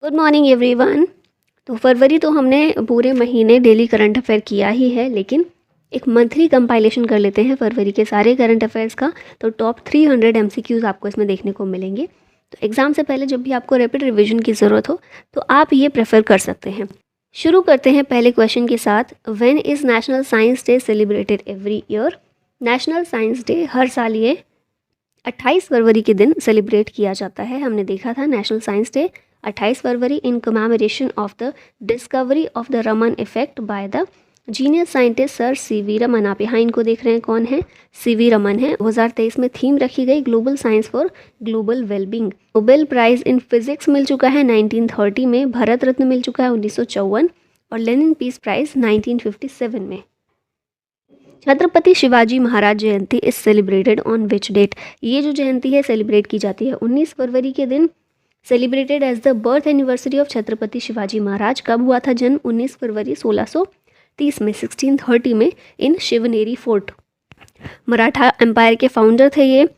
Good morning everyone. तो फरवरी तो हमने पूरे महीने डेली करंट अफेयर किया ही है, लेकिन एक मंथली कंपाइलेशन कर लेते हैं फरवरी के सारे करंट अफेयर्स का। तो टॉप 300 एमसीक्यूज़ आपको इसमें देखने को मिलेंगे। तो एग्ज़ाम से पहले जब भी आपको रैपिड रिवीजन की ज़रूरत हो तो आप ये प्रेफर कर सकते हैं। शुरू करते हैं पहले क्वेश्चन के साथ। When is national science day celebrated every year? National science day हर साल ये 28 फरवरी के दिन सेलिब्रेट किया जाता है। हमने देखा था national science day 28 February in commemoration of the discovery of the Raman effect by the genius scientist sir CV Raman. आप यहाँ इनको देख रहे हैं, कौन है? सीवी रमन है। 2023 में थीम रखी गई global science for global wellbeing. Nobel prize in physics मिल चुका है 1930 में, भारत रत्न मिल चुका है 1954 और लेनिन पीस प्राइज 1957 में। Chhatrapati Shivaji Maharaj Jayanti is celebrated on which date? ये जो जयंती है सेलिब्रेट की जाती है 19 फरवरी के दिन। Celebrated as the birth anniversary of Chhatrapati Shivaji Maharaj. कब हुआ था जन्म? 19 फरवरी 1630 में, 1630 में इन शिवनेरी फोर्ट। मराठा एम्पायर के फाउंडर थे ये।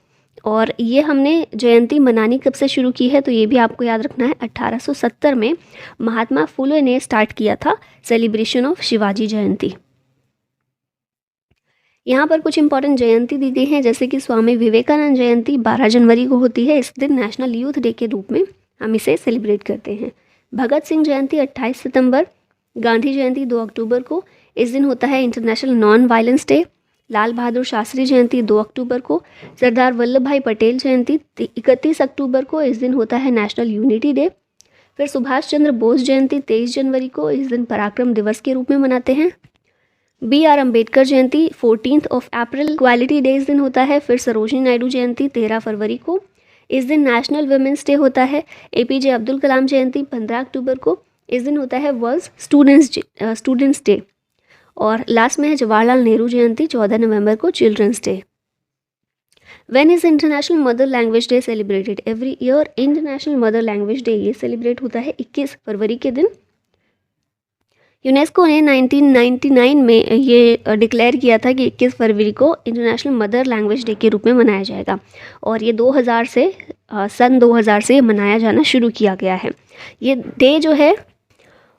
और ये हमने जयंती मनानी कब से शुरू की है तो ये भी आपको याद रखना है। 1870 में महात्मा फुले ने स्टार्ट किया था सेलिब्रेशन ऑफ शिवाजी जयंती। यहाँ पर कुछ इंपॉर्टेंट जयंती दी गई हैं, जैसे कि स्वामी विवेकानंद जयंती 12 जनवरी को होती है। इस दिन नेशनल यूथ डे के रूप में हम इसे सेलिब्रेट करते हैं। भगत सिंह जयंती 28 सितंबर। गांधी जयंती 2 अक्टूबर को, इस दिन होता है international non violence day. Lal Bahadur Shastri Jayanti 2 अक्टूबर को। सरदार वल्लभ भाई पटेल जयंती 31 अक्टूबर को, इस दिन होता है नेशनल यूनिटी डे। फिर सुभाष चंद्र बोस जयंती 23 जनवरी को, इस दिन पराक्रम दिवस के रूप में मनाते हैं। BR अम्बेडकर जयंती 14 अप्रैल इक्वालिटी डे इस दिन होता है। फिर सरोजिनी नायडू जयंती 13 फरवरी को, इस दिन नेशनल वुमेंस डे होता है। APJ अब्दुल कलाम जयंती 15 अक्टूबर को, इस दिन होता है वर्ल्ड स्टूडेंट्स डे। और लास्ट में है जवाहरलाल नेहरू जयंती 14 नवंबर को, children's day. When is international mother language day celebrated every year? International mother language day ये सेलिब्रेट होता है 21 फरवरी के दिन। यूनेस्को ने 1999 में ये डिक्लेयर किया था कि 21 फरवरी को इंटरनेशनल मदर लैंग्वेज डे के रूप में मनाया जाएगा और ये 2000 से सन 2000 से मनाया जाना शुरू किया गया है। ये डे जो है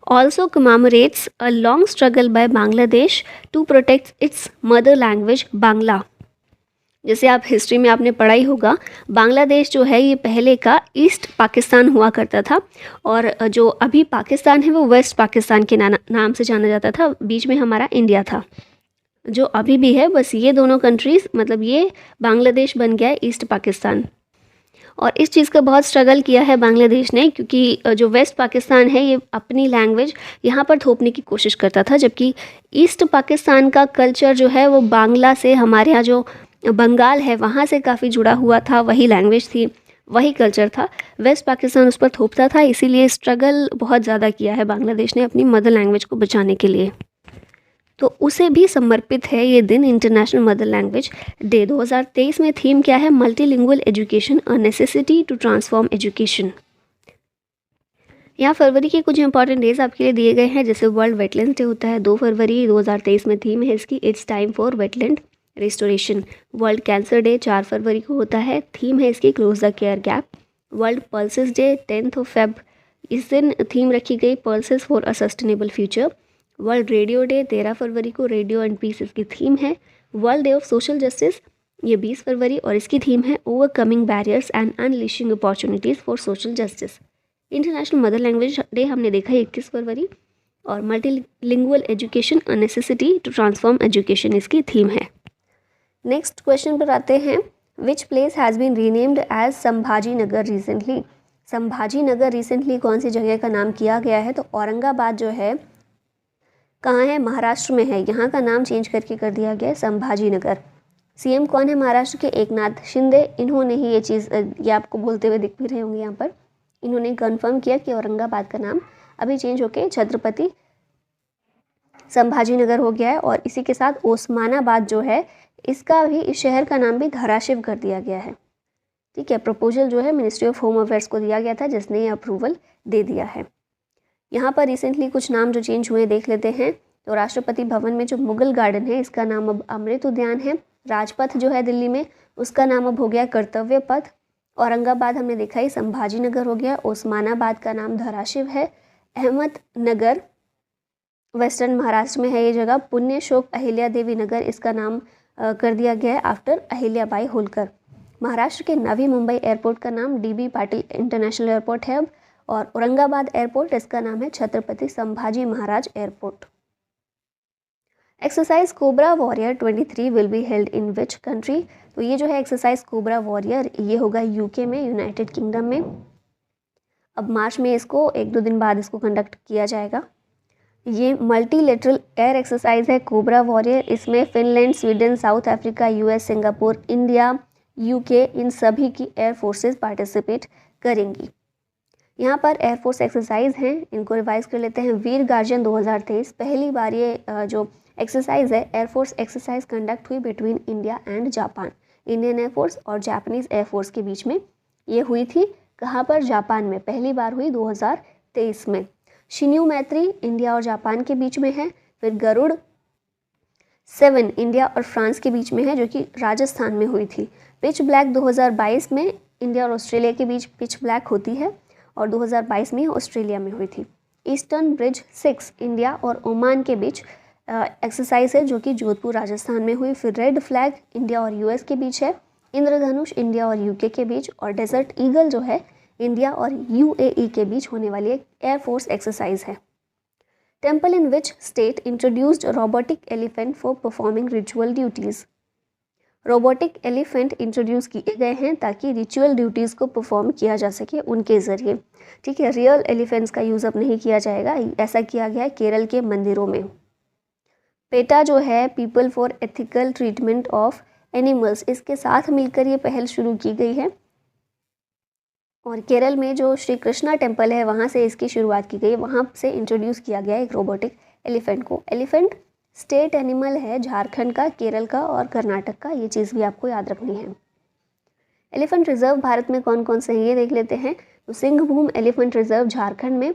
also commemorates a long struggle by Bangladesh to protect its mother language Bangla. जैसे आप हिस्ट्री में आपने पढ़ा ही होगा, बांग्लादेश जो है ये पहले का ईस्ट पाकिस्तान हुआ करता था और जो अभी पाकिस्तान है वो वेस्ट पाकिस्तान के नाम से जाना जाता था। बीच में हमारा इंडिया था जो अभी भी है। बस ये दोनों कंट्रीज़, मतलब ये बांग्लादेश बन गया है ईस्ट पाकिस्तान। और इस चीज़ का बहुत स्ट्रगल किया है बांग्लादेश ने, क्योंकि जो वेस्ट पाकिस्तान है ये अपनी लैंग्वेज यहाँ पर थोपने की कोशिश करता था, जबकि ईस्ट पाकिस्तान का कल्चर जो है वो बांग्ला से, हमारे यहाँ जो बंगाल है वहाँ से काफ़ी जुड़ा हुआ था, वही लैंग्वेज थी, वही कल्चर था। वेस्ट पाकिस्तान उस पर थोपता था, इसीलिए स्ट्रगल बहुत ज़्यादा किया है बांग्लादेश ने अपनी मदर लैंग्वेज को बचाने के लिए। तो उसे भी समर्पित है ये दिन, इंटरनेशनल मदर लैंग्वेज डे। 2023 में थीम क्या है? Multilingual education, a necessity to transform education. यहाँ फरवरी के कुछ इंपॉर्टेंट डेज आपके लिए दिए गए हैं, जैसे वर्ल्ड वेटलैंड डे होता है 2 फरवरी 2023 में। थीम है इसकी it's time for wetland restoration. World cancer day 4 फरवरी को होता है, थीम है इसकी close the care gap. World pulses day 10 Feb, इस दिन थीम रखी गई pulses for a sustainable future. World radio day 13 फरवरी को, रेडियो एंड पीस इसकी थीम है। World day of social justice ये 20 फरवरी और इसकी थीम है overcoming barriers and unleashing opportunities for social justice. International mother language day हमने देखा है 21 फरवरी और multilingual education, a necessity to transform education इसकी थीम है। नेक्स्ट क्वेश्चन पर आते हैं। Which place has been renamed as Sambhaji Nagar recently? Sambhaji Nagar recently कौन सी जगह का नाम किया गया है? तो औरंगाबाद जो है कहाँ है? महाराष्ट्र में है। यहाँ का नाम चेंज करके कर दिया गया है संभाजी नगर। CM कौन है महाराष्ट्र के? एकनाथ शिंदे। इन्होंने ही ये चीज़, ये आपको बोलते हुए दिख भी रहे होंगे यहाँ पर, इन्होंने कंफर्म किया कि औरंगाबाद का नाम अभी चेंज होके छत्रपति संभाजी नगर हो गया है। और इसी के साथ ओस्मानाबाद जो है इसका भी, इस शहर का नाम भी धाराशिव कर दिया गया है। ठीक है, प्रपोजल जो है मिनिस्ट्री ऑफ होम अफेयर्स को दिया गया था, जिसने ये अप्रूवल दे दिया है। यहाँ पर रिसेंटली कुछ नाम जो चेंज हुए देख लेते हैं। तो राष्ट्रपति भवन में जो मुगल गार्डन है इसका नाम अब अमृत उद्यान है। राजपथ जो है दिल्ली में उसका नाम अब हो गया कर्तव्य पथ। औरंगाबाद हमने देखा ही संभाजी नगर हो गया। ओस्मानाबाद का नाम धाराशिव है। अहमदनगर वेस्टर्न महाराष्ट्र में है ये जगह। पुण्यशोक अहिल्या देवी नगर इसका नाम कर दिया गया है आफ्टर अहिल्याबाई होलकर। महाराष्ट्र के नवी मुंबई एयरपोर्ट का नाम DB पाटिल इंटरनेशनल एयरपोर्ट है अब। और औरंगाबाद एयरपोर्ट इसका नाम है Chhatrapati Sambhaji Maharaj airport. Exercise cobra warrior 23 will be held in which country? तो ये जो है एक्सरसाइज कोबरा वॉरियर ये होगा UK में, यूनाइटेड किंगडम में। अब मार्च में इसको 1-2 दिन बाद इसको कंडक्ट किया जाएगा। ये मल्टीलेटरल एयर एक्सरसाइज है कोबरा वॉरियर। इसमें Finland, Sweden, south Africa, US, Singapore, India, UK इन सभी की एयर फोर्सेस पार्टिसिपेट करेंगी। यहाँ पर एयरफोर्स एक्सरसाइज हैं, इनको रिवाइज कर लेते हैं। वीर गार्जन 2023 पहली बार ये जो एक्सरसाइज है एयरफोर्स एक्सरसाइज कंडक्ट हुई between India and Japan. Indian air force और जापानीज एयरफोर्स के बीच में ये हुई थी। कहाँ पर? जापान में पहली बार हुई 2023 में। शिन्यू मैत्री इंडिया और जापान के बीच में है। फिर गरुड़ 7 इंडिया और फ्रांस के बीच में है जो कि राजस्थान में हुई थी। पिच ब्लैक 2022 में इंडिया और ऑस्ट्रेलिया के बीच पिच ब्लैक होती है और 2022 में ऑस्ट्रेलिया में हुई थी। ईस्टर्न ब्रिज 6 इंडिया और ओमान के बीच एक्सरसाइज है जो कि जोधपुर राजस्थान में हुई। फिर रेड फ्लैग इंडिया और US के बीच है। इंद्रधनुष इंडिया और UK के बीच। और डेजर्ट ईगल जो है इंडिया और UAE के बीच होने वाली एक एयरफोर्स एक्सरसाइज है। Temple in which state introduced robotic elephant for performing ritual duties? Robotic elephant introduce किए गए हैं ताकि रिचुअल ड्यूटीज़ को परफॉर्म किया जा सके उनके ज़रिए। ठीक है, रियल एलिफेंट्स का यूज़ अब नहीं किया जाएगा। ऐसा किया गया है केरल के मंदिरों में। पेटा जो है people for ethical treatment of animals, इसके साथ मिलकर ये पहल शुरू की गई है। और केरल में जो श्री कृष्णा टेम्पल है वहाँ से इसकी शुरुआत की गई। वहाँ से इंट्रोड्यूस किया गया एक रोबोटिक एलिफेंट को। एलिफेंट स्टेट एनिमल है झारखंड का, केरल का और कर्नाटक का। ये चीज़ भी आपको याद रखनी है। एलिफेंट रिजर्व भारत में कौन कौन से हैं ये देख लेते हैं। तो सिंहभूम एलिफेंट रिजर्व झारखंड में,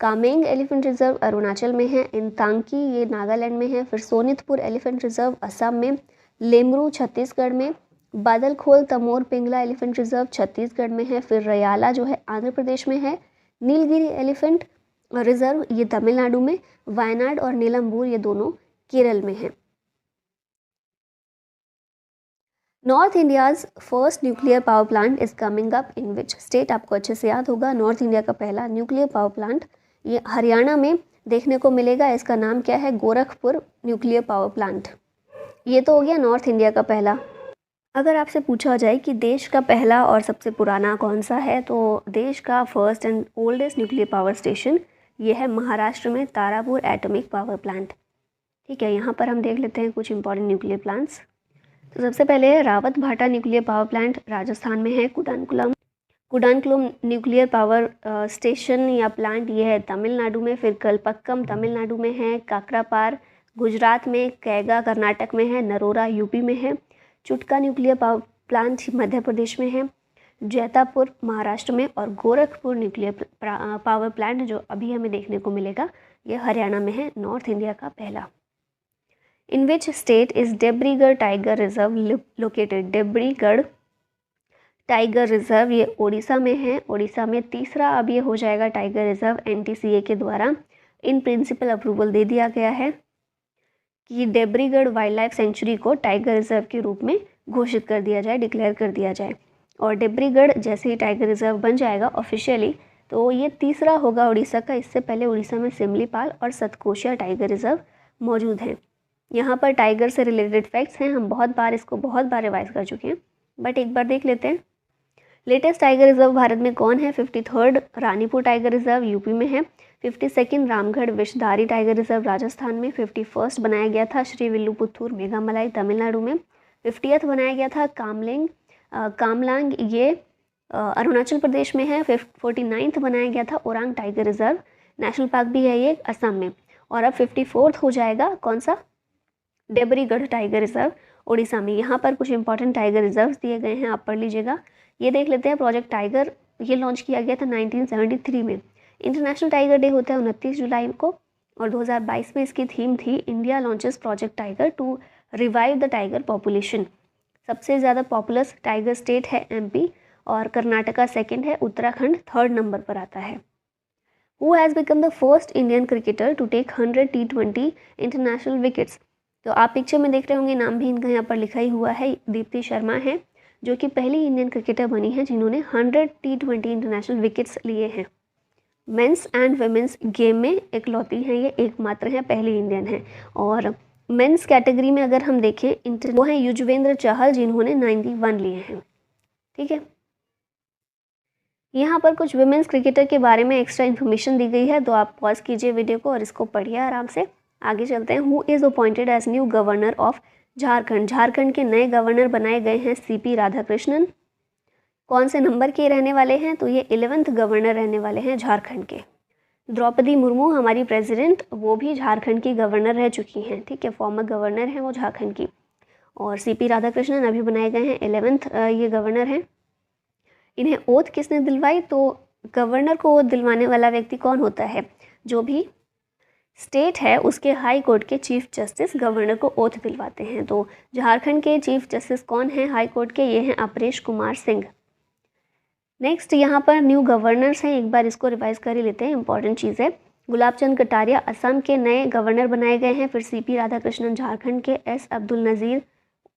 कामेंग एलिफेंट रिजर्व अरुणाचल में है, इंतांकी ये नागालैंड में है। फिर सोनितपुर एलिफेंट रिजर्व असम में, लेमरू छत्तीसगढ़ में, बादलखोल तमोर पिंगला एलिफेंट रिजर्व छत्तीसगढ़ में है। फिर रयाला जो है आंध्र प्रदेश में है। नीलगिरी एलिफेंट रिजर्व ये तमिलनाडु में, वायनाड और नीलम्बूर ये दोनों केरल में है। North India's first nuclear power plant is coming up in which state? आपको अच्छे से याद होगा, नॉर्थ इंडिया का पहला न्यूक्लियर पावर प्लांट ये हरियाणा में देखने को मिलेगा। इसका नाम क्या है? Gorakhpur nuclear power plant. ये तो हो गया नॉर्थ इंडिया का पहला। अगर आपसे पूछा जाए कि देश का पहला और सबसे पुराना कौन सा है, तो देश का first and oldest nuclear power station ये है महाराष्ट्र में तारापुर एटॉमिक पावर प्लांट। ठीक है, यहाँ पर हम देख लेते हैं कुछ इंपॉर्टेंट न्यूक्लियर प्लांट्स। तो सबसे पहले है रावत भाटा न्यूक्लियर पावर प्लांट राजस्थान में है। कुडानकुलम न्यूक्लियर पावर स्टेशन या प्लांट ये है तमिलनाडु में। फिर कलपक्कम तमिलनाडु में है। काकरापार गुजरात में, कैगा कर्नाटक में है, नरोरा यूपी में है। चुटका nuclear power plant Madhya Pradesh में है, जैतापुर महाराष्ट्र में। और गोरखपुर न्यूक्लियर पावर प्लांट जो अभी हमें देखने को मिलेगा ये हरियाणा में है, नॉर्थ इंडिया का पहला। In which state is Dibrugarh tiger reserve located? Dibrugarh tiger reserve ये ओडिशा में है। ओडिशा में तीसरा अब ये हो जाएगा टाइगर रिजर्व। NTCA के द्वारा इन प्रिंसिपल अप्रूवल दे दिया गया है कि डेब्रीगढ़ वाइल्ड लाइफ सेंचुरी को टाइगर रिजर्व के रूप में घोषित कर दिया जाए, डिक्लेयर कर दिया जाए। और डेब्रीगढ़ जैसे ही टाइगर रिजर्व बन जाएगा ऑफिशियली तो ये तीसरा होगा उड़ीसा का। इससे पहले उड़ीसा में सिमलीपाल और सतकोशिया टाइगर रिजर्व मौजूद हैं। यहाँ पर टाइगर से रिलेटेड फैक्ट्स हैं, हम बहुत बार रिवाइज कर चुके हैं, बट एक बार देख लेते हैं। लेटेस्ट टाइगर रिजर्व भारत में कौन है? 53rd Ranipur tiger reserve UP में है। 52nd Ramgarh Vishdhari tiger reserve Rajasthan में। 51st बनाया गया था श्रीविल्लुपुत्तूर मेघामलाई तमिलनाडु में। 50th बनाया गया था कामलांग ये अरुणाचल प्रदेश में है। 49th बनाया गया था Orang tiger reserve national park भी है ये असम में। और अब 54th हो जाएगा कौन सा? डेब्रीगढ़ टाइगर रिजर्व ओडिशा में। यहाँ पर कुछ इंपॉर्टेंट टाइगर रिजर्व्स दिए गए हैं, आप पढ़ लीजिएगा। ये देख लेते हैं। प्रोजेक्ट टाइगर ये लॉन्च किया गया था 1973 में। इंटरनेशनल टाइगर डे होता है 29 जुलाई को। और 2022 में इसकी थीम थी India launches project tiger to revive the tiger population. सबसे ज़्यादा पॉपुलस टाइगर स्टेट है MP और कर्नाटका सेकंड है, उत्तराखंड थर्ड नंबर पर आता है। Who has become the first Indian cricketer to take 100 T20 international wickets. तो आप पिक्चर में देख रहे होंगे, नाम भी इनका यहाँ पर लिखा ही हुआ है, दीप्ति शर्मा है, जो कि पहली इंडियन क्रिकेटर बनी है जिन्होंने 100 T20 इंटरनेशनल विकेट्स लिए हैं। मेंस एंड वुमेन्स गेम में इकलौती हैं, ये एकमात्र हैं, पहली इंडियन है। और मेंस कैटेगरी में अगर हम देखें वो हैं युजवेंद्र चहल, जिन्होंने 91 लिए हैं। ठीक है, यहाँ पर कुछ वुमेन्स क्रिकेटर के बारे में एक्स्ट्रा इन्फॉर्मेशन दी गई है, तो आप पॉज कीजिए वीडियो को और इसको पढ़िए आराम से। आगे चलते हैं। Who is appointed as new governor of Jharkhand. Jharkhand के नए गवर्नर बनाए गए हैं CP राधाकृष्णन। कौन से नंबर के रहने वाले हैं, तो ये 11th गवर्नर रहने वाले हैं झारखंड के। द्रौपदी मुर्मू हमारी प्रेसिडेंट, वो भी झारखंड की गवर्नर रह चुकी हैं। ठीक है, फॉर्मर गवर्नर हैं वो झारखंड की। और CP राधाकृष्णन अभी बनाए गए हैं 11th ये गवर्नर हैं। इन्हें ओथ किसने दिलवाई, तो गवर्नर को ओथ दिलवाने वाला व्यक्ति कौन होता है, जो भी स्टेट है उसके हाई कोर्ट के चीफ जस्टिस गवर्नर को ओथ दिलवाते हैं। तो झारखंड के चीफ जस्टिस कौन हैं हाई कोर्ट के, ये हैं अपरेश कुमार सिंह। नेक्स्ट यहाँ पर न्यू गवर्नर्स हैं, एक बार इसको रिवाइज कर ही लेते हैं, इंपॉर्टेंट चीज़ है। गुलाब चंद कटारिया असम के नए गवर्नर बनाए गए हैं। फिर CP राधाकृष्णन झारखंड के, S अब्दुल नज़ीर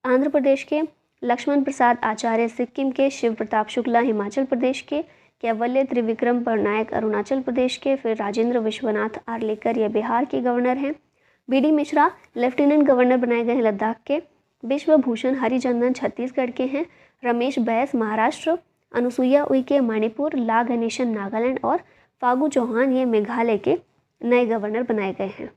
आंध्र प्रदेश के, लक्ष्मण प्रसाद आचार्य सिक्किम के, शिव प्रताप शुक्ला हिमाचल प्रदेश के, कैवल्य त्रिविक्रम पटनायक अरुणाचल प्रदेश के, फिर राजेंद्र विश्वनाथ आर्लेकर ये बिहार के गवर्नर हैं। BD मिश्रा लेफ्टिनेंट गवर्नर बनाए गए हैं लद्दाख के। विश्वभूषण हरिचंदन छत्तीसगढ़ के हैं। रमेश बैस महाराष्ट्र, अनुसुईया उइके मणिपुर, ला गणेशन नागालैंड और फागू चौहान ये मेघालय के नए गवर्नर बनाए गए हैं।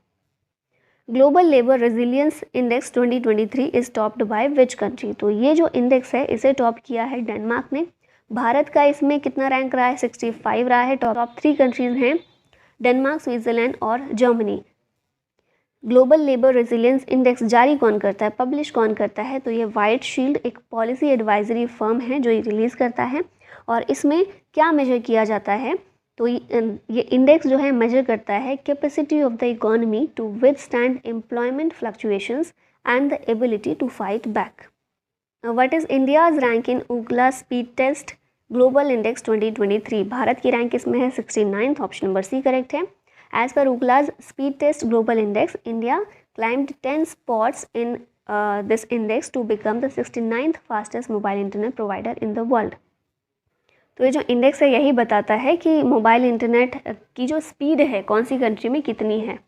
Global labour resilience index 2023 is topped by which country. तो ये जो इंडेक्स है इसे टॉप किया है डेनमार्क ने। भारत का इसमें कितना रैंक रहा है, 65 रहा है। टॉप 3 कंट्रीज हैं डेनमार्क, स्विट्जरलैंड और Germany. Global labour resilience index जारी कौन करता है, पब्लिश कौन करता है, तो ये वाइट शील्ड एक पॉलिसी एडवाइजरी फर्म है जो ये रिलीज़ करता है। और इसमें क्या मेजर किया जाता है, तो ये इंडेक्स जो है मेजर करता है capacity of the economy to withstand employment fluctuations and the ability to fight back. What is India's rank in UGLA speed test global index 2023। Bharat की रैंक इसमें है 69th, option number C correct है। As per UGLA's speed test global index, India climbed 10 spots in this index to become the 69th fastest mobile internet provider in the world. तो ये जो index है यही बताता है कि मोबाइल इंटरनेट की जो स्पीड है कौन सी कंट्री में कितनी है।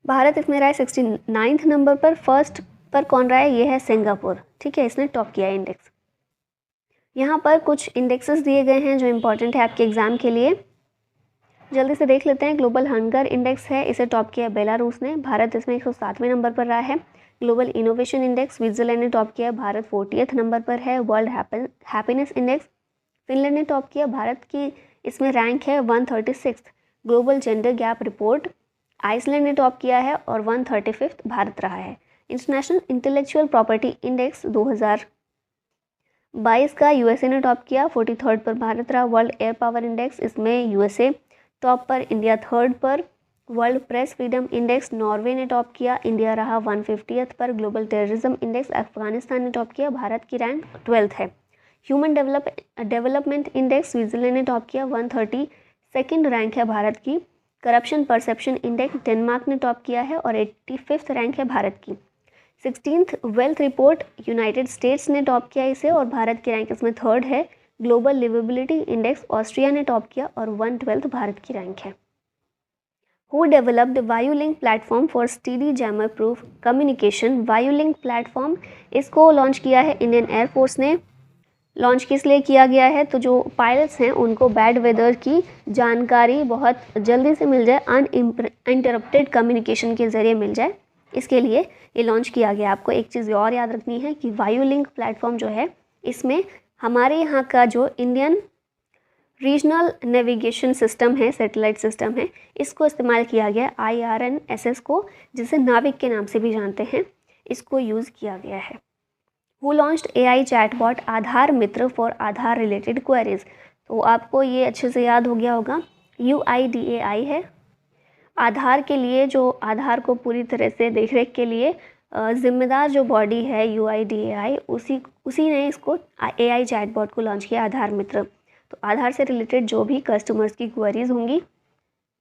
भारत इसमें रहा है 69th नंबर पर। फर्स्ट पर कौन रहा है, ये है सिंगापुर। ठीक है, इसने टॉप किया है इंडेक्स। यहाँ पर कुछ इंडेक्सेस दिए गए हैं जो इम्पोर्टेंट है आपके एग्जाम के लिए, जल्दी से देख लेते हैं। ग्लोबल हंगर इंडेक्स है, इसे टॉप किया बेलारूस ने। भारत इसमें 107वें नंबर पर रहा है। ग्लोबल इनोवेशन इंडेक्स स्विट्जरलैंड ने टॉप किया, भारत 40th नंबर पर है। वर्ल्ड हैप्पीनेस इंडेक्स फिनलैंड ने टॉप किया, भारत की इसमें रैंक है 136। Global gender gap report Iceland ने टॉप किया है और 135 भारत रहा है। इंटरनेशनल इंटेलेक्चुअल प्रॉपर्टी इंडेक्स 2022 का USA ने टॉप किया, 43rd पर भारत रहा। वर्ल्ड एयर पावर इंडेक्स इसमें USA टॉप पर, इंडिया 3rd पर। World press freedom index Norway ने टॉप किया, इंडिया रहा 150th पर। ग्लोबल टेररिज्म इंडेक्स अफगानिस्तान ने टॉप किया, भारत की रैंक 12th है। ह्यूमन डेवलपमेंट इंडेक्स स्विट्जरलैंड ने टॉप किया, 132nd रैंक है भारत की। करप्शन परसेप्शन इंडेक्स डेनमार्क ने टॉप किया है और 85th रैंक है भारत की। 16th wealth report United States ने टॉप किया इसे और भारत की रैंक इसमें 3rd है। ग्लोबल लिवेबिलिटी इंडेक्स ऑस्ट्रिया ने टॉप किया और 112th भारत की रैंक है। Who developed Vayulink platform for steady jammer proof communication. Vayulink platform इसको लॉन्च किया है इंडियन एयरफोर्स ने। लॉन्च किस लिए किया गया है, तो जो पायलट्स हैं उनको बैड वेदर की जानकारी बहुत जल्दी से मिल जाए, अनइंटरप्टेड कम्युनिकेशन के ज़रिए मिल जाए, इसके लिए ये लॉन्च किया गया। आपको एक चीज़ और याद रखनी है कि वायुलिंक प्लेटफॉर्म जो है इसमें हमारे यहाँ का जो इंडियन रीजनल नेविगेशन सिस्टम है, सैटेलाइट सिस्टम है, इसको इस्तेमाल किया गया। IRNSS को, जिसे नाविक के नाम से भी जानते हैं, इसको यूज़ किया गया है। Who launched AI chatbot Aadhaar Mitra for Aadhaar related queries. तो आपको ये अच्छे से याद हो गया होगा, UIDAI है। आधार के लिए, जो आधार को पूरी तरह से देखरेख के लिए जिम्मेदार जो बॉडी है UIDAI उसी ने इसको AI चैटबॉट को लॉन्च किया, आधार मित्र। तो आधार से रिलेटेड जो भी कस्टमर्स की क्वेरीज होंगी,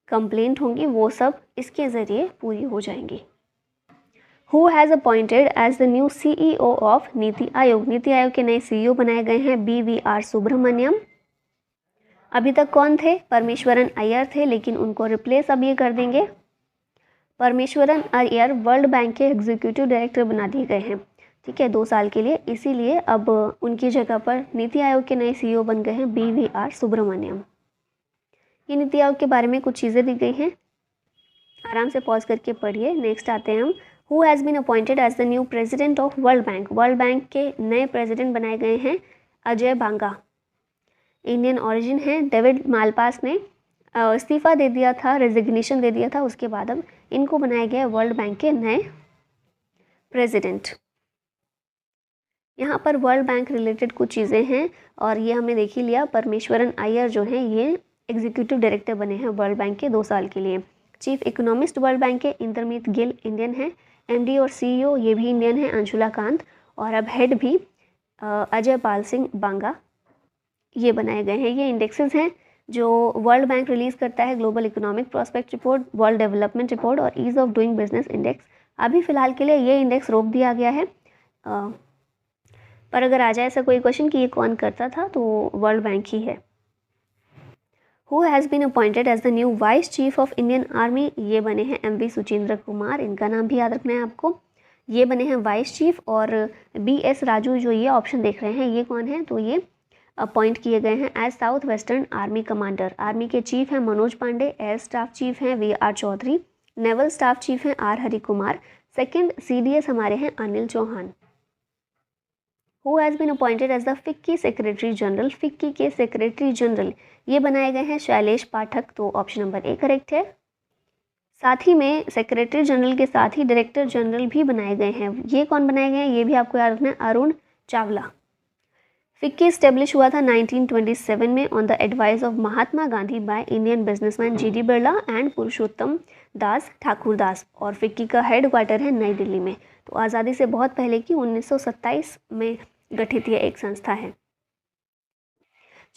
कंप्लेंट होंगी, वो सब इसके ज़रिए पूरी हो जाएंगी। Who has appointed as the new CEO of Niti Aayog? NITI Aayog के नए CEO बनाए गए हैं BVR सुब्रमण्यम। अभी तक कौन थे? परमेश्वरन अय्यर थे, लेकिन उनको रिप्लेस अब ये कर देंगे। परमेश्वरन अय्यर वर्ल्ड बैंक के एग्जीक्यूटिव डायरेक्टर बना दिए गए हैं, ठीक है, 2 साल के लिए। इसीलिए अब उनकी जगह पर नीति आयोग के नए CEO बन गए हैं BVR सुब्रमण्यम। ये नीति आयोग के बारे में कुछ चीज़ें दी गई हैं, आराम से पॉज करके पढ़िए। नेक्स्ट आते हैं हम। Who has been appointed as the new president of world bank? World bank के नए प्रेसिडेंट बनाए गए हैं अजय बांगा। इंडियन ओरिजिन है। डेविड मालपास ने इस्तीफा दे दिया था, रेजिग्नेशन दे दिया था, उसके बाद अब इनको बनाया गया वर्ल्ड बैंक के नए प्रेसिडेंट। यहाँ पर वर्ल्ड बैंक रिलेटेड कुछ चीज़ें हैं और ये हमने देख ही लिया। परमेश्वरन अय्यर जो हैं ये एग्जीक्यूटिव डायरेक्टर बने हैं वर्ल्ड बैंक के 2 साल के लिए। चीफ इकोनॉमिस्ट वर्ल्ड बैंक के इंद्रमीत गिल इंडियन है। MD और CEO ये भी इंडियन है, अंशुला कांत। और अब हेड भी अजय पाल सिंह बांगा ये बनाए गए हैं। ये इंडेक्सेस हैं जो वर्ल्ड बैंक रिलीज़ करता है, global economic prospect report, world development report और ease of doing business index. अभी फ़िलहाल के लिए ये इंडेक्स रोक दिया गया है, पर अगर आ जाए ऐसा कोई क्वेश्चन कि ये कौन करता था तो वर्ल्ड बैंक ही है। Who has been appointed as the new vice chief of Indian army? ये बने हैं MV सुचेंद्र कुमार, इनका नाम भी याद रखना है आपको। ये बने हैं वाइस चीफ। और BS राजू जो ये ऑप्शन देख रहे हैं ये कौन है? तो ये अपॉइंट किए गए हैं as south western army commander. Army के चीफ हैं Manoj Pande, air staff chief हैं VR Chaudhary, naval staff chief हैं R Hari Kumar, second CDS हमारे हैं Anil Chauhan. Who has been appointed as the FICCI secretary general? FICCI के सेक्रेटरी जनरल ये बनाए गए हैं शैलेश पाठक, तो ऑप्शन नंबर A करेक्ट है। साथ ही में सेक्रेटरी जनरल के साथ ही डायरेक्टर जनरल भी बनाए गए हैं। ये कौन बनाए गए हैं ये भी आपको याद रखना है, अरुण चावला। फिक्की स्टेब्लिश हुआ था 1927 में on the advice of Mahatma Gandhi by Indian businessman GD Birla and Purushottam Das Thakur Das. और फिक्की का हेड क्वार्टर है नई दिल्ली में। तो आज़ादी से बहुत पहले की 1927 में गठित यह एक संस्था है।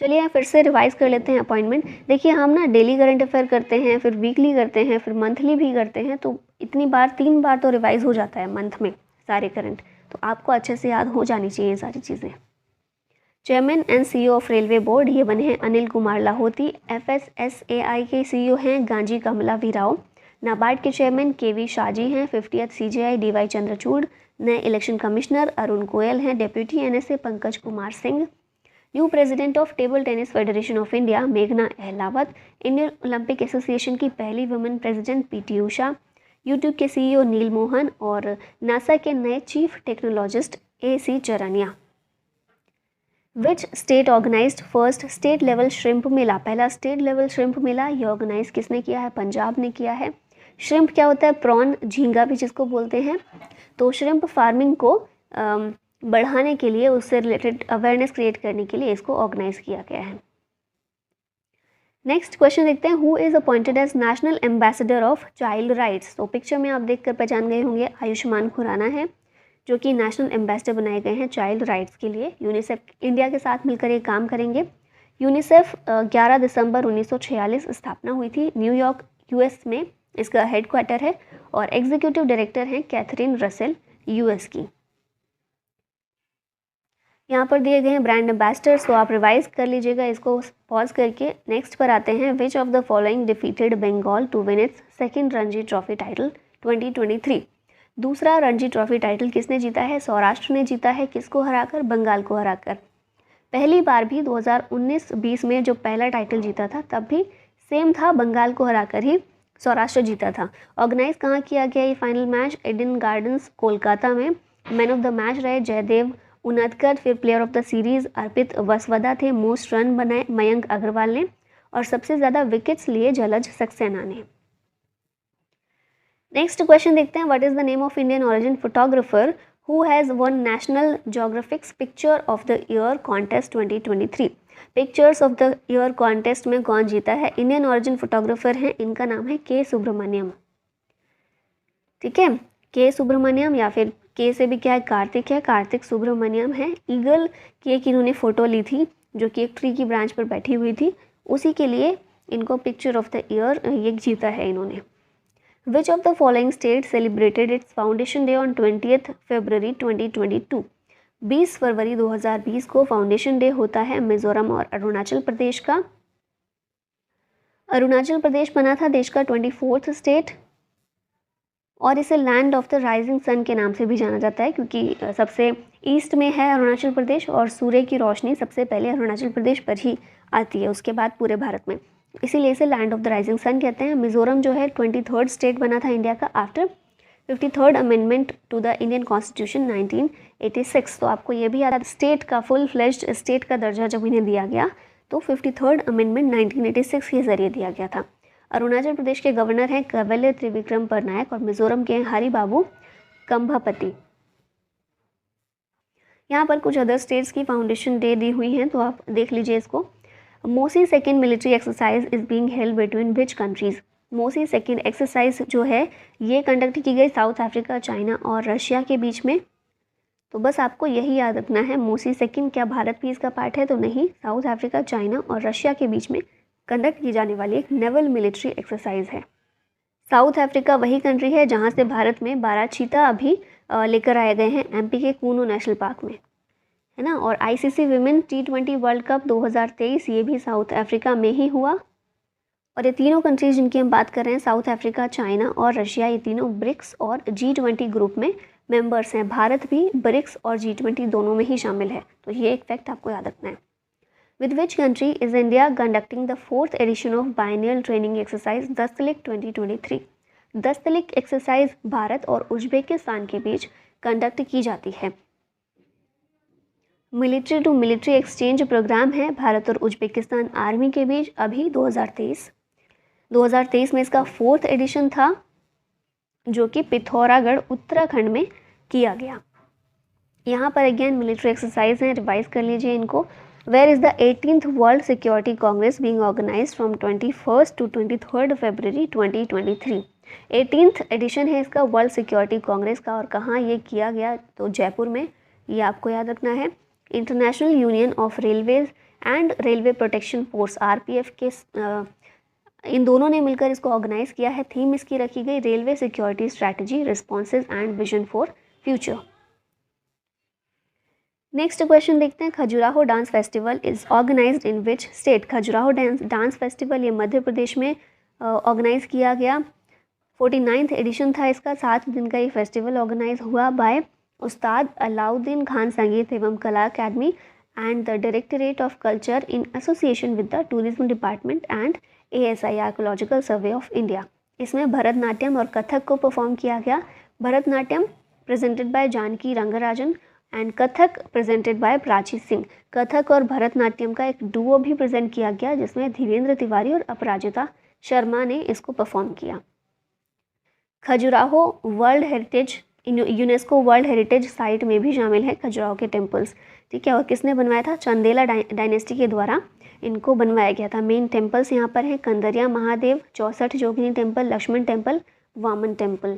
चलिए फिर से रिवाइज कर लेते हैं अपॉइंटमेंट। देखिए हम ना डेली करंट अफेयर करते हैं, फिर वीकली करते हैं, फिर मंथली भी करते हैं, तो इतनी बार 3 बार तो रिवाइज हो जाता है मंथ में सारे करंट, तो आपको अच्छे से याद हो जानी चाहिए सारी चीज़ें। Chairman and CEO of railway board ये बने हैं अनिल कुमार लाहौती। FSSAI के CEO हैं गांजी कमला वीराव। नाबार्ड के चेयरमैन KV शाहजी हैं। 50th CJI DY Chandrachud. नए इलेक्शन कमिश्नर अरुण गोयल हैं। Deputy NSA Pankaj Kumar Singh. New president of table tennis federation of India मेघना अहलावत। इंडियन ओलंपिक एसोसिएशन की पहली women president PT Usha. YouTube के CEO नील मोहन। और नासा के नए chief technologist AC Charania. Which state organised first state level shrimp mela? पहला state level shrimp मेला ये organise किसने किया है? पंजाब ने किया है। श्रिम्प क्या होता है? प्रॉन, झींगा भी जिसको बोलते हैं। तो श्रिम्प फार्मिंग को बढ़ाने के लिए, उससे रिलेटेड अवेयरनेस क्रिएट करने के लिए इसको ऑर्गेनाइज किया गया है। नेक्स्ट क्वेश्चन देखते हैं। Who is appointed as national ambassador of child rights? तो पिक्चर में आप देखकर पहचान गए होंगे, आयुष्मान खुराना है जो कि नेशनल एम्बेसडर बनाए गए हैं चाइल्ड राइट्स के लिए। यूनिसेफ इंडिया के साथ मिलकर ये काम करेंगे। यूनिसेफ 11 दिसंबर 1946 स्थापना हुई थी। न्यूयॉर्क US में इसका हेड क्वार्टर है और एग्जीक्यूटिव डायरेक्टर हैं कैथरीन रसेल US की। यहाँ पर दिए गए हैं ब्रांड एम्बेसडर्स, तो आप रिवाइज कर लीजिएगा इसको पॉज करके। नेक्स्ट पर आते हैं। Which of the following defeated Bengal to win its second Ranji trophy title 2023? दूसरा रणजी ट्रॉफी टाइटल किसने जीता है? सौराष्ट्र ने जीता है। किसको हराकर? बंगाल को हराकर। पहली बार भी 2019-20 में जो पहला टाइटल जीता था तब भी सेम था, बंगाल को हराकर ही सौराष्ट्र जीता था। ऑर्गेनाइज कहाँ किया गया ये final match? Eden gardens Kolkata में। मैन ऑफ द मैच रहे जयदेव उनदकर। फिर प्लेयर ऑफ द सीरीज अर्पित वसवदा थे। मोस्ट रन बनाए मयंक अग्रवाल ने और सबसे ज़्यादा विकेट्स लिए जलज सक्सेना ने। नेक्स्ट क्वेश्चन देखते हैं। What is the name of Indian origin photographer who has won national geographics picture of the year contest 2023? Pictures of the year contest में कौन जीता है? इंडियन ओरिजिन फोटोग्राफर हैं, इनका नाम है K सुब्रमण्यम। ठीक है, के सुब्रमण्यम, या फिर के से भी क्या है, कार्तिक है, कार्तिक सुब्रमण्यम है। ईगल की एक इन्होंने फ़ोटो ली थी जो कि एक ट्री की ब्रांच पर बैठी हुई थी, उसी के लिए इनको पिक्चर ऑफ द ईयर ये जीता है इन्होंने। विच of the following state celebrated it's foundation day on 20 फरवरी 2022? 20 फरवरी 2020 को फाउंडेशन डे होता है मिजोरम और अरुणाचल प्रदेश का। अरुणाचल प्रदेश बना था देश का 24th स्टेट, और इसे land of the rising sun के नाम से भी जाना जाता है, क्योंकि सबसे ईस्ट में है अरुणाचल प्रदेश और सूर्य की रोशनी सबसे पहले अरुणाचल प्रदेश पर ही आती है, उसके बाद पूरे भारत में, इसीलिए इसे land of the rising sun कहते हैं। मिजोरम जो है 23rd स्टेट बना था इंडिया का after 53rd amendment to the Indian constitution 1986। तो आपको ये भी याद है, स्टेट का फुल फ्लेज्ड स्टेट का दर्जा जब इन्हें दिया गया तो 53rd अमेंडमेंट 1986 के जरिए दिया गया था। अरुणाचल प्रदेश के गवर्नर हैं कैवल्य त्रिविक्रम परनायक और मिजोरम के हैं हरि बाबू कंभापति। यहाँ पर कुछ अदर स्टेट्स की फाउंडेशन डे दी हुई हैं, तो आप देख लीजिए इसको। मोसी second military exercise is being held between which countries? मोसी सेकेंड एक्सरसाइज जो है ये कंडक्ट की गई साउथ अफ्रीका, चाइना और रशिया के बीच में। तो बस आपको यही याद रखना है, मोसी सेकेंड क्या भारत भी इसका पार्ट है? तो नहीं, साउथ अफ्रीका, चाइना और रशिया के बीच में कंडक्ट की जाने वाली एक नेवल मिलिट्री एक्सरसाइज है। साउथ अफ्रीका वही कंट्री है जहाँ से भारत में 12 चीता अभी लेकर आए गए हैं एमपी के कूनो नेशनल पार्क में, है ना। और ICC women T20 world cup 2023 ये भी साउथ अफ्रीका में ही हुआ। और ये तीनों कंट्रीज जिनकी हम बात कर रहे हैं, साउथ अफ्रीका, चाइना और रशिया, ये तीनों ब्रिक्स और G20 ग्रुप में मेंबर्स हैं। भारत भी ब्रिक्स और G20 दोनों में ही शामिल है, तो ये एक फैक्ट आपको याद रखना है। With which country is India conducting the 4th edition of biennial training exercise Dustlik 2023? Dustlik exercise Bharat और उज्बेकिस्तान के बीच कंडक्ट की जाती है। Military to military exchange programme है भारत और उज्बेकिस्तान आर्मी के बीच अभी 2023 में इसका 4th एडिशन था, जो कि पिथौरागढ़ उत्तराखंड में किया गया। यहाँ पर अगेन मिलिट्री एक्सरसाइज हैं, रिवाइज कर लीजिए इनको। Where is the 18th World Security Congress being organized from 21st to 23rd February 2023? 18th addition है इसका वर्ल्ड सिक्योरिटी कांग्रेस का, और कहाँ ये किया गया? तो जयपुर में, ये आपको याद रखना है। International union of railways and railway protection force RPF के इन दोनों ने मिलकर इसको ऑर्गेनाइज किया है। थीम इसकी रखी गई railway security strategy, responses and vision for future. Next question देखते हैं। Khajuraho dance festival is organized in which state? Khajuraho dance festival ये मध्य प्रदेश में ऑर्गेनाइज किया गया। 49th एडिशन था इसका। 7 दिन का ये फेस्टिवल ऑर्गेनाइज हुआ बाय उस्ताद अलाउद्दीन खान संगीत एवं Kala academy and the directorate of culture in association with the tourism department and ASI archaeological survey of India. इसमें भरतनाट्यम और कथक को परफॉर्म किया गया। Bharatanatyam presented by Janaki Rangarajan and Kathak presented by Prachi Singh. Kathak और भरतनाट्यम का एक डुओ भी प्रेजेंट किया गया, जिसमें धीरेन्द्र तिवारी और अपराजिता शर्मा ने इसको परफॉर्म किया। Khajuraho world heritage UNESCO world heritage site में भी शामिल है खजुराहो के टेम्पल्स, ठीक है। और किसने बनवाया था? चंदेला डायनेस्टी के द्वारा इनको बनवाया गया था। मेन टेम्पल्स यहाँ पर हैं Kandariya Mahadev, 64 Jogini temple, Lakshman temple, Vaman temple.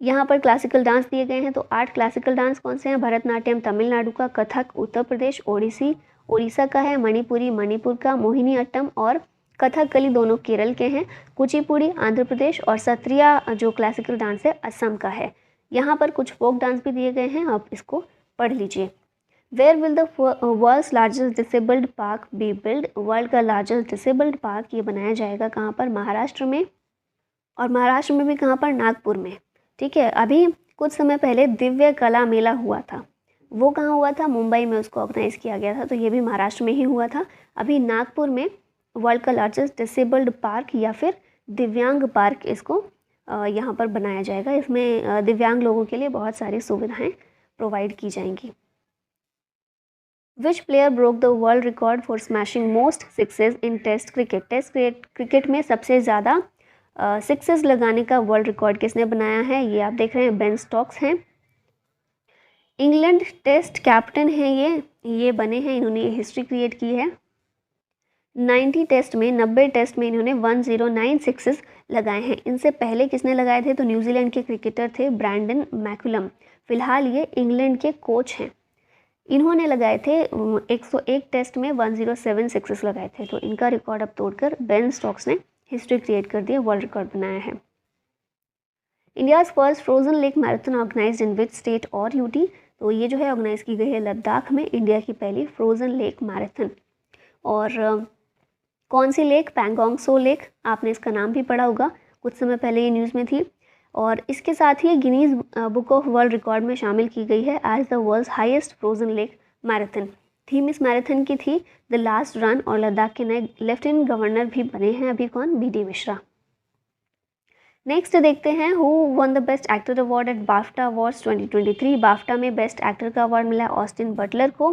यहाँ पर क्लासिकल डांस दिए गए हैं, तो 8 क्लासिकल डांस कौन से हैं? भरतनाट्यम तमिलनाडु का, कथक उत्तर प्रदेश, ओडिसी उड़ीसा का है, मणिपुरी मणिपुर का, मोहिनी अट्टम और कथकली दोनों केरल के हैं, कुचिपुड़ी आंध्र प्रदेश और सत्रिया जो क्लासिकल डांस है असम का है। यहाँ पर कुछ फोक डांस भी दिए गए हैं, आप इसको पढ़ लीजिए। Where will the world's largest disabled park be build? World का लार्जेस्ट डिसेबल्ड पार्क ये बनाया जाएगा कहाँ पर? महाराष्ट्र में, और महाराष्ट्र में भी कहाँ पर? नागपुर में, ठीक है। अभी कुछ समय पहले दिव्य कला मेला हुआ था, वो कहाँ हुआ था? मुंबई में उसको ऑर्गेनाइज किया गया था, तो ये भी महाराष्ट्र में ही हुआ था। अभी नागपुर में वर्ल्ड का लार्जेस्ट डिसेबल्ड पार्क या फिर दिव्यांग पार्क इसको यहाँ पर बनाया जाएगा। इसमें दिव्यांग लोगों के लिए बहुत सारी सुविधाएं प्रोवाइड की जाएंगी। Which player broke the world record for smashing most sixes in test cricket? Test cricket में सबसे ज़्यादा सिक्सेस लगाने का वर्ल्ड रिकॉर्ड किसने बनाया है? ये आप देख रहे हैं बेन स्टोक्स हैं। इंग्लैंड टेस्ट कैप्टन हैं ये बने हैं, इन्होंने ये हिस्ट्री क्रिएट की है। 90 टेस्ट में 90 टेस्ट में इन्होंने 109 सिक्सेस लगाए हैं। इनसे पहले किसने लगाए थे? तो न्यूजीलैंड के क्रिकेटर थे ब्रैंडन मैकुलम। फिलहाल ये इंग्लैंड के कोच हैं। इन्होंने लगाए थे 101 टेस्ट में 107 सिक्सेस लगाए थे। तो इनका रिकॉर्ड अब तोड़कर बेन स्टोक्स ने हिस्ट्री क्रिएट कर दिया, वर्ल्ड रिकॉर्ड बनाया है। India's first frozen lake marathon organized in which state और यूटी? तो ये जो है ऑर्गेनाइज की गई है लद्दाख में, इंडिया की पहली फ्रोजन लेक मैराथन। और कौन सी लेक? पैंगोंग सो लेक। आपने इसका नाम भी पढ़ा होगा, कुछ समय पहले ये न्यूज़ में थी। और इसके साथ ही Guinness book of world record में शामिल की गई है as the world's highest frozen lake marathon. Theme इस मैराथन की थी द लास्ट रन, और लद्दाख के नए लेफ्टिनेंट गवर्नर भी बने हैं अभी, कौन? बी.डी. मिश्रा। नेक्स्ट देखते हैं who won the best actor award eight BAFTA awards 2023। BAFTA में बेस्ट एक्टर का अवार्ड मिला ऑस्टिन बटलर को।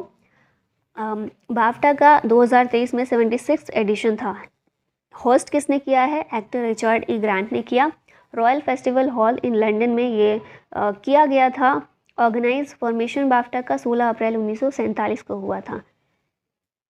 बाफ्टा का 2023 में 76 एडिशन था। होस्ट किसने किया है? एक्टर रिचर्ड ई ग्रांट ने किया। Royal festival hall in London में ये किया गया था। ऑर्गेनाइज फॉर्मेशन बाफ्टा का 16 अप्रैल 1947 को हुआ था।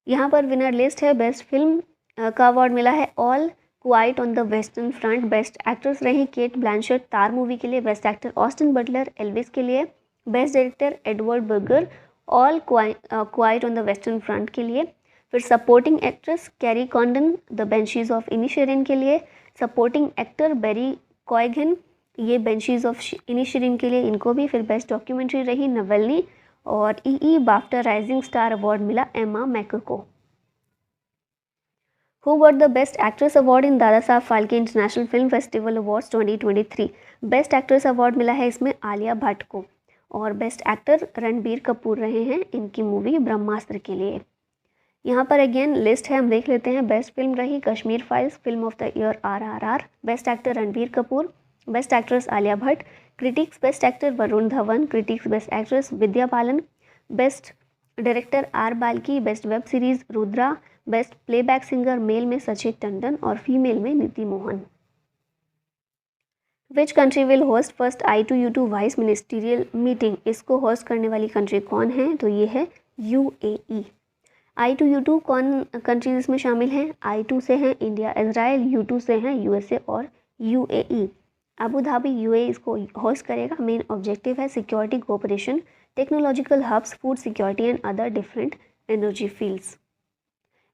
यहाँ पर विनर लिस्ट है। बेस्ट फिल्म का अवार्ड मिला है all quiet on the western front. Best actress रही केट ब्लैंचेट तार मूवी के लिए। Best actor Austin Butler Elvis के लिए। Best director Edward Berger all quiet on the western front के लिए। फिर supporting actress Kerry Condon the Banshees of Inisherin के लिए। सपोर्टिंग एक्टर बेरी कॉयगन, ये बेंशीज ऑफ इनिशियरिन के लिए इनको भी। फिर बेस्ट डॉक्यूमेंट्री रही नवेलनी, और ई बाफ्टा राइजिंग स्टार अवार्ड मिला एमा मैकर को। Who got the best actress award in दादा Saheb Phalke international film festival awards 2023? Best actress award मिला है इसमें आलिया भट्ट को। और बेस्ट एक्टर रणबीर कपूर रहे हैं इनकी मूवी ब्रह्मास्त्र के लिए। यहाँ पर अगेन लिस्ट है, हम देख लेते हैं। बेस्ट फिल्म रही Kashmir files, film of the year RRR। Best actor Ranbir Kapoor. Best actress Alia Bhatt. Critics best actor Varun Dhawan. Critics best actress Vidya Balan. Best director R Balki. Best web series Rudra. Best playback singer male में सचिन टंडन और फीमेल में नीति मोहन। विच country will host first I2U2 vice ministerial meeting? इसको host करने वाली country कौन है? तो ये है UAE। I2U2 कौन कंट्रीज इसमें शामिल हैं? I2 से हैं इंडिया इजराइल, U2 से हैं USA और UAE। अबू धाबी UAE इसको होस्ट करेगा। मेन ऑब्जेक्टिव है security cooperation, technological hubs, food security and other different energy fields.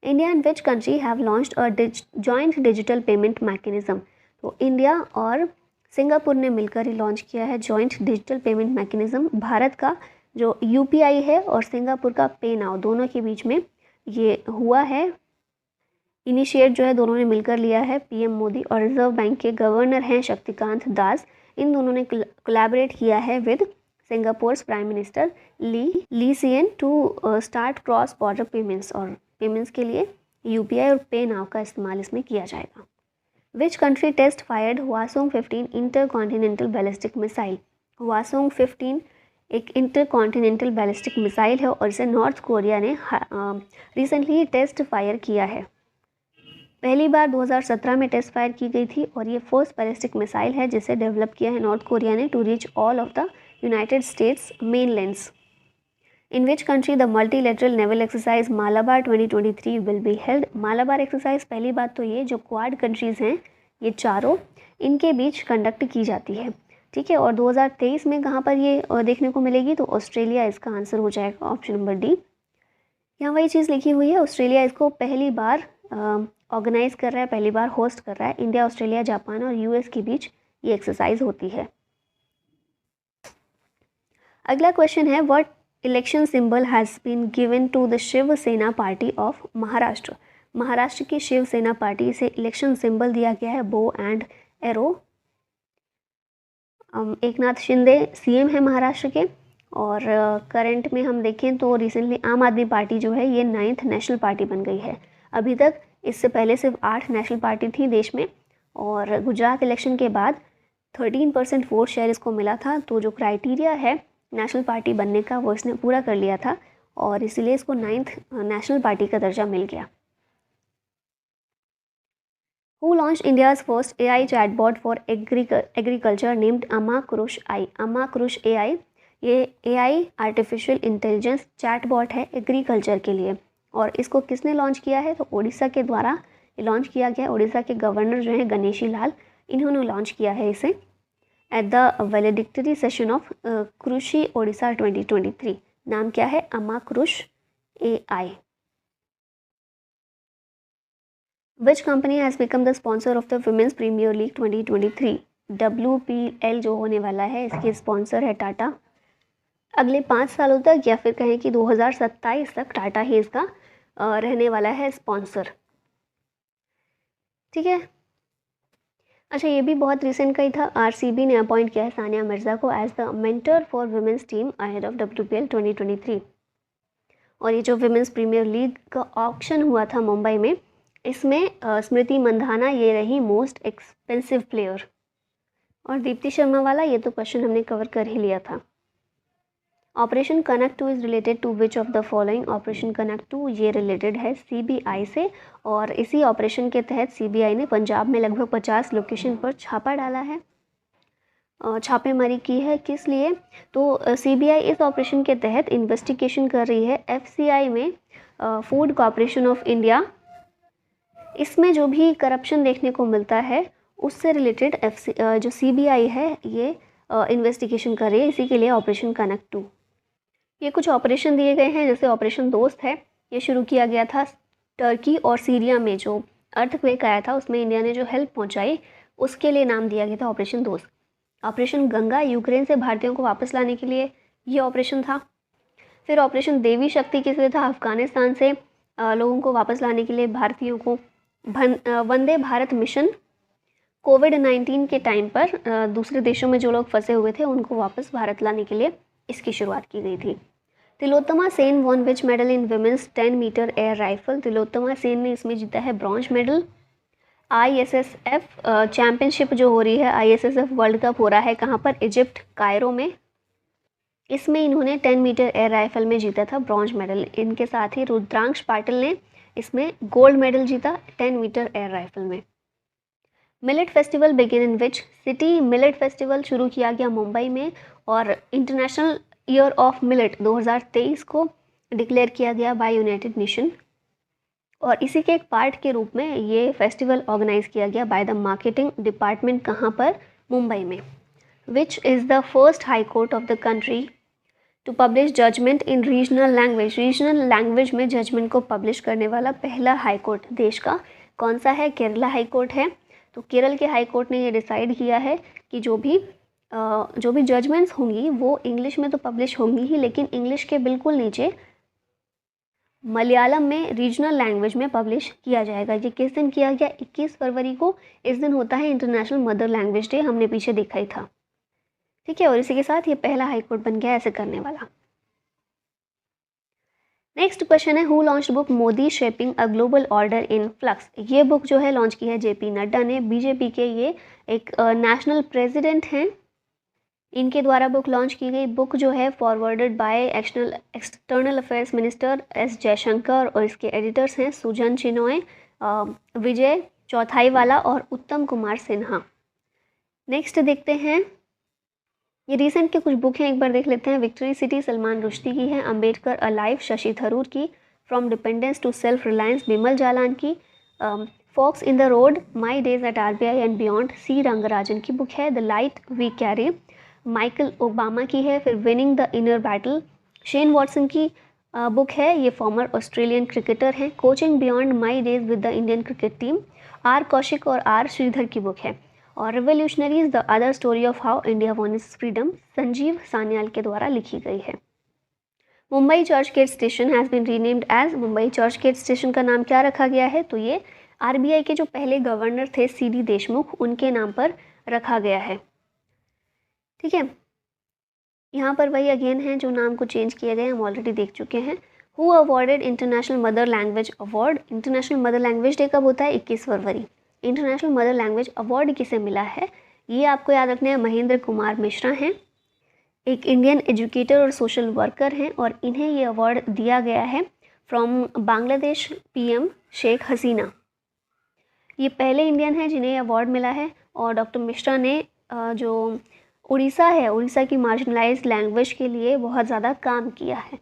India and which country have launched a joint digital payment mechanism? तो India और Singapore ने मिलकर ही launch किया है joint digital payment mechanism. Bharat का जो UPI है और सिंगापुर का पे नाउ, दोनों के बीच में ये हुआ है। इनिशिएट जो है दोनों ने मिलकर लिया है। PM मोदी और रिजर्व बैंक के गवर्नर हैं शक्तिकांत दास, इन दोनों ने कोलैबोरेट किया है with Singapore's prime minister Lee Hsien to start cross border payments. और पेमेंट्स के लिए UPI और पे नाउ का इस्तेमाल इसमें किया जाएगा। Which country test fired Hwasong 15 intercontinental ballistic missile? Hwasong 15 एक इंटरकॉन्टिनेंटल बैलिस्टिक मिसाइल है और इसे नॉर्थ कोरिया ने रिसेंटली टेस्ट फायर किया है। पहली बार 2017 में टेस्ट फायर की गई थी और ये फर्स्ट बैलिस्टिक मिसाइल है जिसे डेवलप किया है नॉर्थ कोरिया ने to reach all of the United States mainlands. In which country the multilateral naval exercise Malabar 2023 will be held? Malabar exercise, पहली बात तो ये जो क्वाड कंट्रीज़ हैं ये चारों, इनके बीच कंडक्ट की जाती है, ठीक है। और 2023 में कहाँ पर ये देखने को मिलेगी? तो ऑस्ट्रेलिया इसका आंसर हो जाएगा, ऑप्शन नंबर डी। यहाँ वही चीज़ लिखी हुई है, ऑस्ट्रेलिया इसको पहली बार ऑर्गेनाइज कर रहा है, पहली बार होस्ट कर रहा है। इंडिया, ऑस्ट्रेलिया, जापान और US के बीच ये एक्सरसाइज होती है। अगला क्वेश्चन है what election symbol has been given to the Shiv Sena party of Maharashtra? Maharashtra की शिवसेना पार्टी से इलेक्शन सिंबल दिया गया है bow and arrow. Eknath Shinde CM है महाराष्ट्र के, और करंट में हम देखें तो रिसेंटली आम आदमी पार्टी जो है ये 9th नेशनल पार्टी बन गई है। अभी तक इससे पहले सिर्फ 8 नेशनल पार्टी थी देश में, और गुजरात इलेक्शन के बाद 13% वोट शेयर इसको मिला था। तो जो क्राइटेरिया है नेशनल पार्टी बनने का वो इसने पूरा कर लिया था, और इसीलिए इसको 9th नेशनल पार्टी का दर्जा मिल गया। Who launched India's first AI chatbot for agriculture named Amakrush AI? Amakrush AI ये AI आर्टिफिशियल इंटेलिजेंस चैटबॉट है एग्रीकल्चर के लिए। और इसको किसने लॉन्च किया है, तो ओडिशा के द्वारा ये लॉन्च किया गया। ओडिशा के गवर्नर जो हैं गणेशी लाल, इन्होंने लॉन्च किया है इसे at the valedictory session of Krishi Odisha 2023। नाम क्या है, Ama Krush AI। Which company has become the sponsor of the women's premier league 2023। WPL जो होने वाला है इसके स्पॉन्सर है टाटा। अगले 5 सालों तक या फिर कहें कि 2027 तक टाटा ही इसका रहने वाला है स्पॉन्सर। ठीक है। अच्छा, ये भी बहुत रिसेंट का ही था। RCB ने अपॉइंट किया है सानिया मिर्ज़ा को as the mentor for women's team ahead of WPL 2023। और ये जो वुमेन्स प्रीमियर लीग का ऑक्शन हुआ था मुंबई में, इसमें स्मृति मंधाना ये रही मोस्ट एक्सपेंसिव प्लेयर। और दीप्ति शर्मा वाला ये तो क्वेश्चन हमने कवर कर ही लिया था। Operation connect 2 is related to which of the following. Operation connect 2 ये रिलेटेड है CBI से, और इसी ऑपरेशन के तहत CBI ने पंजाब में लगभग 50 लोकेशन पर छापा डाला है, छापेमारी की है। किस लिए, तो CBI इस ऑपरेशन के तहत इन्वेस्टिगेशन कर रही है FCI में, फूड कॉरपोरेशन ऑफ इंडिया। इसमें जो भी करप्शन देखने को मिलता है उससे रिलेटेड जो CBI है ये इन्वेस्टिगेशन कर रही है, इसी के लिए ऑपरेशन कनेक्ट 2। ये कुछ ऑपरेशन दिए गए हैं, जैसे ऑपरेशन दोस्त है, ये शुरू किया गया था टर्की और सीरिया में जो अर्थक्वेक आया था उसमें इंडिया ने जो हेल्प पहुंचाई, उसके लिए नाम दिया गया था ऑपरेशन दोस्त। ऑपरेशन गंगा यूक्रेन से भारतीयों को वापस लाने के लिए ये ऑपरेशन था। फिर ऑपरेशन देवी शक्ति किस लिए था, अफगानिस्तान से लोगों को वापस लाने के लिए भारतीयों को। वंदे भारत मिशन, कोविड-19 के टाइम पर दूसरे देशों में जो लोग फंसे हुए थे उनको वापस भारत लाने के लिए इसकी शुरुआत की गई थी। Tilottama Sen won which medal in women's 10 meter air rifle. Tilottama Sen ने इसमें जीता है ब्रॉन्ज मेडल। ISSF चैम्पियनशिप जो हो रही है, ISSF वर्ल्ड कप हो रहा है कहाँ पर, इजिप्ट कायरो में। इसमें इन्होंने 10 मीटर एयर राइफल में जीता था ब्रॉन्ज मेडल। इनके साथ ही रुद्रांश पाटिल ने इसमें गोल्ड मेडल जीता 10 मीटर एयर राइफल में। Millet festival begin in which city. Millet festival शुरू किया गया मुंबई में, और इंटरनेशनल ईयर ऑफ मिलेट 2023 को डिक्लेयर किया गया बाय यूनाइटेड नेशन। और इसी के एक पार्ट के रूप में ये फेस्टिवल ऑर्गेनाइज किया गया बाय द मार्केटिंग डिपार्टमेंट, कहाँ पर, मुंबई में। Which is the first high court of the country to publish judgment in regional language. Regional language में जजमेंट को पब्लिश करने वाला पहला हाई कोर्ट देश का कौन सा है, केरला हाई कोर्ट है। तो केरल के हाई कोर्ट ने ये डिसाइड किया है कि जो भी जजमेंट्स होंगी वो इंग्लिश में तो पब्लिश होंगी ही, लेकिन इंग्लिश के बिल्कुल नीचे मलयालम में रीजनल लैंग्वेज में पब्लिश किया जाएगा। ये किस दिन किया गया, 21 फरवरी को। इस दिन होता है इंटरनेशनल मदर लैंग्वेज डे, हमने पीछे देखा ही था। ठीक है, और इसी के साथ ये पहला हाई कोर्ट बन गया ऐसे करने वाला। नेक्स्ट क्वेश्चन है, who launch book Modi shaping a global order in flux. ये बुक जो है लॉन्च की है JP नड्डा ने, BJP के ये एक नेशनल प्रेसिडेंट हैं, इनके द्वारा बुक लॉन्च की गई। बुक जो है forwarded by external affairs minister S Jaishankar, और इसके एडिटर्स हैं सुजन चिनॉय, विजय चौथाईवाला और उत्तम कुमार सिन्हा। नेक्स्ट देखते हैं, ये रिसेंट के कुछ बुक हैं, एक बार देख लेते हैं। विक्ट्री सिटी सलमान रुश्दी की है, अंबेडकर अलाइव शशि थरूर की, from dependence to self reliance Bimal Jalan की, fox in the road my days at RBI and beyond C Rangarajan की बुक है। The light we carry Michael Obama की है। फिर winning the inner battle Shane Watson की बुक है, ये फॉर्मर ऑस्ट्रेलियन क्रिकेटर हैं। Coaching beyond my days with the Indian cricket team R Kaushik और R श्रीधर की बुक है। और revolutionaries the other story of how India won its freedom Sanjeev Sanyal के द्वारा लिखी गई है। Mumbai Churchgate station has been renamed as. Mumbai Churchgate station का नाम क्या रखा गया है, तो ये RBI के जो पहले गवर्नर थे CD देशमुख, उनके नाम पर रखा गया है। ठीक है, यहाँ पर वही अगेन है जो नाम को चेंज किया गया, हम ऑलरेडी देख चुके हैं। Who awarded international mother language award. International mother language day कब होता है, 21 फरवरी। इंटरनेशनल मदर लैंग्वेज अवार्ड किसे मिला है, ये आपको याद रखना है, महेंद्र कुमार मिश्रा हैं, एक इंडियन एजुकेटर और सोशल वर्कर हैं, और इन्हें ये अवार्ड दिया गया है फ्रॉम बांग्लादेश PM शेख हसीना। ये पहले इंडियन हैं जिन्हें अवार्ड मिला है। और डॉक्टर मिश्रा ने जो उड़ीसा है, उड़ीसा की मार्जिनलाइज्ड लैंग्वेज के लिए बहुत ज़्यादा काम किया है।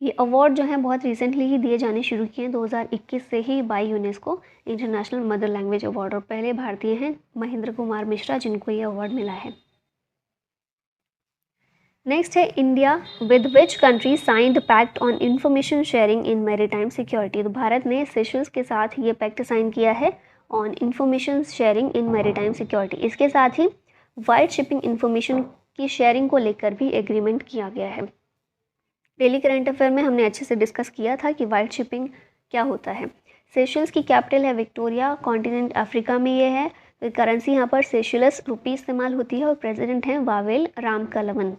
ये अवार्ड जो है बहुत रिसेंटली ही दिए जाने शुरू किए हैं, 2021 से ही बाय UNESCO international mother language award, और पहले भारतीय हैं महेंद्र कुमार मिश्रा जिनको ये अवार्ड मिला है। नेक्स्ट है India with which country signed pact on information sharing in maritime security. तो भारत ने सेशल्स के साथ ये पैक्ट साइन किया है on information sharing in maritime security. इसके साथ ही वाइड शिपिंग इंफॉर्मेशन की शेयरिंग को लेकर भी एग्रीमेंट किया गया है। डेली करंट अफेयर में हमने अच्छे से डिस्कस किया था कि वाइड शिपिंग क्या होता है। सेशल्स की कैपिटल है विक्टोरिया, कॉन्टिनेंट अफ्रीका में ये है। तो करेंसी यहाँ पर सेशल्स रुपी इस्तेमाल होती है और प्रेसिडेंट हैं वावेल रामकलवन।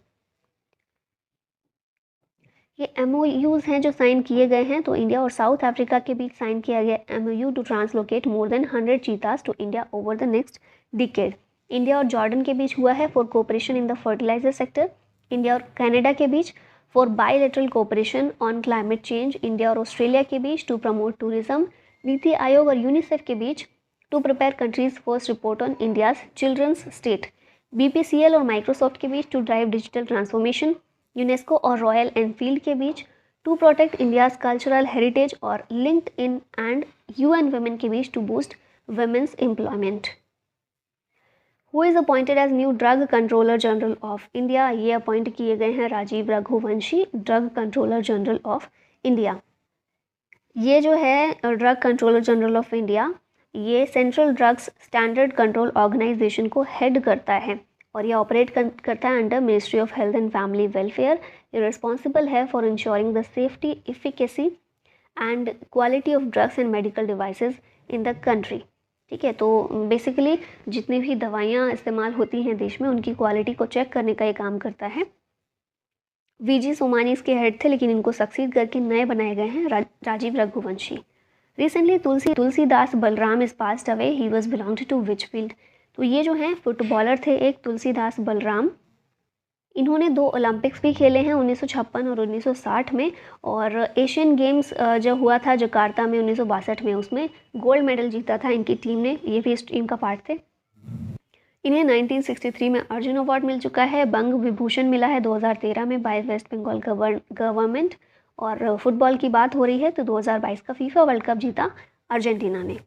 ये MOUs हैं जो साइन किए गए हैं। तो इंडिया और साउथ अफ्रीका के बीच साइन किया गया MOU to translocate more than 100 cheetahs to India over the next decade. India और जॉर्डन के बीच हुआ है for cooperation in the fertiliser sector. India और कनाडा के बीच for bilateral cooperation on climate change. India और ऑस्ट्रेलिया के बीच to promote tourism. NITI Aayog और यूनिसेफ के बीच to prepare country's first report on India's children's state. BPCL और माइक्रोसॉफ्ट के बीच to drive digital transformation. UNESCO और रॉयल एनफील्ड के बीच to protect India's cultural heritage. और LinkedIn and UN women के बीच to boost women's employment. Who is appointed as new drug controller general of India. ये appoint किए गए हैं Rajiv Raghuvanshi, drug controller general of India. ये जो है drug controller general of India, ये central drugs standard control organisation को हेड करता है और ये ऑपरेट करता है under ministry of health and family welfare. ये रिस्पॉन्सिबल है for ensuring the safety, efficacy and quality of drugs and medical devices in the country. ठीक है, तो बेसिकली जितनी भी दवाइयाँ इस्तेमाल होती हैं देश में उनकी क्वालिटी को चेक करने का ये काम करता है। VG सोमानी इसके हेड थे, लेकिन इनको सक्सीड करके नए बनाए गए हैं Rajiv Raghuvanshi. Recently Tulsidas Balram is passed away, he was belonged to which field. तो ये जो हैं फुटबॉलर थे एक तुलसीदास बलराम। इन्होंने 2 ओलंपिक्स भी खेले हैं 1956 और 1960 में, और एशियन गेम्स जो हुआ था जकार्ता में 1962 में, उसमें गोल्ड मेडल जीता था इनकी टीम ने। ये भी इस टीम का पार्ट थे। इन्हें 1963 में अर्जुन अवार्ड मिल चुका है। बंग विभूषण मिला है 2013 में बाय वेस्ट बंगाल गवर्नमेंट। और फुटबॉल की बात हो रही है तो 2022 का फीफा वर्ल्ड कप जीता अर्जेंटीना ने।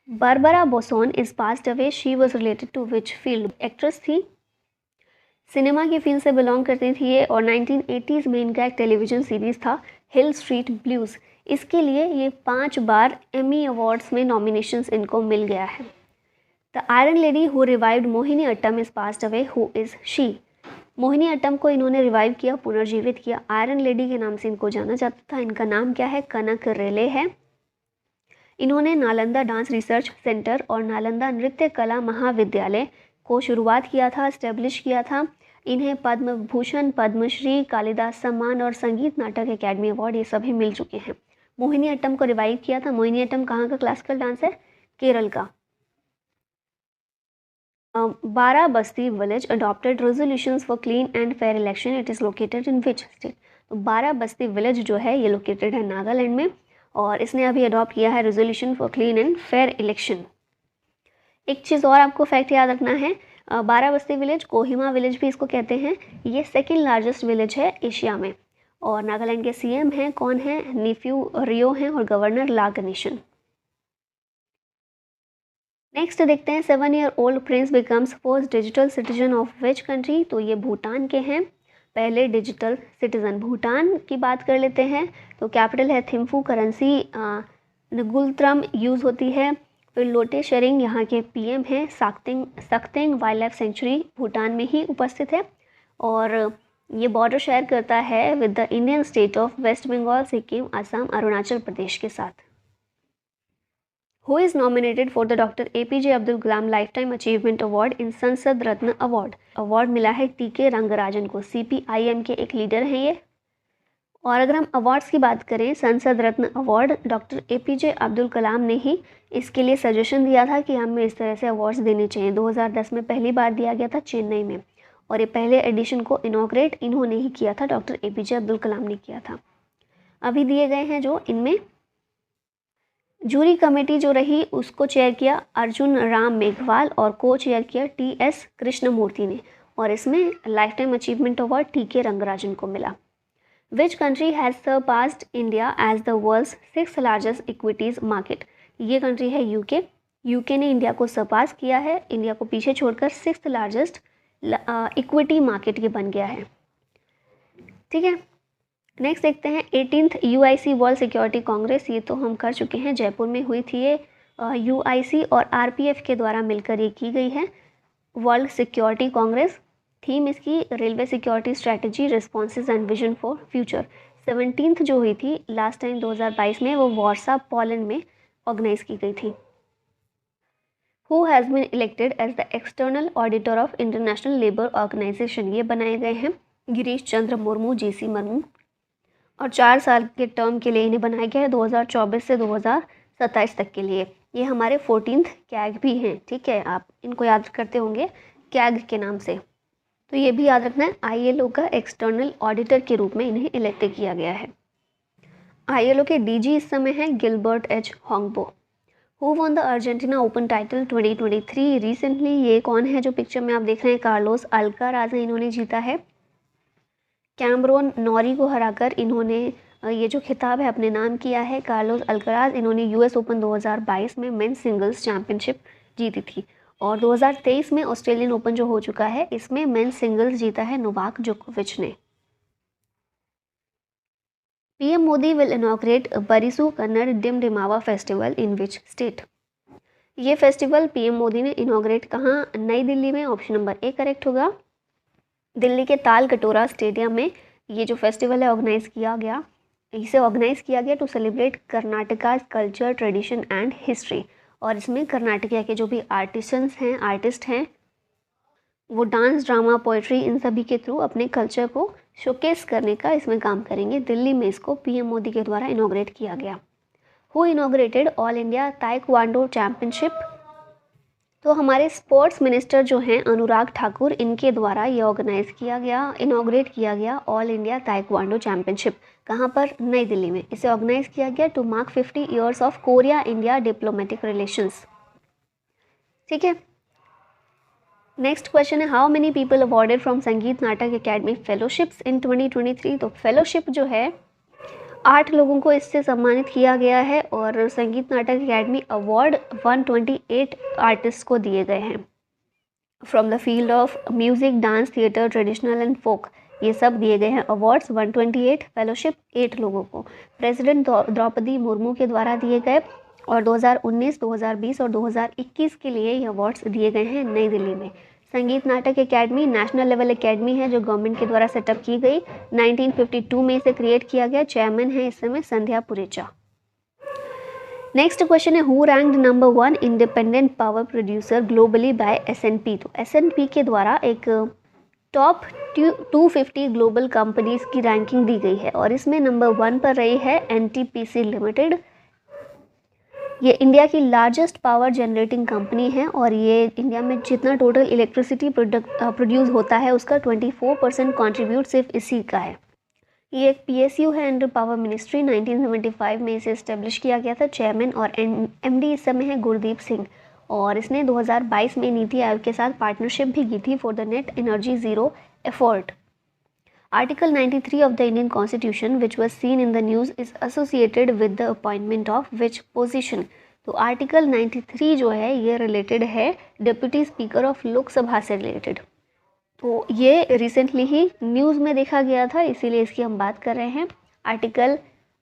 Barbara Bosson is passed away, she was related to which field. Actress थी, सिनेमा की फील्ड से बिलोंग करती थी ये, और 1980s में इनका एक टेलीविज़न सीरीज़ था हिल स्ट्रीट ब्लूज़। इसके लिए ये 5 बार एमी अवार्ड्स में नॉमिनेशंस इनको मिल गया है। The iron lady who revived Mohiniyattam is passed away, who is she. Mohiniyattam को इन्होंने रिवाइव किया, पुनर्जीवित किया। आयरन लेडी के नाम से इनको जाना जाता था। इनका नाम क्या है? कनक रेले है। इन्होंने नालंदा डांस रिसर्च सेंटर और नालंदा नृत्य कला महाविद्यालय को शुरुआत किया था, इस्टेब्लिश किया था। इन्हें पद्म भूषण, पद्मश्री, कालिदास सम्मान और संगीत नाटक एकेडमी अवार्ड ये सभी मिल चुके हैं। मोहिनी अट्टम को रिवाइव किया था। मोहिनी अट्टम कहाँ का क्लासिकल डांस है? केरल का। बारा बस्ती village adopted resolutions for clean and fair election, it is located in which state. तो बारा बस्ती विलेज जो है ये लोकेटेड है नागालैंड में, और इसने अभी अडॉप्ट किया है resolution for clean and fair election. एक चीज़ और आपको फैक्ट याद रखना है, बारा बस्ती विलेज, कोहिमा विलेज भी इसको कहते हैं, ये सेकेंड लार्जेस्ट विलेज है एशिया में। और नागालैंड के CM हैं कौन है? नीफ्यू रियो हैं, और गवर्नर ला गणेशन। नेक्स्ट देखते हैं 7 year old Prince becomes first digital citizen of which country. तो ये भूटान के हैं पहले डिजिटल सिटीज़न। भूटान की बात कर लेते हैं तो कैपिटल है थिम्फू, करेंसी नगुलत्रम यूज़ होती है। फिर लोटे शेरिंग यहाँ के PM हैं। सक्तेंग वाइल्ड लाइफ सेंचुरी भूटान में ही उपस्थित है, और ये बॉर्डर शेयर करता है with the Indian state of West Bengal, Sikkim, Assam, Arunachal Pradesh के साथ। Who is nominated for the doctor APJ Abdul Kalam life time achievement award in Sansad Ratna award. Award मिला है TK रंगराजन को। CPIM के एक लीडर हैं ये। और अगर हम अवार्ड्स की बात करें, संसद Ratna award doctor APJ Abdul कलाम ने ही इसके लिए सजेशन दिया था कि हमें इस तरह से अवार्ड्स देने चाहिए। 2010 में पहली बार दिया गया था चेन्नई में, और ये पहले एडिशन को इनॉग्रेट इन्होंने ही किया था, डॉक्टर APJ अब्दुल कलाम ने किया था। अभी दिए गए हैं जो, इनमें जूरी कमेटी जो रही उसको चेयर किया अर्जुन राम मेघवाल, और को चेयर किया TS कृष्णमूर्ति ने, और इसमें life time achievement award TK Rangarajan को मिला। Which country has surpassed India as the world's 6th largest equities market? ये कंट्री है यूके। यूके ने इंडिया को सरपास किया है, इंडिया को पीछे छोड़कर 6th लार्जेस्ट इक्विटी मार्केट ये बन गया है। ठीक है, नेक्स्ट देखते हैं 18th UIC world security Congress. ये तो हम कर चुके हैं, जयपुर में हुई थी ये। UIC और RPF के द्वारा मिलकर ये की गई है वर्ल्ड सिक्योरिटी कांग्रेस। थीम इसकी railway security strategy, responses and vision for future. 17th जो हुई थी लास्ट टाइम 2022 में, वो वार्सा पोलैंड में ऑर्गेनाइज की गई थी। Who has been elected as the external auditor of international labour organization? ये बनाए गए हैं गिरीश चंद्र मुर्मू, GC मुर्मू, और 4 साल के टर्म के लिए इन्हें बनाया गया है, 2024 से 2027 तक के लिए। ये हमारे 14th कैग भी हैं। ठीक है, आप इनको याद करते होंगे कैग के नाम से, तो ये भी याद रखना है। ILO का एक्सटर्नल ऑडिटर के रूप में इन्हें इलेक्ट किया गया है। ILO के DG इस समय हैं Gilbert H. Houngbo. Who won the Argentina open title 2023? Recently ये कौन है जो पिक्चर में आप देख रहे हैं? कार्लोस अल्काराज है, इन्होंने जीता है। कैमरोन नॉरी को हराकर इन्होंने ये जो खिताब है अपने नाम किया है। कार्लोस अल्काराज, इन्होंने US ओपन 2022 में मेंस सिंगल्स चैंपियनशिप जीती थी, और 2023 में ऑस्ट्रेलियन ओपन जो हो चुका है, इसमें मेंस सिंगल्स जीता है नोवाक जोकोविच ने। PM Modi will inaugurate Barisu Kannada Dim Dimava festival in which state? ये फेस्टिवल PM मोदी ने इनॉग्रेट कहाँ? नई दिल्ली में। ऑप्शन नंबर A करेक्ट होगा। दिल्ली के ताल कटोरा स्टेडियम में ये जो फेस्टिवल है इसे ऑर्गेनाइज किया गया to celebrate Karnataka culture, tradition and history. और इसमें कर्नाटका के जो भी आर्टिस्ट हैं, वो डांस, ड्रामा, पोएट्री, इन सभी के थ्रू अपने कल्चर को शोकेस करने का इसमें काम करेंगे। दिल्ली में इसको PM मोदी के द्वारा इनॉग्रेट किया गया। Who inaugurated all India taekwondo championship? तो हमारे स्पोर्ट्स मिनिस्टर जो हैं अनुराग ठाकुर, इनके द्वारा ये इनॉग्रेट किया गया ऑल इंडिया ताइक्वांडो चैंपियनशिप। कहाँ पर? नई दिल्ली में। इसे ऑर्गेनाइज किया गया to mark 50 years of Korea India diplomatic relations. ठीक है, नेक्स्ट क्वेश्चन है how many people awarded from Sangeet Natak academy fellowships इन 2023? तो फेलोशिप जो है 8 लोगों को इससे सम्मानित किया गया है, और संगीत नाटक एकेडमी अवार्ड 128 आर्टिस्ट को दिए गए हैं from the field of music, dance, theatre, traditional and folk. ये सब दिए गए हैं अवार्ड्स 128, फेलोशिप 8 लोगों को प्रेसिडेंट द्रौपदी मुर्मू के द्वारा दिए गए, और 2019, 2020 और 2021 के लिए ये अवार्ड्स दिए गए हैं नई दिल्ली में। संगीत Natak academy national level academy है जो गवर्नमेंट के द्वारा सेटअप की गई। 1952 में इसे क्रिएट किया गया। चेयरमैन है इस समय संध्या पुरेचा। नेक्स्ट क्वेश्चन है who ranked number 1 independent power producer globally by S&P? तो S&P के द्वारा एक टॉप 250 ग्लोबल कंपनीज की रैंकिंग दी गई है, और इसमें नंबर 1 पर रही है NTPC लिमिटेड। ये इंडिया की लार्जेस्ट पावर जनरेटिंग कंपनी है, और ये इंडिया में जितना टोटल इलेक्ट्रिसिटी प्रोड्यूस होता है उसका 24% कॉन्ट्रीब्यूट सिर्फ इसी का है। ये एक PSU है अंडर पावर मिनिस्ट्री। 1975 में इसे इस्टेब्लिश किया गया था। चेयरमैन और MD इस समय है गुरदीप सिंह, और इसने 2022 में नीति आयोग के साथ पार्टनरशिप भी की थी for the net energy zero effort. Article 93 of the Indian Constitution, which was seen in the news, is associated with the appointment of which position? तो आर्टिकल 93 जो है ये रिलेटेड है डिप्यूटी स्पीकर ऑफ लोकसभा से related. तो ये recently ही news में देखा गया था, इसीलिए इसकी हम बात कर रहे हैं। Article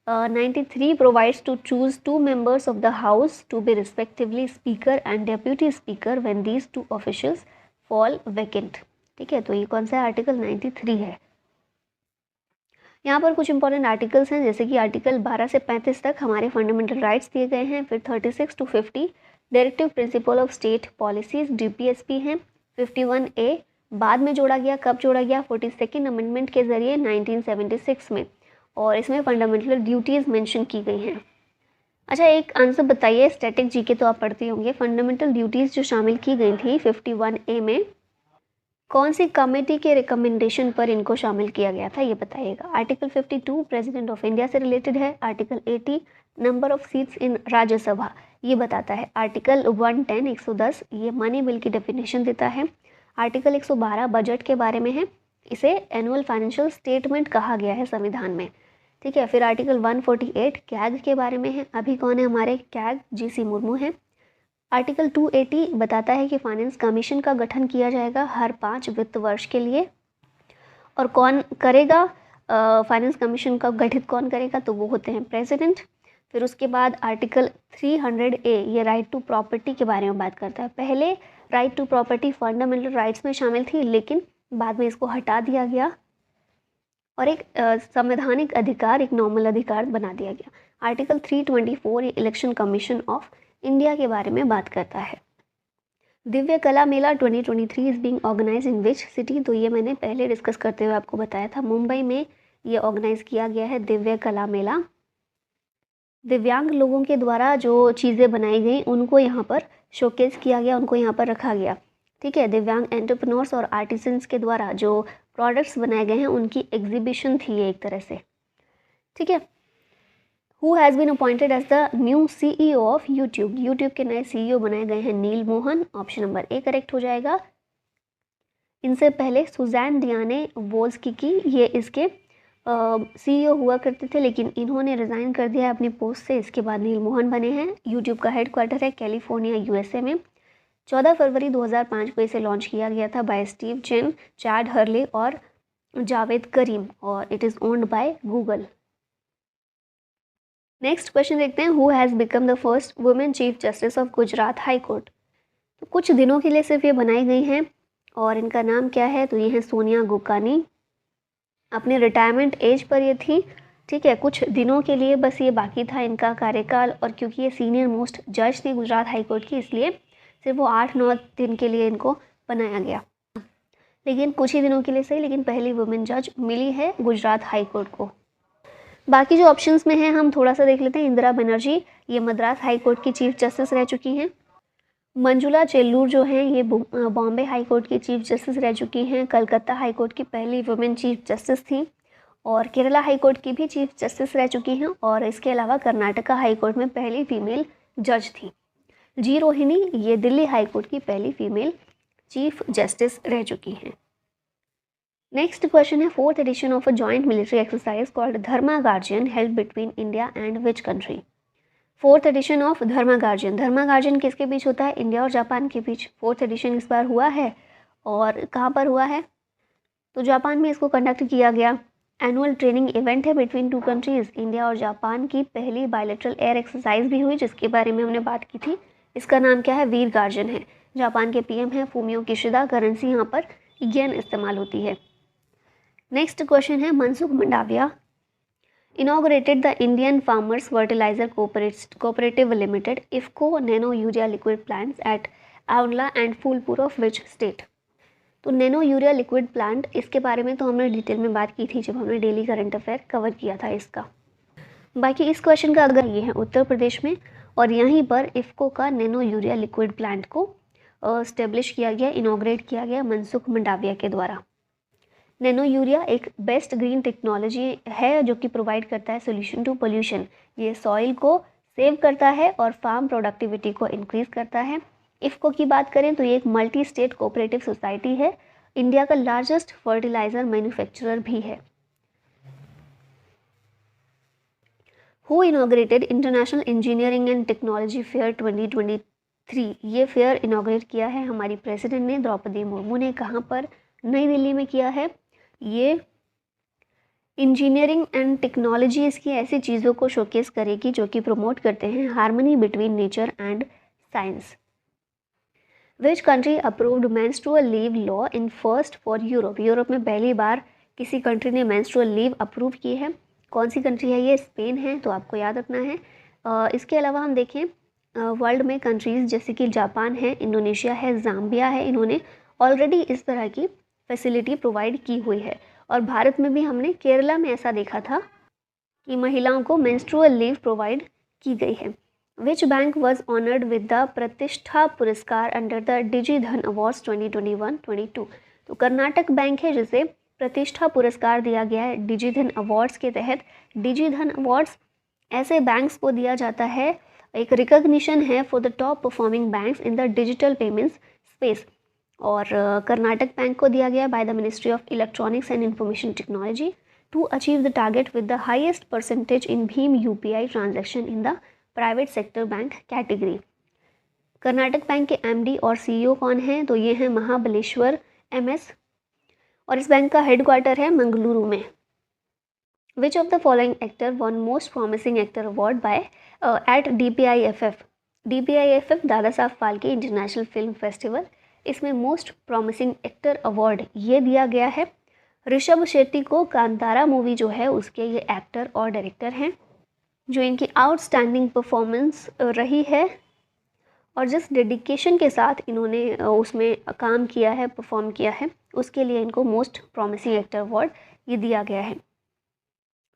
93 provides to choose 2 members of the House to be respectively Speaker and Deputy Speaker when these 2 officials fall vacant। ठीक है, तो ये कौन सा आर्टिकल 93 है। यहाँ पर कुछ इंपॉर्टेंट आर्टिकल्स हैं, जैसे कि आर्टिकल 12 से 35 तक हमारे फंडामेंटल राइट्स दिए गए हैं। फिर 36 to 50 directive principle of state policies DPSP हैं। 51A बाद में जोड़ा गया, कब जोड़ा गया? 42nd अमेंडमेंट के जरिए 1976 में, और इसमें फंडामेंटल ड्यूटीज़ मेंशन की गई हैं। अच्छा, एक आंसर बताइए, स्टैटिक जीके तो आप पढ़ते होंगे। फंडामेंटल ड्यूटीज़ जो शामिल की गई थी 51A में, कौन सी कमेटी के रिकमेंडेशन पर इनको शामिल किया गया था, ये बताइएगा। आर्टिकल 52 प्रेसिडेंट ऑफ इंडिया से रिलेटेड है। Article 80 number of seats in Rajya Sabha ये बताता है। आर्टिकल 110 ये मनी बिल की डेफिनेशन देता है। आर्टिकल 112 बजट के बारे में है। इसे एनुअल फाइनेंशियल स्टेटमेंट कहा गया है संविधान में। ठीक है, फिर आर्टिकल 148 कैग के बारे में है। अभी कौन है हमारे कैग? जीसी मुर्मू हैं। आर्टिकल 280 बताता है कि फाइनेंस कमीशन का गठन किया जाएगा हर 5 वित्त वर्ष के लिए। और कौन करेगा फाइनेंस कमीशन का गठित कौन करेगा? तो वो होते हैं प्रेसिडेंट। फिर उसके बाद आर्टिकल 300A ये राइट टू प्रॉपर्टी के बारे में बात करता है। पहले right to property fundamental rights में शामिल थी, लेकिन बाद में इसको हटा दिया गया और एक संवैधानिक अधिकार, एक नॉर्मल अधिकार बना दिया गया। आर्टिकल 324 ये इलेक्शन कमीशन ऑफ इंडिया के बारे में बात करता है। Divya Kala Mela 2023 is being organize in which city? तो ये मैंने पहले डिस्कस करते हुए आपको बताया था, मुंबई में ये ऑर्गेनाइज किया गया है दिव्य कला मेला। दिव्यांग लोगों के द्वारा जो चीज़ें बनाई गई उनको यहाँ पर शोकेस किया गया, उनको यहाँ पर रखा गया। ठीक है, दिव्यांग एंटरप्रेन्योर्स और आर्टिसंस के द्वारा जो प्रोडक्ट्स बनाए गए हैं उनकी एग्जीबिशन थी ये एक तरह से। ठीक है, who has been appointed as the new CEO of YouTube? YouTube के नए CEO बनाए गए हैं Neal Mohan. Option number A correct हो जाएगा। इनसे पहले सुजैन डियाने वोल्स्की ये इसके CEO हुआ करते थे, लेकिन इन्होंने रिज़ाइन कर दिया है अपनी पोस्ट से। इसके बाद नील मोहन बने हैं। यूट्यूब का हेडक्वार्टर है कैलिफोर्निया USA में। 14 फरवरी 2005 को इसे लॉन्च किया गया था by Steve Chen, Chad Hurley और जावेद करीम, और it is owned by Google. Next question देखते हैं, who has become the first women chief justice of Gujarat high court? तो कुछ दिनों के लिए सिर्फ ये बनाई गई हैं और इनका नाम क्या है? तो ये है सोनिया गुकानी। अपने रिटायरमेंट एज पर ये थी। ठीक है, कुछ दिनों के लिए बस ये बाकी था इनका कार्यकाल, और क्योंकि ये सीनियर मोस्ट जज थी गुजरात हाई कोर्ट की, इसलिए सिर्फ वो 8-9 दिन के लिए इनको बनाया गया। लेकिन कुछ ही दिनों के लिए सही, लेकिन पहली वुमेन जज मिली है गुजरात हाई कोर्ट को। बाकी जो ऑप्शंस में हैं हम थोड़ा सा देख लेते हैं। इंदिरा बनर्जी ये मद्रास हाई कोर्ट की चीफ जस्टिस रह चुकी हैं। मंजुला चेल्लूर जो हैं ये बॉम्बे हाई कोर्ट की चीफ जस्टिस रह चुकी हैं। कलकत्ता हाई कोर्ट की पहली वुमेन चीफ जस्टिस थी, और केरला हाई कोर्ट की भी चीफ जस्टिस रह चुकी हैं। और इसके अलावा कर्नाटका हाई कोर्ट में पहली फीमेल जज थी। जी रोहिणी ये दिल्ली हाई कोर्ट की पहली फीमेल चीफ जस्टिस रह चुकी हैं। नेक्स्ट क्वेश्चन है, 4th edition of a joint military exercise called Dharma Guardian held between India and which country? 4th edition of Dharma Guardian. Dharma Guardian किसके बीच होता है? इंडिया और जापान के बीच 4th एडिशन इस बार हुआ है। और कहाँ पर हुआ है? तो जापान में इसको कंडक्ट किया गया। एनुअल ट्रेनिंग इवेंट है बिटवीन 2 कंट्रीज़। इंडिया और जापान की पहली बायलैटरल एयर एक्सरसाइज भी हुई, जिसके बारे में हमने बात की थी। इसका नाम क्या है? वीर गार्जियन है। जापान के PM हैं फूमियो किशिदा। करेंसी यहाँ पर येन इस्तेमाल होती है। नेक्स्ट क्वेश्चन है, Mansukh Mandaviya inaugurated the Indian farmers fertiliser cooperative limited IFFCO nano urea liquid plants at Aonla and Phulpur of which state? तो नैनो यूरिया लिक्विड प्लांट, इसके बारे में तो हमने डिटेल में बात की थी जब हमने डेली करंट अफेयर कवर किया था इसका। बाकी इस क्वेश्चन का अगर ये है उत्तर प्रदेश में, और यहीं पर इफ्को का नैनो यूरिया लिक्विड प्लांट को स्टेब्लिश किया गया, इनॉग्रेट किया गया मनसुख मंडाविया के द्वारा। नैनो यूरिया एक बेस्ट ग्रीन टेक्नोलॉजी है जो कि प्रोवाइड करता है सोल्यूशन टू पोल्यूशन। ये सॉइल को सेव करता है और फार्म प्रोडक्टिविटी को इंक्रीज करता है। इफ्को की बात करें तो ये एक मल्टी स्टेट कोऑपरेटिव सोसाइटी है। इंडिया का लार्जेस्ट फर्टिलाइजर मैन्युफैक्चरर भी है। Who inaugurated international engineering and technology fair 2023? ये फेयर इनॉग्रेट किया है हमारी प्रेसिडेंट ने, द्रौपदी मुर्मू ने। कहाँ पर? नई दिल्ली में किया है। ये इंजीनियरिंग एंड टेक्नोलॉजी इसकी ऐसी चीज़ों को शोकेस करेगी जो कि प्रमोट करते हैं harmony between nature and science. Which country approved menstrual leave law in first for Europe? Europe में पहली बार किसी कंट्री ने मेंस्ट्रुअल लीव अप्रूव की है। कौन सी कंट्री है ये? स्पेन है, तो आपको याद रखना है। इसके अलावा हम देखें वर्ल्ड में कंट्रीज़ जैसे कि जापान है, इंडोनेशिया है, जाम्बिया है, इन्होंने ऑलरेडी इस तरह की फैसिलिटी प्रोवाइड की हुई है। और भारत में भी हमने केरला में ऐसा देखा था कि महिलाओं को मेंस्ट्रुअल लीव प्रोवाइड की गई है। Which bank was honoured with the प्रतिष्ठा पुरस्कार अंडर द डिजी धन अवार्ड्स 2021-22? तो कर्नाटक बैंक है जिसे प्रतिष्ठा पुरस्कार दिया गया है डिजी धन अवार्ड्स के तहत। डिजी धन अवार्ड्स ऐसे बैंक्स को दिया जाता है, एक रिकॉग्निशन है for the top performing banks in the digital payments space. और कर्नाटक बैंक को दिया गया by the ministry of electronics and information technology to achieve the target with the highest percentage in भीम UPI transaction in the private sector bank category. Karnataka bank के MD और CEO कौन हैं? तो ये हैं महाबलेश्वर एमएस, और इस बैंक का हेडक्वार्टर है मंगलुरु में। Which of the following actor won most promising actor award by at DPIFF? DPIFF Dada Saheb Phalke international film festival, इसमें मोस्ट प्रॉमिसिंग एक्टर अवार्ड ये दिया गया है ऋषभ शेट्टी को। कांतारा मूवी जो है उसके ये एक्टर और डायरेक्टर हैं, जो इनकी आउटस्टैंडिंग परफॉर्मेंस रही है और जिस डेडिकेशन के साथ इन्होंने उसमें काम किया है, परफॉर्म किया है, उसके लिए इनको मोस्ट प्रॉमिसिंग एक्टर अवार्ड ये दिया गया है।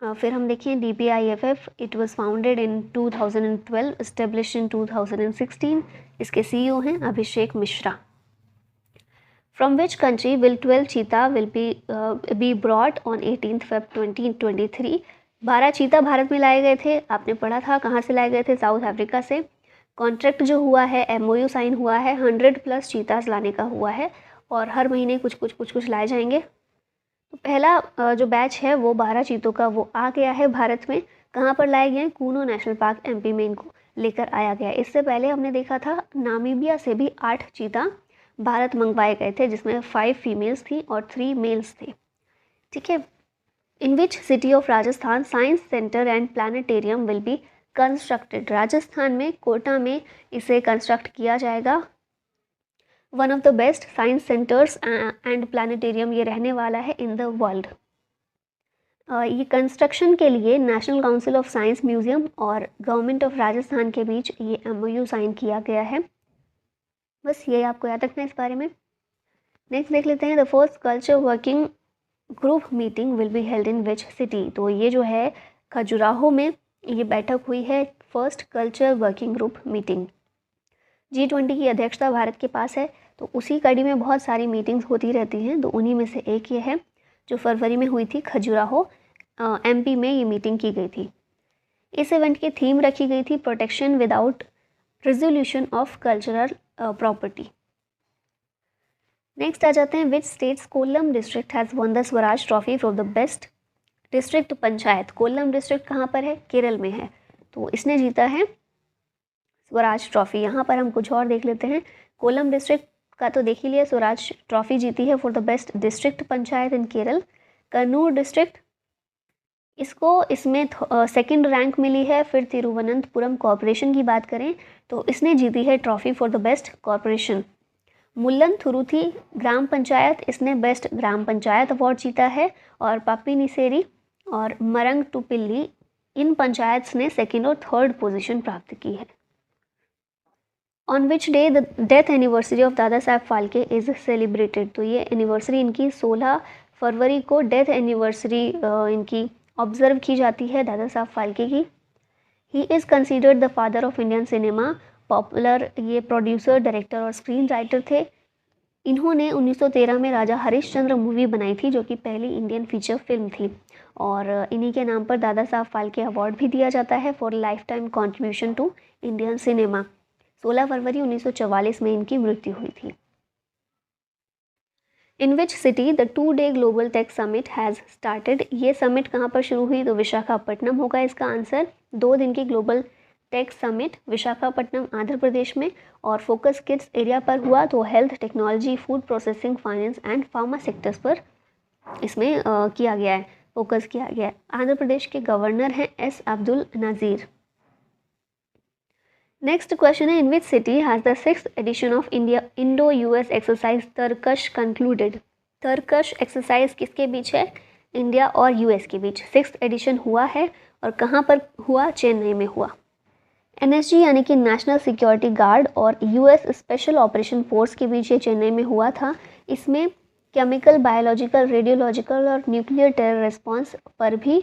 फिर हम देखें DPIFF, it was founded in 2012, established in 2016। इसके सीईओ हैं Abhishek Mishra. From which country will 12 cheetah will be brought on 18 Feb 2023? 12 चीता भारत में लाए गए थे, आपने पढ़ा था। कहाँ से लाए गए थे? साउथ अफ्रीका से। कॉन्ट्रैक्ट जो हुआ है, MOU साइन हुआ है, 100+ चीतास लाने का हुआ है और हर महीने कुछ लाए जाएंगे। तो पहला जो बैच है वो 12 चीतों का वो आ गया है भारत में। कहाँ पर लाए गए हैं? कूनो नेशनल पार्क MP में इनको लेकर आया गया। इससे पहले हमने देखा था नामीबिया से भी 8 चीता भारत मंगवाए गए थे, जिसमें 5 फीमेल्स थी और 3 मेल्स थे। ठीक है। In which city of Rajasthan science centre and planetarium will be constructed? Rajasthan में कोटा में इसे कंस्ट्रक्ट किया जाएगा। One of the best science centres and planetarium ये रहने वाला है इन द वर्ल्ड। ये कंस्ट्रक्शन के लिए national council of science museum और गवर्नमेंट ऑफ राजस्थान के बीच ये MOU साइन किया गया है। बस ये आपको याद रखना है इस बारे में। नेक्स्ट देख लेते हैं, the first culture working group meeting will be held in which city? तो ये जो है खजुराहो में ये बैठक हुई है, first culture working group meeting. G20 की अध्यक्षता भारत के पास है, तो उसी कड़ी में बहुत सारी मीटिंग्स होती रहती हैं, तो उन्हीं में से एक ये है जो फरवरी में हुई थी खजुराहो MP में ये मीटिंग की गई थी। इस इवेंट की थीम रखी गई थी protection without resolution of cultural property. Next आ जाते हैं, which states Kollam district has won the Swaraj trophy for the best district panchayat? Kollam district कहाँ पर है? केरल में है, तो इसने जीता है स्वराज ट्रॉफी। यहाँ पर हम कुछ और देख लेते हैं। कोल्लम डिस्ट्रिक्ट का तो देख ही लिया, स्वराज ट्रॉफी जीती है for the best district panchayat in Kerala. Kannur district, इसको इसमें सेकंड रैंक मिली है। फिर तिरुवनंतपुरम कॉरपोरेशन की बात करें तो इसने जीती है trophy for the best corporation. Mulanthuruthy gram panchayat, इसने बेस्ट ग्राम पंचायत अवार्ड जीता है। और पापीनिसेरी और मरंग टुपिल्ली, इन पंचायत ने सेकंड और थर्ड पोजीशन प्राप्त की है। On which day the death anniversary of दादा साहब फाल्के इज़ सेलिब्रेटेड? तो ये एनिवर्सरी इनकी 16 फरवरी को डेथ एनिवर्सरी इनकी ऑब्जर्व की जाती है दादा साहब फाल्के की। He is considered the father of Indian cinema, popular ये प्रोड्यूसर, डायरेक्टर और स्क्रीन राइटर थे। इन्होंने 1913 में राजा हरिश्चंद्र मूवी बनाई थी, जो कि पहली इंडियन फीचर फिल्म थी, और इन्हीं के नाम पर दादा साहब फाल्के अवार्ड भी दिया जाता है for life time contribution to Indian cinema. 16 फरवरी 1944 में इनकी मृत्यु हुई थी। In which city the 2-day global tech summit has started? ये समिट कहाँ पर शुरू हुई? तो विशाखापट्टनम होगा इसका आंसर। 2 दिन की global tech summit Visakhapatnam Andhra Pradesh में, और फोकस किड्स एरिया पर हुआ, तो health, technology, food processing, finance and pharma sectors पर इसमें किया गया है, फोकस किया गया है। आंध्र प्रदेश के गवर्नर हैं S Abdul Nazeer. Next question है, in which city has the 6th edition of Indo US exercise Tarkash concluded? Tarkash exercise किसके बीच है? इंडिया और US के बीच 6th एडिशन हुआ है, और कहाँ पर हुआ? चेन्नई में हुआ। NSG यानी कि नेशनल सिक्योरिटी गार्ड और US स्पेशल ऑपरेशन फोर्स के बीच ये चेन्नई में हुआ था। इसमें केमिकल, बायोलॉजिकल, रेडियोलॉजिकल और न्यूक्लियर टेरर रिस्पॉन्स पर भी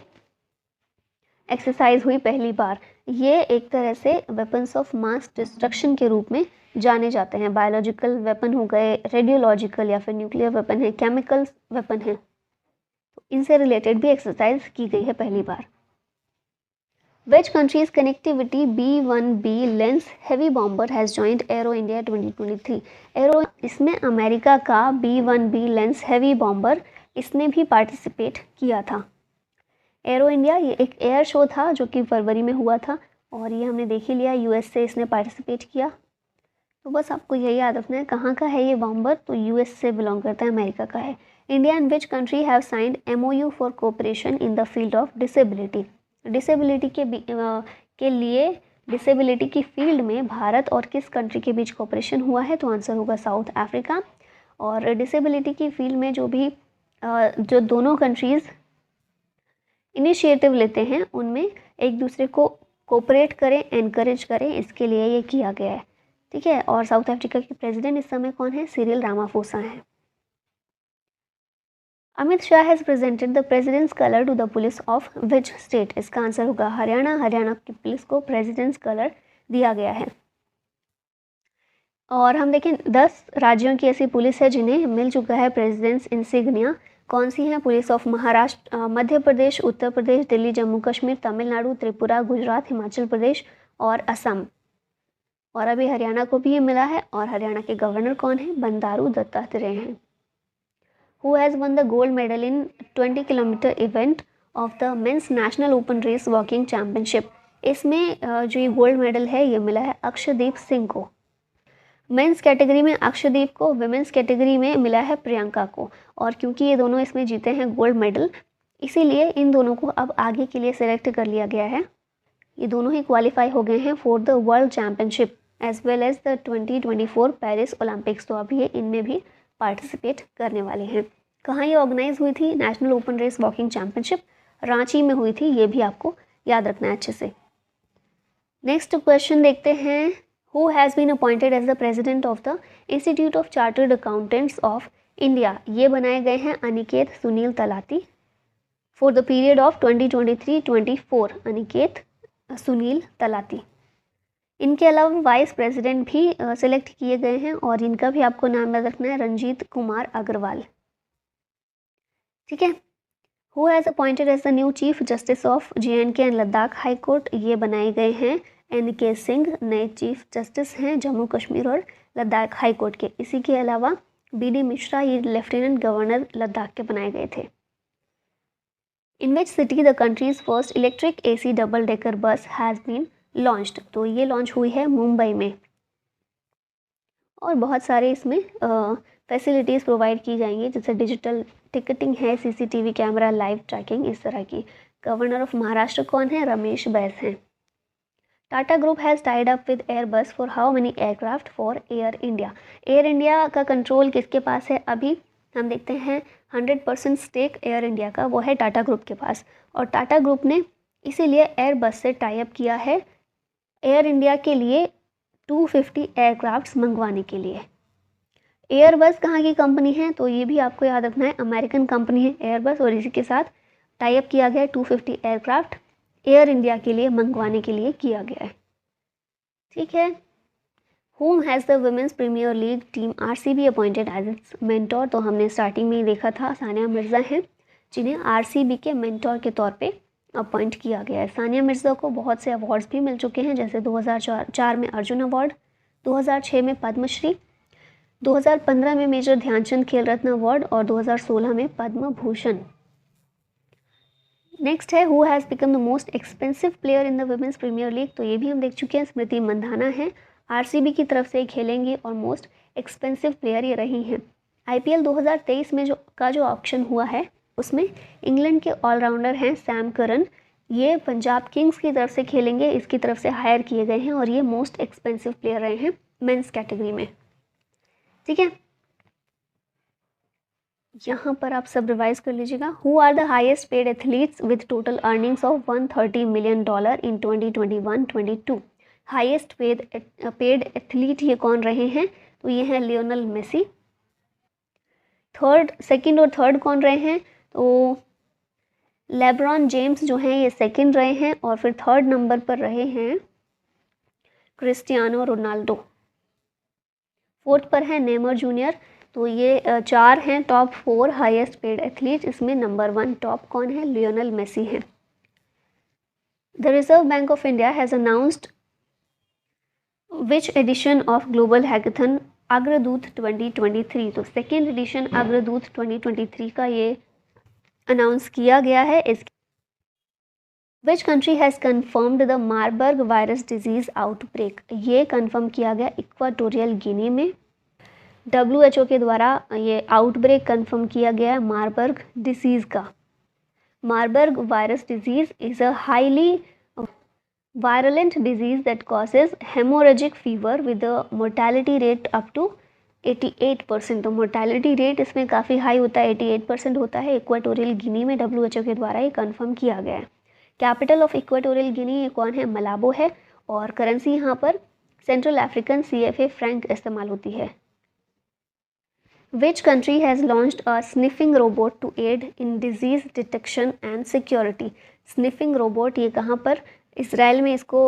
एक्सरसाइज हुई पहली बार। ये एक तरह से वेपन्स ऑफ मास डिस्ट्रक्शन के रूप में जाने जाते हैं। बायोलॉजिकल वेपन हो गए, रेडियोलॉजिकल या फिर न्यूक्लियर वेपन है, केमिकल वेपन है, तो इनसे रिलेटेड भी एक्सरसाइज की गई है पहली बार। Which country's connectivity B-1B lens heavy bomber has joined Aero India 2023? Arrow इसमें अमेरिका का B-1B लेंस हैवी बॉम्बर इसने भी पार्टिसिपेट किया था। एरो इंडिया ये एक एयर शो था जो कि फरवरी में हुआ था और ये हमने देख ही लिया, यूएस से इसने पार्टिसिपेट किया। तो बस आपको यही याद रखना है कहाँ का है ये बॉम्बर, तो यूएस से बिलोंग करता है, अमेरिका का है। India and which country have signed MOU for cooperation in the field of disability? Disability के लिए डिसेबिलिटी की फील्ड में भारत और किस कंट्री के बीच कोऑपरेशन हुआ है? तो आंसर होगा साउथ अफ्रीका। और डिसेबिलिटी की फील्ड में जो दोनों कंट्रीज़ इनिशिएटिव लेते हैं उनमें एक दूसरे को कोऑपरेट करें, एनकरेज करें, इसके लिए ये किया गया है। ठीक है, और साउथ अफ्रीका के प्रेसिडेंट इस समय कौन है? सिरिल रामाफोसा हैं। Amit Shah has presented the president's colour to the police of which state? इसका आंसर होगा हरियाणा। हरियाणा की पुलिस को प्रेसिडेंट्स कलर दिया गया है। और हम देखें 10 राज्यों की ऐसी पुलिस है जिन्हें मिल चुका है प्रेसिडेंट्स इंसिग्निया। कौन सी हैं? पुलिस ऑफ महाराष्ट्र, मध्य प्रदेश, उत्तर प्रदेश, दिल्ली, जम्मू कश्मीर, तमिलनाडु, त्रिपुरा, गुजरात, हिमाचल प्रदेश और असम। और अभी हरियाणा को भी ये मिला है और हरियाणा के गवर्नर कौन है? बंडारू दत्तात्रेय हैं। Who has won the gold medal in 20 kilometre event of the men's national open race walking championship? इसमें जो ये गोल्ड मेडल है ये मिला है अक्षदीप सिंह को। मेंस कैटेगरी में अक्षदीप को, विमेंस कैटेगरी में मिला है प्रियंका को। और क्योंकि ये दोनों इसमें जीते हैं गोल्ड मेडल, इसीलिए इन दोनों को अब आगे के लिए सेलेक्ट कर लिया गया है। ये दोनों ही क्वालिफाई हो गए हैं for the world championship as well as the 2024 Paris Olympics. तो अब ये इनमें भी पार्टिसिपेट करने वाले हैं। कहाँ ये ऑर्गेनाइज हुई थी? National open race walking championship Ranchi में हुई थी, ये भी आपको याद रखना है अच्छे से। नेक्स्ट क्वेश्चन देखते हैं। Who has been appointed as the president of the Institute of Chartered Accountants of India? ये बनाए गए हैं Aniket Sunil Talati for the period of 2023-24। Aniket Sunil Talati. इनके अलावा वाइस प्रेसिडेंट भी सिलेक्ट किए गए हैं और इनका भी आपको नाम याद रखना है, रंजीत कुमार अग्रवाल। ठीक है। Who has appointed as the new Chief Justice of J&K and Ladakh High Court? ये बनाए गए हैं NK सिंह, नए चीफ जस्टिस हैं जम्मू कश्मीर और लद्दाख हाई कोर्ट के। इसी के अलावा BD मिश्रा ये लेफ्टिनेंट गवर्नर लद्दाख के बनाए गए थे। In which city the country's first electric AC double decker bus has been launched? तो ये लॉन्च हुई है मुंबई में। और बहुत सारे इसमें फैसिलिटीज़ प्रोवाइड की जाएंगी जैसे डिजिटल टिकटिंग है, CCTV कैमरा, लाइव ट्रैकिंग, इस तरह की। गवर्नर ऑफ महाराष्ट्र कौन है? रमेश बैस हैं। Tata group has tied up with Airbus for how many aircraft for air India? Air India का कंट्रोल किसके पास है? अभी हम देखते हैं 100% स्टेक एयर इंडिया का वो है टाटा ग्रुप के पास। और टाटा ग्रुप ने इसीलिए एयरबस से टाई अप किया है एयर इंडिया के लिए 250 एयरक्राफ्ट्स मंगवाने के लिए। एयरबस कहाँ की कंपनी है? तो ये भी आपको याद रखना है, अमेरिकन कंपनी है एयरबस और इसी के साथ टाई अप किया गया है 250 एयरक्राफ्ट एयर इंडिया के लिए मंगवाने के लिए किया गया है। ठीक है। Whom has the Women's Premier League team RCB appointed as its mentor? तो हमने स्टार्टिंग में ही देखा था सानिया मिर्ज़ा हैं जिन्हें RCB के मेंटोर के तौर पे अपॉइंट किया गया है। सानिया मिर्ज़ा को बहुत से अवार्ड्स भी मिल चुके हैं जैसे 2004 में अर्जुन अवार्ड, 2006 में पद्मश्री, 2015 में मेजर ध्यानचंद खेल रत्न अवार्ड और 2016 में पद्म भूषण। नेक्स्ट है who has become the most expensive player in the women's premier league? तो ये भी हम देख चुके हैं, स्मृति मंधाना है, RCB की तरफ से खेलेंगी और मोस्ट एक्सपेंसिव प्लेयर ये रही हैं। IPL 2023 में जो ऑक्शन हुआ है उसमें इंग्लैंड के ऑलराउंडर हैं सैम करन, ये पंजाब किंग्स की तरफ से खेलेंगे, इसकी तरफ से हायर किए गए हैं और ये मोस्ट एक्सपेंसिव प्लेयर रहे हैं मेंस कैटेगरी में। ठीक है, यहाँ पर आप सब रिवाइज कर लीजिएगा। Who are the highest paid athletes with total earnings of $130 million in 2021-22? Highest paid athlete ये कौन रहे हैं? तो ये हैं लियोनल मेसी। सेकंड और थर्ड कौन रहे हैं? तो लेब्रॉन जेम्स जो हैं ये सेकंड रहे हैं और फिर थर्ड नंबर पर रहे हैं क्रिस्टियानो रोनाल्डो। फोर्थ पर है नेमर जूनियर। तो ये 4 हैं टॉप 4 हाईएस्ट पेड एथलीट, इसमें नंबर 1 टॉप कौन है? लियोनल मेसी है। The reserve bank of India has announced which edition of global hackathon अग्रदूत 2023। तो सेकेंड एडिशन अग्रदूत 2023 का ये अनाउंस किया गया है। इस विच country has confirmed the Marburg virus disease outbreak. ये कन्फर्म किया गया इक्वाटोरियल गिनी में। WHO के द्वारा ये आउटब्रेक कन्फर्म किया गया है मार्बर्ग डिसीज़ का। Marburg virus disease is a highly virulent disease that causes hemorrhagic fever with a mortality rate up to 88%। तो मोर्टैलिटी रेट इसमें काफ़ी हाई होता है, 88% होता है। इक्वाटोरियल गिनी में WHO के द्वारा ये कंफर्म किया गया है। कैपिटल ऑफ इक्वाटोरियल गिनी ये कौन है? मलाबो है। और करेंसी यहाँ पर सेंट्रल अफ्रीकन CFA फ्रैंक इस्तेमाल होती है। Which country has launched a sniffing robot to aid in disease detection and security? Sniffing robot ये कहाँ पर? इसराइल में इसको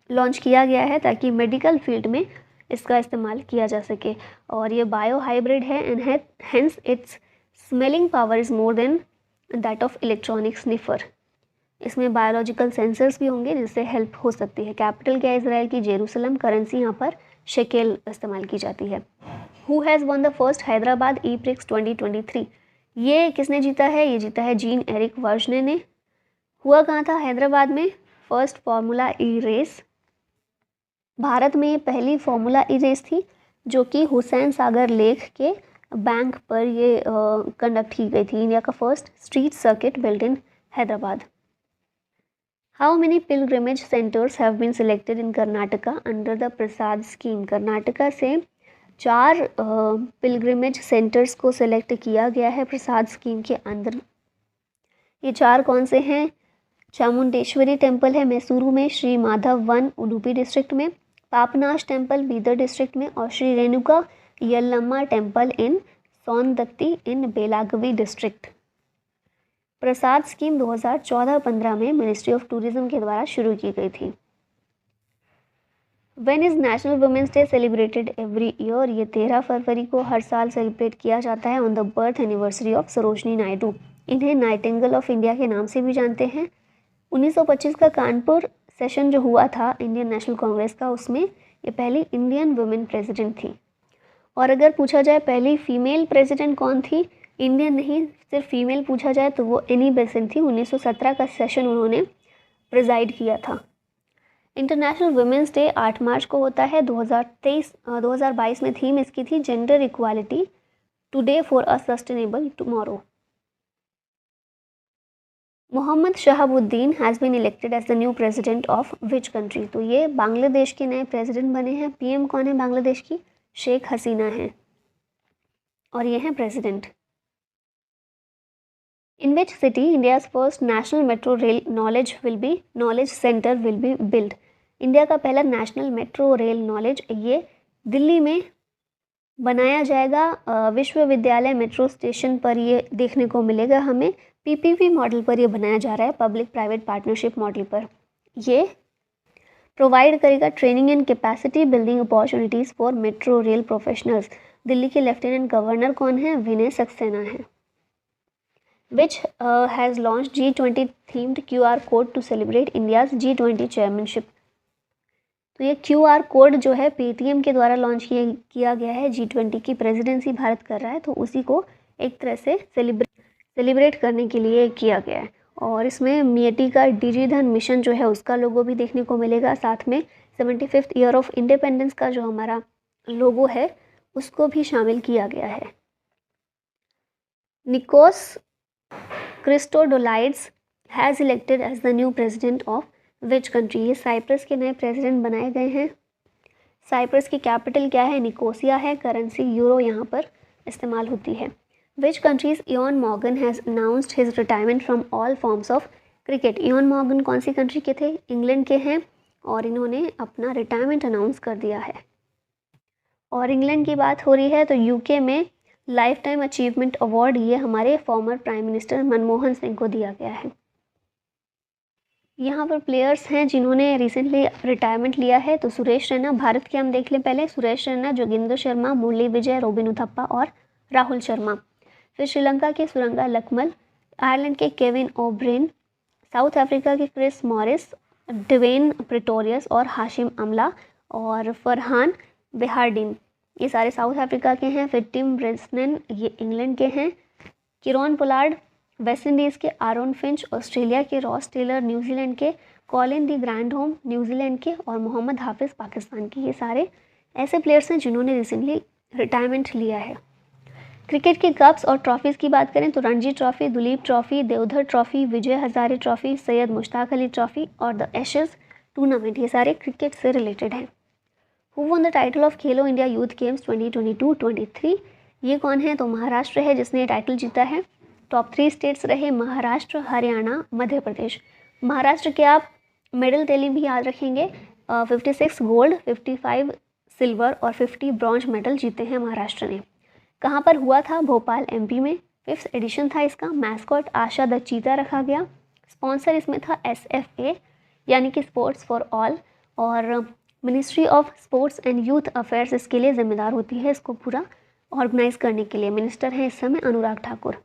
लॉन्च किया गया है ताकि मेडिकल फील्ड में इसका इस्तेमाल किया जा सके। और ये बायो हाइब्रिड है and hence it's smelling power is more than that of electronic sniffer. इसमें बायोलॉजिकल सेंसर्स भी होंगे जिससे हेल्प हो सकती है। कैपिटल क्या है इसराइल की? जेरूसलम। करेंसी यहाँ पर शेकेल इस्तेमाल की जाती है। Who has won the first Hyderabad E Prix 2023? ये किसने जीता है? ये जीता है जीन एरिक वर्जने ने। हुआ कहाँ था? हैदराबाद में first formula E race. Bharat में ये पहली फार्मूला ई रेस थी जो कि हुसैन सागर लेक के बैंक पर ये कंडक्ट की गई थी। इंडिया का first street circuit build in Hyderabad. How many pilgrimage centres have been selected in Karnataka under the PRASAD scheme? Karnataka से 4 पिलग्रिमेज सेंटर्स को सिलेक्ट किया गया है प्रसाद स्कीम के अंदर। ये 4 कौन से हैं? चामुंडेश्वरी टेम्पल है मैसूरू में, श्री माधव वन उडुपी डिस्ट्रिक्ट में, पापनाश टेम्पल बीदर डिस्ट्रिक्ट में, और Shri Renuka Yallamma temple in Saundatti in Belagavi district. Prasad scheme 2014-15 में मिनिस्ट्री ऑफ टूरिज्म के द्वारा शुरू की गई थी। When is national women's day celebrated every year? ये 13 फरवरी को हर साल सेलिब्रेट किया जाता है on the birth anniversary of Sarojini Naidu. इन्हें नाइटिंगेल ऑफ इंडिया के नाम से भी जानते हैं। 1925 का कानपुर सेशन जो हुआ था इंडियन नेशनल कांग्रेस का, उसमें ये पहली इंडियन वुमेन प्रेसिडेंट थी। और अगर पूछा जाए पहली फीमेल प्रेसिडेंट कौन थी, इंडियन नहीं सिर्फ फीमेल पूछा जाए तो वो एनी बेसेंट थी। 1917 का सेशन उन्होंने प्रिजाइड किया था। इंटरनेशनल वुमेंस डे 8 मार्च को होता है। 2022 में थीम इसकी थी gender equality today for a sustainable tomorrow. Mohammed Shahabuddin has been elected as the new president of which country? तो ये बांग्लादेश के नए प्रेसिडेंट बने हैं। PM कौन है बांग्लादेश की? शेख हसीना है और ये हैं president. In which city India's first national metro rail knowledge centre will be build? India का पहला नेशनल मेट्रो रेल नॉलेज ये दिल्ली में बनाया जाएगा। विश्वविद्यालय मेट्रो स्टेशन पर ये देखने को मिलेगा हमें। PPP मॉडल पर ये बनाया जा रहा है, पब्लिक प्राइवेट पार्टनरशिप मॉडल पर। ये प्रोवाइड करेगा training and capacity building opportunities for metro rail professionals. Delhi के लेफ्टिनेंट गवर्नर कौन है? विनय सक्सेना है। Which has launch G20 themed QR code to celebrate India's G20 chairmanship? तो ये QR कोड जो है पेटीएम के द्वारा लॉन्च किया गया है। G20 की प्रेसिडेंसी भारत कर रहा है तो उसी को एक तरह से सेलिब्रेट करने के लिए किया गया है। और इसमें मिएटी का डिजिधन मिशन जो है उसका लोगो भी देखने को मिलेगा। साथ में 75th ईयर ऑफ इंडिपेंडेंस का जो हमारा लोगो है उसको भी शामिल किया गया है। Nikos Christodoulides has elected as the new president of which country? ये साइप्रस के नए प्रेसिडेंट बनाए गए हैं। साइप्रस की कैपिटल क्या है? निकोसिया है। करेंसी यूरो यहाँ पर इस्तेमाल होती है। Which countries ion Morgan has announced his retirement from all forms of cricket? Ion Morgan कौन सी कंट्री के थे? इंग्लैंड के हैं और इन्होंने अपना रिटायरमेंट अनाउंस कर दिया है। और इंग्लैंड की बात हो रही है तो UK में लाइफ टाइम अचीवमेंट अवार्ड ये हमारे former prime minister Manmohan Singh को दिया गया है। यहाँ पर प्लेयर्स हैं जिन्होंने रिसेंटली रिटायरमेंट लिया है। तो सुरेश रैना, भारत के हम देख लें पहले। सुरेश रैना, जोगिंदर शर्मा, मुरली विजय, रोबिन उथप्पा और राहुल शर्मा। फिर श्रीलंका के सुरंगा लकमल, आयरलैंड के केविन ओब्रेन, साउथ अफ्रीका के क्रिस मॉरिस, डिवेन प्रिटोरियस और हाशिम अमला और फरहान बेहारडीन, ये सारे साउथ अफ्रीका के हैं। फिर टिम ब्रेसनन, ये इंग्लैंड के हैं। किरोन पोलार्ड वेस्ट इंडीज़ के। आरोन फिंच ऑस्ट्रेलिया के। रॉस टेलर न्यूजीलैंड के। कॉलिन दी ग्रैंडहोम न्यूजीलैंड के। और मोहम्मद हाफिज़ पाकिस्तान के। ये सारे ऐसे प्लेयर्स हैं जिन्होंने रिसेंटली रिटायरमेंट लिया है। क्रिकेट के कप्स और ट्रॉफीज़ की बात करें तो Ranji trophy, Duleep trophy, Deodhar trophy, Vijay Hazare trophy, Syed Mushtaq Ali trophy और द एशेज़ टूर्नामेंट, ये सारे क्रिकेट से रिलेटेड हैं। Who won the title of Khelo India youth games 2022-23, ये कौन है? तो महाराष्ट्र है जिसने ये टाइटल जीता है। टॉप 3 स्टेट्स रहे महाराष्ट्र, हरियाणा, मध्य प्रदेश। महाराष्ट्र के आप मेडल टैली भी याद रखेंगे, 56 गोल्ड, 55 सिल्वर और 50 ब्रॉन्ज मेडल जीते हैं महाराष्ट्र ने। कहाँ पर हुआ था? भोपाल, एमपी में। 5th एडिशन था इसका। मैस्कॉट आशा द चीता रखा गया। स्पॉन्सर इसमें था SFA यानी कि स्पोर्ट्स फॉर ऑल, और ministry of sports and youth affairs इसके लिए जिम्मेदार होती है, इसको पूरा ऑर्गेनाइज करने के लिए। मिनिस्टर हैं इस समय Anurag Thakur.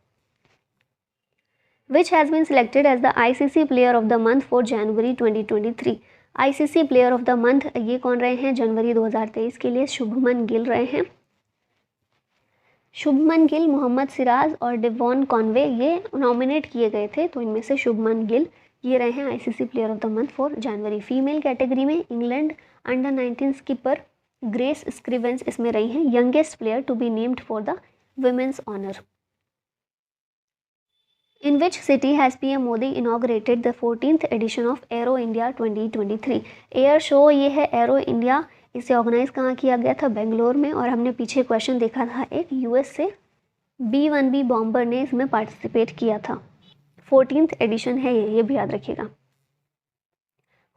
Which has been selected as the ICC player of the month for January 2023। ICC player of the month ये कौन रहे हैं जनवरी 2023 के लिए? शुभमन गिल रहे हैं। शुभमन गिल, मोहम्मद सिराज और डेवॉन कॉनवे ये नॉमिनेट किए गए थे, तो इनमें से शुभमन गिल ये रहे हैं ICC player of the month for January. Female category में England under nineteen skipper Grace Scrivens इसमें रही हैं youngest player to be named for the women's honour. In which city has PM Modi inaugurated the 14th edition of Aero India 2023? Air show ये है arrow India, इसे organise कहाँ किया गया था? बेंगलोर में। और हमने पीछे क्वेश्चन देखा था एक US से B-1B बॉम्बर ने इसमें पार्टिसिपेट किया था। 14th एडिशन है ये भी याद रखिएगा।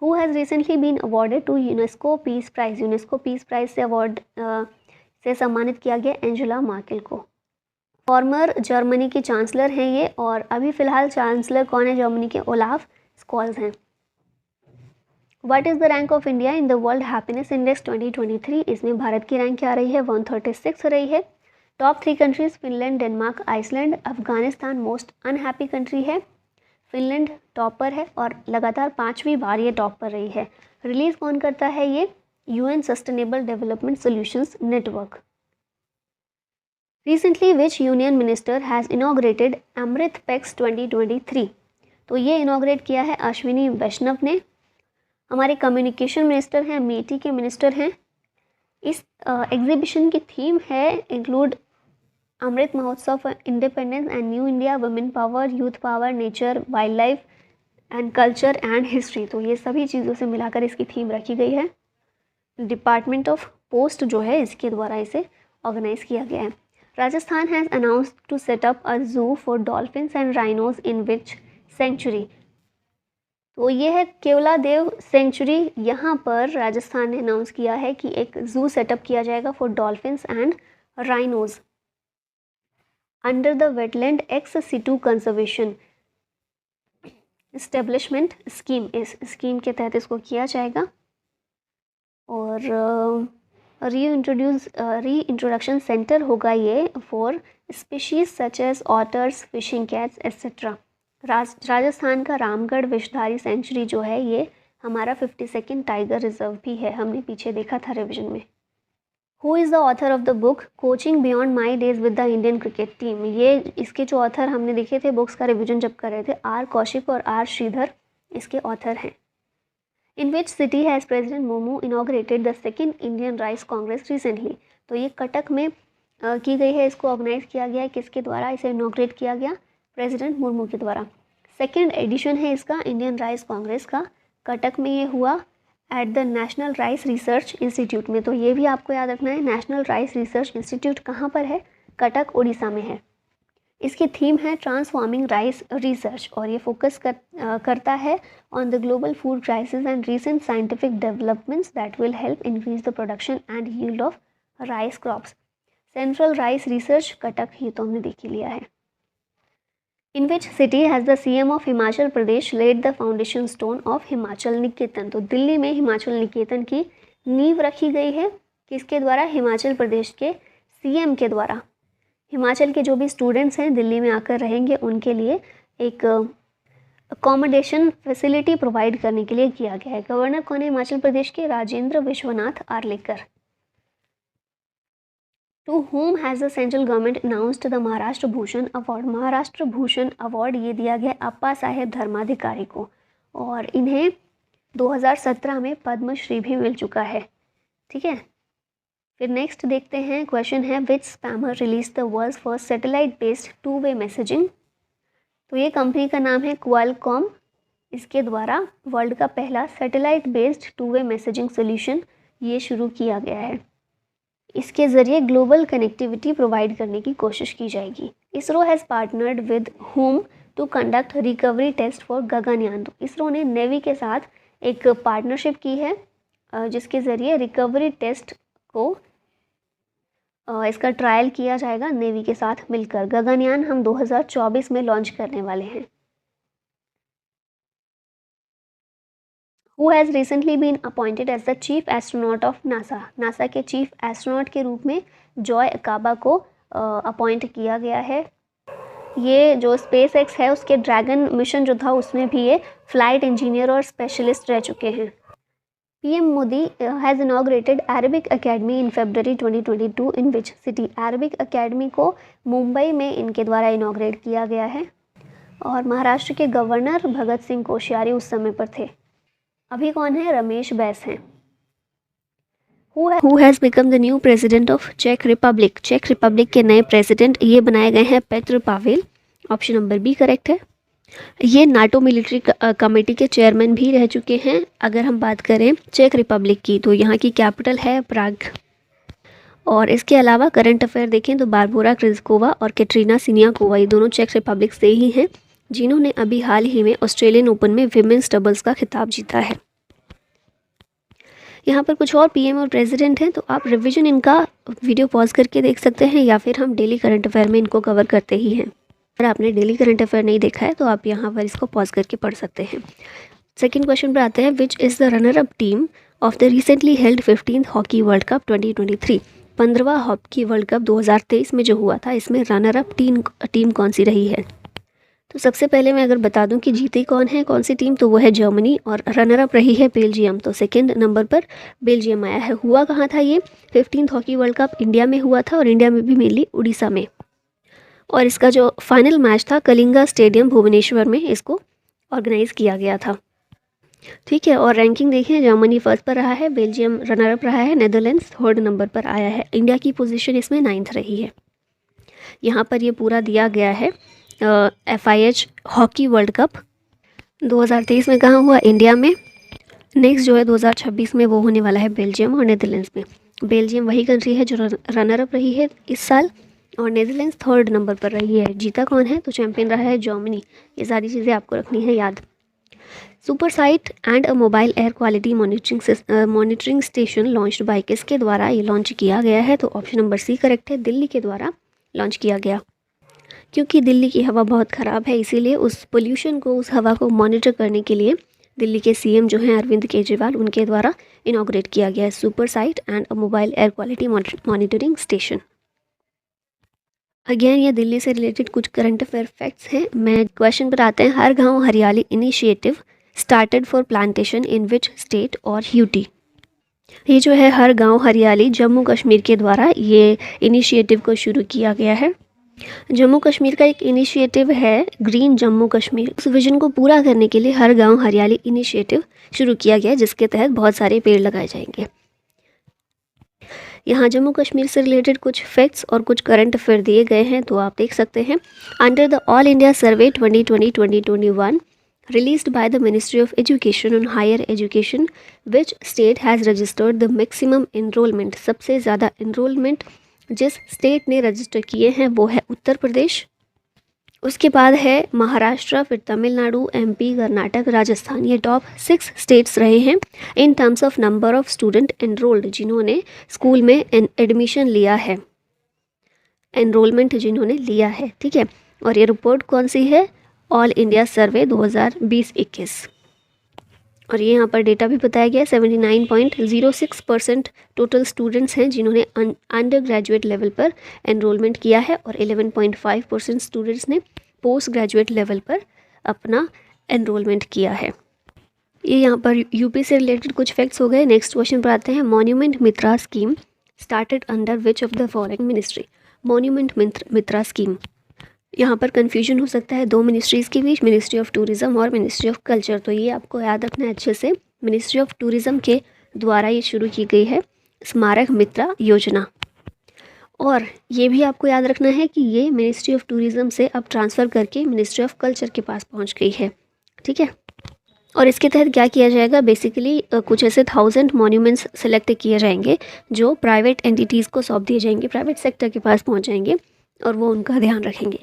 Who has recently been awarded to UNESCO peace prize? UNESCO peace prize से अवार्ड से सम्मानित किया गया एंजेला मार्केल को। फॉर्मर जर्मनी की चांसलर हैं ये, और अभी फ़िलहाल चांसलर कौन है जर्मनी के? ओलाफ स्कॉल्स हैं। What is the rank of India in the world happiness index 2023? इसमें भारत की रैंक क्या रही है? 136 रही है। Top 3 countries Finland, Denmark, Iceland. Afghanistan most unhappy country है। फिनलैंड टॉपर है और लगातार 5वीं बार ये टॉप पर रही है। रिलीज़ कौन करता है ये? UN sustainable development solutions network. Recently, which union minister has inaugurated Amritpex 2023? तो ये इनाग्रेट किया है अश्विनी वैष्णव ने। हमारे कम्युनिकेशन मिनिस्टर हैं, मेटी के मिनिस्टर हैं। इस एग्जीबिशन की थीम है include Amrit Mahotsav for independence and new India, women power, youth power, nature, wild life and culture and history. तो ये सभी चीज़ों से मिलाकर इसकी थीम रखी गई है। डिपार्टमेंट ऑफ पोस्ट जो है इसके द्वारा इसे ऑर्गेनाइज किया गया है। Rajasthan has announced to set up a zoo for dolphins and rhinos in which sanctuary? तो ये है केवलादेव सेंचुरी। यहाँ पर राजस्थान ने अनाउंस किया है कि एक जू सेटअप किया जाएगा for dolphins and rhinos under the wetland ex situ conservation establishment scheme. इस स्कीम के तहत इसको किया जाएगा। और रीइंट्रोडक्शन सेंटर होगा ये for species such as otters, fishing cats et cetera. Rajasthan का रामगढ़ विषधारी सेंचुरी जो है ये हमारा 52nd टाइगर रिजर्व भी है, हमने पीछे देखा था रिविजन में। Who is the author of the book coaching beyond my days with the Indian cricket team? ये इसके जो ऑथर हमने देखे थे बुक्स का रिविजन जब कर रहे थे, R कौशिक और R श्रीधर इसके ऑथर हैं। In which city has President Momo inaugurated the second Indian Rice Congress recently? तो ये कटक में की गई है, इसको ऑर्गेनाइज किया गया है। किसके द्वारा इसे इनॉग्रेट किया गया? प्रेसिडेंट मुर्मू के द्वारा। 2nd एडिशन है इसका इंडियन राइस कांग्रेस का। कटक में ये हुआ at the national rice research institute में। तो ये भी आपको याद रखना है, नेशनल राइस रिसर्च इंस्टीट्यूट कहाँ पर है? कटक उड़ीसा में है। इसकी थीम है ट्रांसफॉर्मिंग राइस रिसर्च, और ये फोकस करता है on the global food crisis and recent scientific developments that will help increase the production and yield of rice crops. Central rice research Cuttack, ये तो हमने देख ही लिया है। In which city has the CM of Himachal Pradesh laid the foundation stone of Himachal Niketan? तो दिल्ली में हिमाचल निकेतन की नींव रखी गई है। किसके द्वारा? हिमाचल प्रदेश के CM के द्वारा। हिमाचल के जो भी स्टूडेंट्स हैं दिल्ली में आकर रहेंगे उनके लिए एक अकोमोडेशन फैसिलिटी प्रोवाइड करने के लिए किया गया है। गवर्नर कौन है हिमाचल प्रदेश के? Rajendra Vishwanath Arlekar. To whom has the central government announced the Maharashtra Bhushan award? Maharashtra Bhushan award ये दिया गया अप्पा साहेब धर्माधिकारी को, और इन्हें 2017 में पद्मश्री भी मिल चुका है। ठीक है, फिर नेक्स्ट देखते हैं, क्वेश्चन है which spammer release the world's first satellite based two way messaging? तो ये कंपनी का नाम है क्वालकॉम। इसके द्वारा वर्ल्ड का पहला satellite based two way messaging solution ये शुरू किया गया है। इसके ज़रिए ग्लोबल कनेक्टिविटी प्रोवाइड करने की कोशिश की जाएगी। ISRO has partnered with whom to conduct recovery test for Gaganyaan? तो इसरो ने नेवी के साथ एक पार्टनरशिप की है जिसके ज़रिए रिकवरी टेस्ट को इसका ट्रायल किया जाएगा नेवी के साथ मिलकर। गगनयान हम 2024 में लॉन्च करने वाले हैं। Who has recently been appointed as the chief astronaut of NASA? NASA के चीफ एस्ट्रोनॉट के रूप में जॉय अकाबा को अपॉइंट किया गया है। ये जो स्पेस एक्स है उसके ड्रैगन मिशन जो था उसमें भी ये फ्लाइट इंजीनियर और स्पेशलिस्ट रह चुके हैं। PM Modi has inaugurated Arabic academy in February 2022 in which city? Arabic academy को मुंबई में इनके द्वारा इनॉग्रेट किया गया है, और महाराष्ट्र के गवर्नर भगत सिंह कोश्यारी उस समय पर थे। अभी कौन है? रमेश बैस हैं। Who has become the new president of चेक रिपब्लिक? चेक रिपब्लिक के नए प्रेसिडेंट ये बनाए गए हैं Petr Pavel. Option number B correct है। ये नाटो मिलिट्री कमेटी के चेयरमैन भी रह चुके हैं। अगर हम बात करें चेक रिपब्लिक की तो यहाँ की कैपिटल है प्राग। और इसके अलावा करंट अफेयर देखें तो बारबोरा क्रिस्कोवा और कैटरीना सिनियाकोवा ये दोनों चेक रिपब्लिक से ही हैं जिन्होंने अभी हाल ही में ऑस्ट्रेलियन ओपन में विमेंस डबल्स का खिताब जीता है। यहाँ पर कुछ और पीएम और प्रेसिडेंट हैं, तो आप रिवीजन इनका वीडियो पॉज करके देख सकते हैं या फिर हम डेली करंट अफेयर में इनको कवर करते ही हैं। अगर आपने डेली करंट अफेयर नहीं देखा है तो आप यहाँ पर इसको पॉज करके पढ़ सकते हैं। सेकेंड क्वेश्चन पर आते हैं, which is the runner up team of the recently held 15th hockey world cup 2023? 15वां हॉकी वर्ल्ड कप 2023 में जो हुआ था इसमें रनर अप टीम कौन सी रही है? तो सबसे पहले मैं अगर बता दूं कि जीती कौन है, कौन सी टीम, तो वो है जर्मनी, और रनर अप रही है बेल्जियम। तो सेकंड नंबर पर बेल्जियम आया है। हुआ कहाँ था ये? 15th hockey world cup India में हुआ था, और इंडिया में भी मेनली उड़ीसा में। और इसका जो फाइनल मैच था कलिंगा स्टेडियम भुवनेश्वर में इसको ऑर्गेनाइज किया गया था। ठीक है, और रैंकिंग देखें, जर्मनी फर्स्ट पर रहा है, बेल्जियम रनर अप रहा है, नेदरलैंड्स थर्ड नंबर पर आया है। इंडिया की पोजीशन इसमें 9th रही है। यहाँ पर ये पूरा दिया गया है। FIH हॉकी वर्ल्ड कप 2023 में कहाँ हुआ? इंडिया में। नेक्स्ट जो है 2026 में वो होने वाला है बेल्जियम और नेदरलैंड्स में। बेल्जियम वही कंट्री है जो रनर अप रही है इस साल, और नेदरलैंड्स थर्ड नंबर पर रही है। जीता कौन है? तो चैंपियन रहा है जर्मनी। ये सारी चीज़ें आपको रखनी है याद। Supersite and a mobile air quality monitoring station launched by? किसके द्वारा ये लॉन्च किया गया है? तो ऑप्शन नंबर सी करेक्ट है, दिल्ली के द्वारा लॉन्च किया गया। क्योंकि दिल्ली की हवा बहुत ख़राब है इसीलिए उस पोल्यूशन को, उस हवा को मॉनिटर करने के लिए दिल्ली के CM जो हैं अरविंद केजरीवाल, उनके द्वारा इनॉग्रेट किया गया है supersite and a mobile air quality monitoring station. Again ये दिल्ली से रिलेटेड कुछ करंट अफेयर फैक्ट्स हैं। मैं क्वेश्चन पर आते हैं, हर गांव हरियाली initiative started for plantation in which state और UT? ये जो है हर गांव हरियाली जम्मू कश्मीर के द्वारा ये इनिशिएटिव को शुरू किया गया है। जम्मू कश्मीर का एक इनिशिएटिव है ग्रीन जम्मू कश्मीर। उस विजन को पूरा करने के लिए हर गांव हरियाली इनिशिएटिव शुरू किया गया है जिसके तहत बहुत सारे पेड़ लगाए जाएंगे। यहाँ जम्मू कश्मीर से रिलेटेड कुछ फैक्ट्स और कुछ करंट अफेयर दिए गए हैं, तो आप देख सकते हैं। Under the all India survey 2020-2021 released by the Ministry of Education on Higher Education, which state has registered the maximum enrollment? सबसे ज़्यादा enrollment जिस स्टेट ने रजिस्टर किए हैं वो है उत्तर प्रदेश, उसके बाद है महाराष्ट्र, फिर तमिलनाडु, MP, कर्नाटक, राजस्थान। ये टॉप 6 स्टेट्स रहे हैं in terms of number of student enrolled, जिन्होंने स्कूल में एडमिशन लिया है, एनरोलमेंट जिन्होंने लिया है। ठीक है, और ये रिपोर्ट कौन सी है? ऑल इंडिया सर्वे 2020-21। और ये यहाँ पर डेटा भी बताया गया है। 79.06% टोटल स्टूडेंट्स हैं जिन्होंने अंडर ग्रेजुएट लेवल पर एनरोलमेंट किया है, और 11.5% स्टूडेंट्स ने पोस्ट ग्रेजुएट लेवल पर अपना एनरोलमेंट किया है। ये यहाँ पर यूपी से रिलेटेड कुछ फैक्ट्स हो गए। नेक्स्ट क्वेश्चन पर आते हैं। Monument Mitra scheme started under which of the following ministry. Monument Mitra scheme, यहाँ पर कन्फ्यूजन हो सकता है दो मिनिस्ट्रीज़ के बीच, मिनिस्ट्री ऑफ टूरिज़्म और मिनिस्ट्री ऑफ कल्चर। तो ये आपको याद रखना है अच्छे से। मिनिस्ट्री ऑफ टूरिज़्म के द्वारा ये शुरू की गई है स्मारक मित्रा योजना। और ये भी आपको याद रखना है कि ये मिनिस्ट्री ऑफ टूरिज़्म से अब ट्रांसफ़र करके मिनिस्ट्री ऑफ कल्चर के पास पहुँच गई है। ठीक है। और इसके तहत क्या किया जाएगा, बेसिकली कुछ ऐसे 1000 मॉन्यूमेंट्स सेलेक्ट किए जाएंगे जो प्राइवेट एंटिटीज़ को सौंप दिए जाएंगे, प्राइवेट सेक्टर के पास पहुँच जाएंगे और वो उनका ध्यान रखेंगे।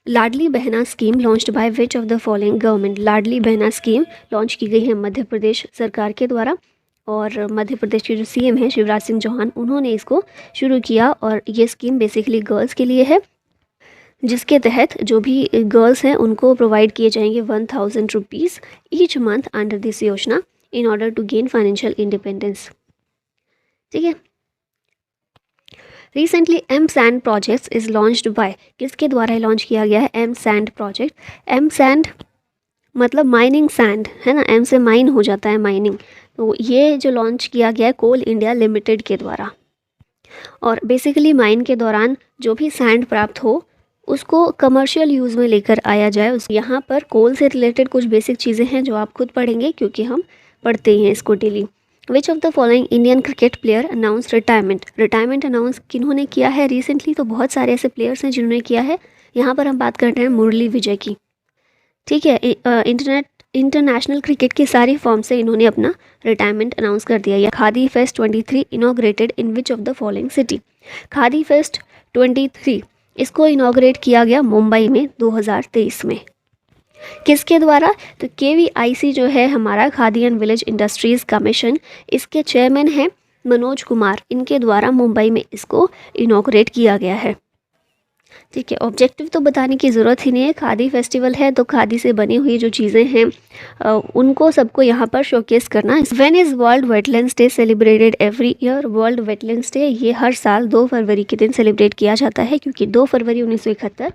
Ladli Behna scheme launched by which of the following government. Ladli Behna scheme launch की गई है मध्य प्रदेश सरकार के द्वारा, और मध्य प्रदेश के जो सीएम हैं शिवराज सिंह चौहान, उन्होंने इसको शुरू किया। और ये स्कीम बेसिकली गर्ल्स के लिए है, जिसके तहत जो भी गर्ल्स हैं उनको प्रोवाइड किए जाएंगे 1000 rupees each month under this yojana in order to gain financial independence. ठीक है। Recently M sand projects is launched by, किसके द्वारा लॉन्च किया गया है M sand project. M sand मतलब माइनिंग सैंड है ना, एम से माइन हो जाता है माइनिंग। तो ये जो लॉन्च किया गया है कोल इंडिया लिमिटेड के द्वारा। और बेसिकली माइन के दौरान जो भी सैंड प्राप्त हो उसको कमर्शियल यूज़ में लेकर आया जाए। उस यहाँ पर कोल से रिलेटेड कुछ बेसिक चीज़ें हैं जो आप खुद पढ़ेंगे क्योंकि हम पढ़ते ही हैं इसको daily. Which of the following Indian cricket player announce retirement. Retirement announce किन्होंने किया है रिसेंटली, तो बहुत सारे ऐसे प्लेयर्स हैं जिन्होंने किया है। यहाँ पर हम बात कर रहे हैं मुरली विजय की। ठीक है। इंटरनेशनल क्रिकेट की सारी फॉर्म से इन्होंने अपना रिटायरमेंट अनाउंस कर दिया। या khadi fest 23 inaugurated in which of the following city. Khadi fest 23 इसको इनॉग्रेट किया गया मुंबई में 2023 में। किसके द्वारा, तो KVIC जो है हमारा khadi and village industries commission, इसके चेयरमैन हैं मनोज कुमार, इनके द्वारा मुंबई में इसको इनॉग्रेट किया गया है। ठीक है। ऑब्जेक्टिव तो बताने की ज़रूरत ही नहीं है, खादी फेस्टिवल है तो खादी से बनी हुई जो चीज़ें हैं उनको सबको यहाँ पर शोकेस करना। When is world wetlands day celebrated every year. World wetlands day ये हर साल 2 फरवरी के दिन सेलिब्रेट किया जाता है, क्योंकि 2 फरवरी 1971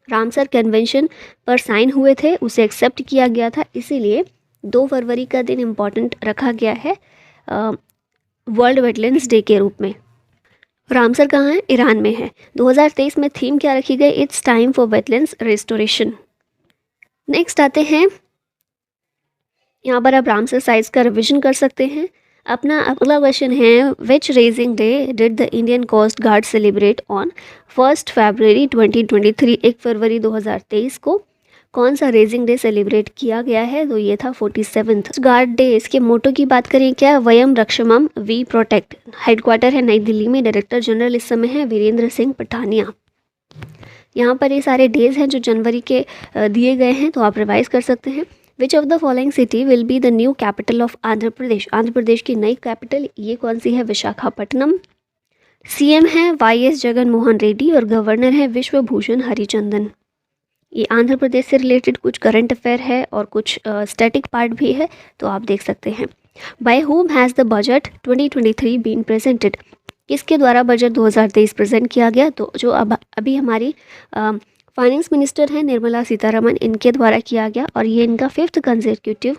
रामसर कन्वेंशन पर साइन हुए थे, उसे एक्सेप्ट किया गया था, इसीलिए 2 फरवरी का दिन इम्पॉर्टेंट रखा गया है वर्ल्ड वेटलैंड्स डे के रूप में। रामसर कहाँ है, ईरान में है। 2023 में थीम क्या रखी गई, it's time for wetlands restoration. Next आते हैं, यहाँ पर आप रामसर साइट्स का रिविजन कर सकते हैं। अपना अगला क्वेश्चन है, which raising day did the Indian coast guard celebrate on 1 फरवरी 2023। 1 फरवरी 2023 को कौन सा रेजिंग डे सेलिब्रेट किया गया है, तो ये था 47th गार्ड डे। इसके मोटो की बात करें क्या, वयम रक्षमम वी प्रोटेक्ट। हेडक्वार्टर है नई दिल्ली में, डायरेक्टर जनरल इस समय है वीरेंद्र सिंह पठानिया। यहाँ पर ये सारे डेज हैं जो जनवरी के दिए गए हैं, तो आप रिवाइज कर सकते हैं। Which of the following city will be the new capital of Andhra Pradesh. Andhra Pradesh की नई कैपिटल ये कौन सी है, विशाखापट्टनम। CM है YS जगन मोहन रेड्डी और गवर्नर है विश्वभूषण हरिचंदन। ये आंध्र प्रदेश से रिलेटेड कुछ करंट अफेयर है और कुछ स्टैटिक पार्ट भी है, तो आप देख सकते हैं। By whom has the budget 2023 been presented. किसके द्वारा बजट 2023 प्रेजेंट किया गया, तो जो अभी हमारी फाइनेंस मिनिस्टर हैं निर्मला सीतारमन, इनके द्वारा किया गया। और ये इनका 5th कंसेक्यूटिव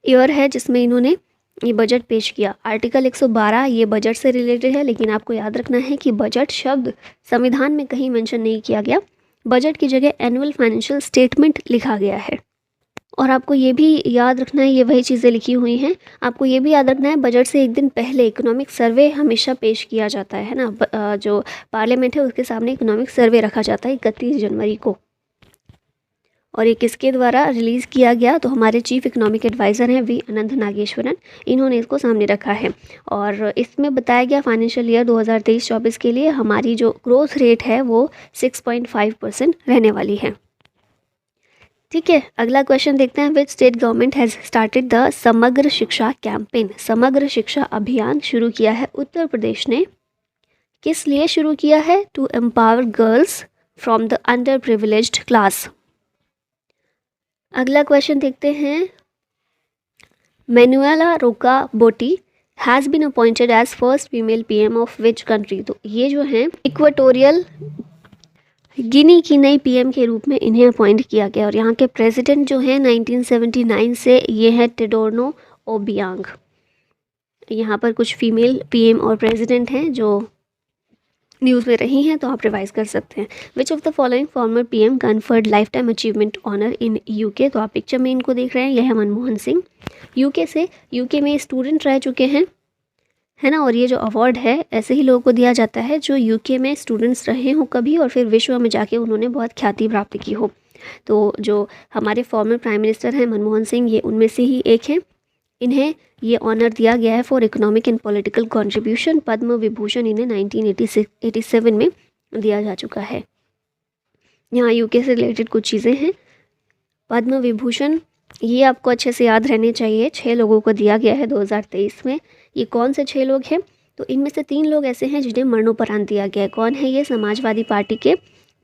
ईयर है जिसमें इन्होंने ये बजट पेश किया। आर्टिकल 112 ये बजट से रिलेटेड है, लेकिन आपको याद रखना है कि बजट शब्द संविधान में कहीं मेंशन नहीं किया गया। बजट की जगह एनुअल फाइनेंशियल स्टेटमेंट लिखा गया है। और आपको ये भी याद रखना है, ये वही चीज़ें लिखी हुई हैं। आपको ये भी याद रखना है, बजट से एक दिन पहले इकोनॉमिक सर्वे हमेशा पेश किया जाता है ना। जो पार्लियामेंट है उसके सामने इकोनॉमिक सर्वे रखा जाता है 31 जनवरी को। और ये किसके द्वारा रिलीज़ किया गया, तो हमारे चीफ इकोनॉमिक एडवाइज़र हैं V अनंत नागेश्वरन, इन्होंने इसको सामने रखा है। और इसमें बताया गया फाइनेंशियल ईयर 2023-24 के लिए हमारी जो ग्रोथ रेट है वो 6.5% रहने वाली है। ठीक है। अगला क्वेश्चन देखते हैं, विच state government has started the समग्र शिक्षा कैंपेन। समग्र शिक्षा अभियान शुरू किया है उत्तर प्रदेश ने। किस लिए शुरू किया है, to empower girls from the underprivileged class. अगला क्वेश्चन देखते हैं, Manuela Roca Botey has been appointed as first female PM of which country. तो ये जो हैं गिनी की नई पीएम के रूप में इन्हें अपॉइंट किया गया और यहाँ के प्रेसिडेंट जो हैं 1979 से ये है टेडोर्नो ओबियांग। यहाँ पर कुछ फीमेल पीएम और प्रेसिडेंट हैं जो न्यूज़ में रही हैं, तो आप रिवाइज कर सकते हैं। Which of the following former PM conferred life time achievement honour in UK, तो आप पिक्चर में इनको देख रहे हैं, यह है मनमोहन सिंह। यूके में स्टूडेंट रह चुके हैं, है ना। और ये जो अवार्ड है ऐसे ही लोगों को दिया जाता है जो यूके में स्टूडेंट्स रहे हों कभी और फिर विश्व में जाके उन्होंने बहुत ख्याति प्राप्त की हो। तो जो हमारे फॉर्मर प्राइम मिनिस्टर हैं मनमोहन सिंह, ये उनमें से ही एक हैं। इन्हें ये ऑनर दिया गया है for economic and political contribution. Padma Vibhushan इन्हें 1987 में दिया जा चुका है। यहाँ यूके से रिलेटेड कुछ चीज़ें हैं। पद्म विभूषण ये आपको अच्छे से याद रहने चाहिए, 6 लोगों को दिया गया है 2023 में। ये कौन से 6 लोग हैं? तो इनमें से 3 लोग ऐसे हैं जिन्हें मरणोपरांत दिया गया है। कौन है ये? समाजवादी पार्टी के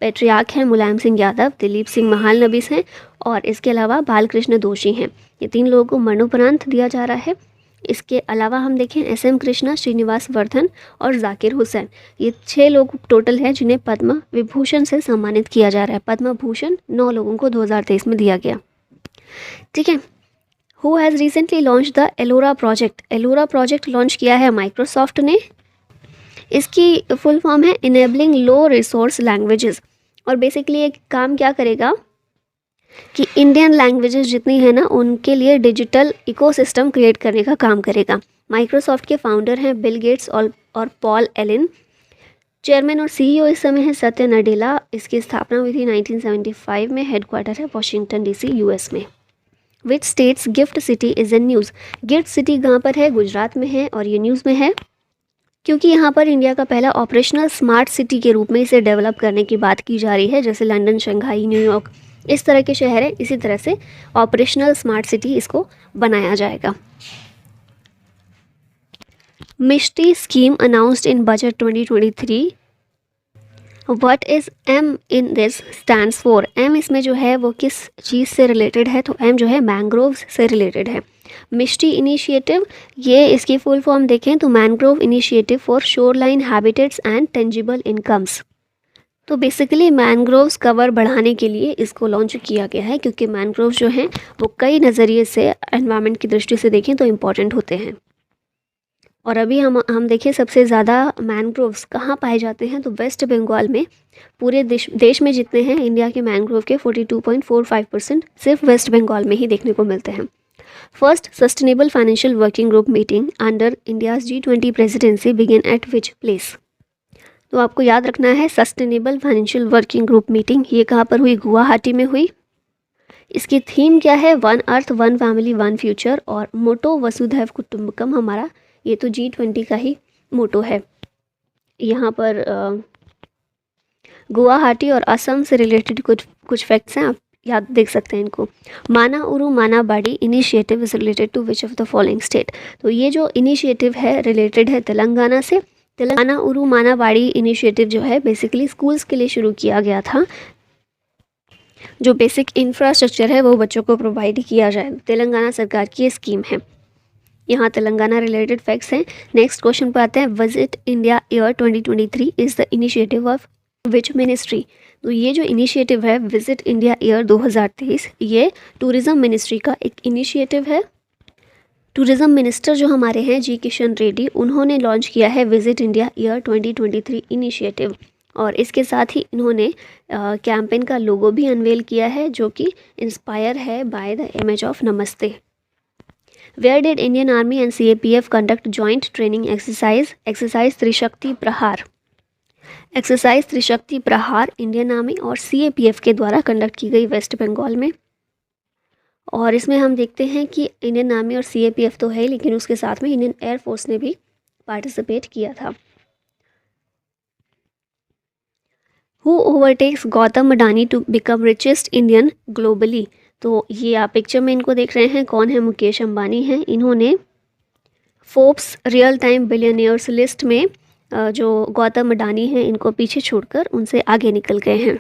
पैट्रियार्क हैं मुलायम सिंह यादव, दिलीप सिंह महालनबीस हैं और इसके अलावा बालकृष्ण दोषी हैं। ये 3 लोगों को मरणोपरांत दिया जा रहा है। इसके अलावा हम देखें SM कृष्णा, श्रीनिवास वर्धन और जाकिर हुसैन, ये 6 लोग टोटल हैं जिन्हें पद्म विभूषण से सम्मानित किया जा रहा है। पद्म भूषण 9 लोगों को 2023 में दिया गया, ठीक है। Who has recently launch the Ellora project? Ellora project launch किया है माइक्रोसॉफ्ट ने। इसकी फुल फॉर्म है इनेबलिंग लो रिसोर्स लैंग्वेजेस और बेसिकली एक काम क्या करेगा कि इंडियन लैंग्वेजेस जितनी है ना उनके लिए डिजिटल इकोसिस्टम क्रिएट करने का काम करेगा। माइक्रोसॉफ्ट के फाउंडर हैं बिल गेट्स और पॉल एलन। चेयरमैन और CEO इस समय है सत्य नडेला। इसकी स्थापना हुई थी 1975 में। हेडक्वार्टर है वॉशिंगटन DC US में। Which states gift city is in news? Gift city कहाँ पर है? गुजरात में है और ये न्यूज़ में है क्योंकि यहाँ पर इंडिया का पहला ऑपरेशनल स्मार्ट सिटी के रूप में इसे डेवलप करने की बात की जा रही है। जैसे लंदन, शंघाई, न्यूयॉर्क इस तरह के शहर हैं, इसी तरह से ऑपरेशनल स्मार्ट सिटी इसको बनाया जाएगा। Mishti scheme announced in budget 2023। What is M in this stands for? M इसमें जो है वो किस चीज़ से रिलेटेड है? तो M जो है मैंग्रोव्स से रिलेटेड है। मिष्टी इनिशिएटिव, ये इसकी फुल फॉर्म देखें तो mangrove initiative for shoreline habitats and tangible incomes. तो बेसिकली मैंग्रोव्स कवर बढ़ाने के लिए इसको लॉन्च किया गया है क्योंकि मैंग्रोव्स जो हैं वो कई नज़रिए से एनवायरनमेंट की दृष्टि से देखें तो इम्पॉर्टेंट होते हैं। और अभी हम देखें सबसे ज़्यादा मैंग्रोव्स कहाँ पाए जाते हैं? तो वेस्ट बंगाल में। पूरे देश में जितने हैं इंडिया के मैंग्रोव के 42.45% सिर्फ वेस्ट बंगाल में ही देखने को मिलते हैं। First sustainable financial working group meeting under India's G20 presidency begin eight which place? तो आपको याद रखना है sustainable financial working group meeting ये कहाँ पर हुई? गुवाहाटी में हुई। इसकी थीम क्या है? One earth, one family, one future और मोटो वसुधैव कुटुंबकम हमारा ये तो G20 का ही मोटो है। यहाँ पर गुवाहाटी और असम से रिलेटेड कुछ फैक्ट्स हैं, आप याद देख सकते हैं इनको। माना Ooru Mana Badi initiative is related to which of the following state? तो ये जो इनिशिएटिव है रिलेटेड है तेलंगाना से। तेलंगाना उरू माना बाड़ी इनिशिएटिव जो है बेसिकली स्कूल्स के लिए शुरू किया गया था। जो बेसिक इंफ्रास्ट्रक्चर है वो बच्चों को प्रोवाइड किया जाए, तेलंगाना सरकार की ये स्कीम है। यहाँ तेलंगाना रिलेटेड फैक्ट्स हैं। नेक्स्ट क्वेश्चन पर आते हैं। Visit India year 2023 is the initiative of which ministry? तो ये जो इनिशिएटिव है विजिट इंडिया ईयर 2023 ये टूरिज़्म मिनिस्ट्री का एक इनिशिएटिव है। टूरिज़्म मिनिस्टर जो हमारे हैं जी किशन रेड्डी, उन्होंने लॉन्च किया है विजिट इंडिया ईयर 2023 इनिशिएटिव और इसके साथ ही इन्होंने कैंपेन का लोगो भी अनवेल किया है जो कि इंस्पायर है by the image of namaste. Where did Indian army and CAPF conduct joint training exercise Trishakti Prahar? Exercise Trishakti प्रहार इंडियन आर्मी और CAPF के द्वारा कंडक्ट की गई वेस्ट बंगाल में। और इसमें हम देखते हैं कि इंडियन आर्मी और CAPF तो है लेकिन उसके साथ में इंडियन एयरफोर्स ने भी पार्टिसिपेट किया था। Who overtakes Gautam Adani to become richest Indian globally? तो ये आप पिक्चर में इनको देख रहे हैं, कौन है? मुकेश अंबानी हैं। इन्होंने Forbes real time billionaires list में जो गौतम अडानी हैं इनको पीछे छोड़कर उनसे आगे निकल गए हैं।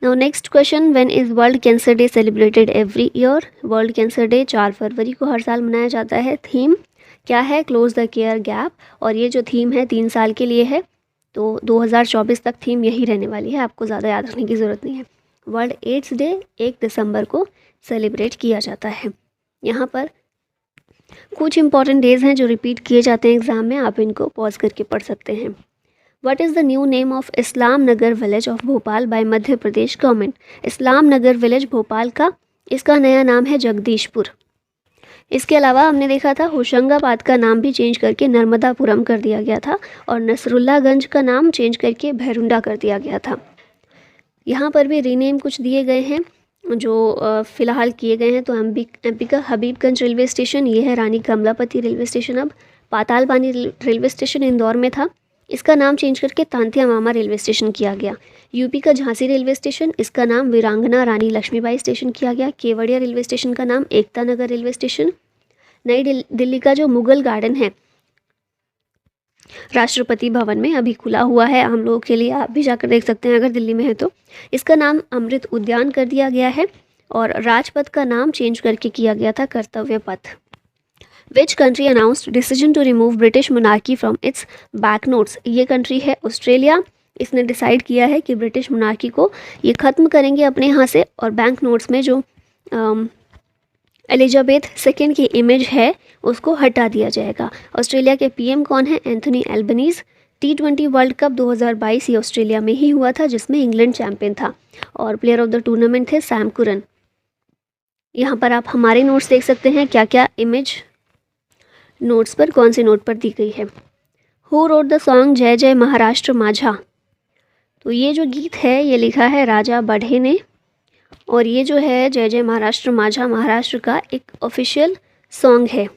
Now next question, when is world cancer day celebrated every year? World cancer day 4 फरवरी को हर साल मनाया जाता है। थीम क्या है? Close the care gap. और ये जो थीम है 3 साल के लिए है। तो 2024 तक थीम यही रहने वाली है, आपको ज़्यादा याद रखने की ज़रूरत नहीं है। वर्ल्ड एड्स डे 1 दिसंबर को सेलिब्रेट किया जाता है। यहाँ पर कुछ इंपॉर्टेंट डेज हैं जो रिपीट किए जाते हैं एग्ज़ाम में, आप इनको पॉज करके पढ़ सकते हैं। What is the new name of Islam Nagar village of Bhopal by Madhya Pradesh government? Islam Nagar village Bhopal का इसका नया नाम है जगदीशपुर। इसके अलावा हमने देखा था होशंगाबाद का नाम भी चेंज करके नर्मदापुरम कर दिया गया था और नसरुल्लागंज का नाम चेंज करके भैरुंडा कर दिया गया था। यहाँ पर भी रीनेम कुछ दिए गए हैं जो फ़िलहाल किए गए हैं। तो एमपी का हबीबगंज रेलवे स्टेशन, ये है रानी कमलापति रेलवे स्टेशन। अब पातालपानी रेलवे स्टेशन इंदौर में था, इसका नाम चेंज करके तांतिया मामा रेलवे स्टेशन किया गया। यूपी का झांसी रेलवे स्टेशन, इसका नाम वीरांगना रानी लक्ष्मीबाई स्टेशन किया गया। केवड़िया रेलवे स्टेशन का नाम एकता नगर रेलवे स्टेशन। नई दिल्ली का जो मुगल गार्डन है राष्ट्रपति भवन में अभी खुला हुआ है हम लोगों के लिए, आप भी जाकर देख सकते हैं अगर दिल्ली में है तो, इसका नाम अमृत उद्यान कर दिया गया है और राजपथ का नाम चेंज करके किया गया था Kartavya Path. Which country announced decision to remove British monarchy from its bank notes? ये कंट्री है ऑस्ट्रेलिया। इसने डिसाइड किया है कि ब्रिटिश मोनार्की को ये ख़त्म करेंगे अपने यहाँ से और बैंक नोट्स में जो एलिजाबेथ सेकेंड की इमेज है उसको हटा दिया जाएगा। ऑस्ट्रेलिया के पीएम कौन है? Anthony Albanese. T20 world cup 2022 ये ऑस्ट्रेलिया में ही हुआ था जिसमें इंग्लैंड चैंपियन था और प्लेयर ऑफ द टूर्नामेंट थे सैम कुरन। यहाँ पर आप हमारे नोट्स देख सकते हैं क्या क्या इमेज नोट्स पर कौन से नोट पर दी गई है। हु रोड द सॉन्ग जय जय महाराष्ट्र माझा? तो ये जो गीत है ये लिखा है राजा बढे ने और ये जो है जय जय महाराष्ट्र माझा महाराष्ट्र का एक ऑफिशियल सॉन्ग है।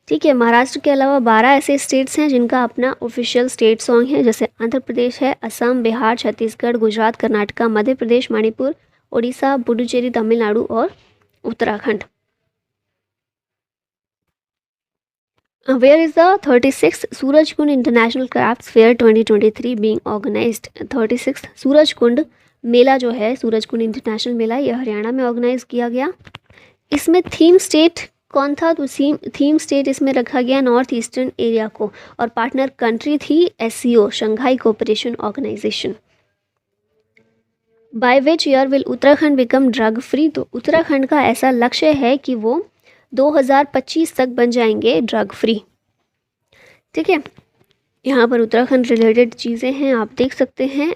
ठीक है, महाराष्ट्र के अलावा 12 ऐसे स्टेट्स हैं जिनका अपना ऑफिशियल स्टेट सॉन्ग है, जैसे आंध्र प्रदेश है, असम, बिहार, छत्तीसगढ़, गुजरात, कर्नाटका, मध्य प्रदेश, मणिपुर, उड़ीसा, पुडुचेरी, तमिलनाडु और Uttarakhand. Where is the 36th Surajkund international crafts fair 2023 being organized? 36th Surajkund mela जो है, सूरजकुंड इंटरनेशनल मेला, यह हरियाणा में ऑर्गेनाइज किया गया। इसमें थीम स्टेट कौन था? तो थीम स्टेट इसमें रखा गया नॉर्थ ईस्टर्न एरिया को और पार्टनर कंट्री थी SCO Shanghai cooperation organisation. By which year will Uttarakhand become drug free? तो उत्तराखंड का ऐसा लक्ष्य है कि वो 2025 तक बन जाएंगे ड्रग फ्री। ठीक है, यहाँ पर उत्तराखंड रिलेटेड चीज़ें हैं, आप देख सकते हैं।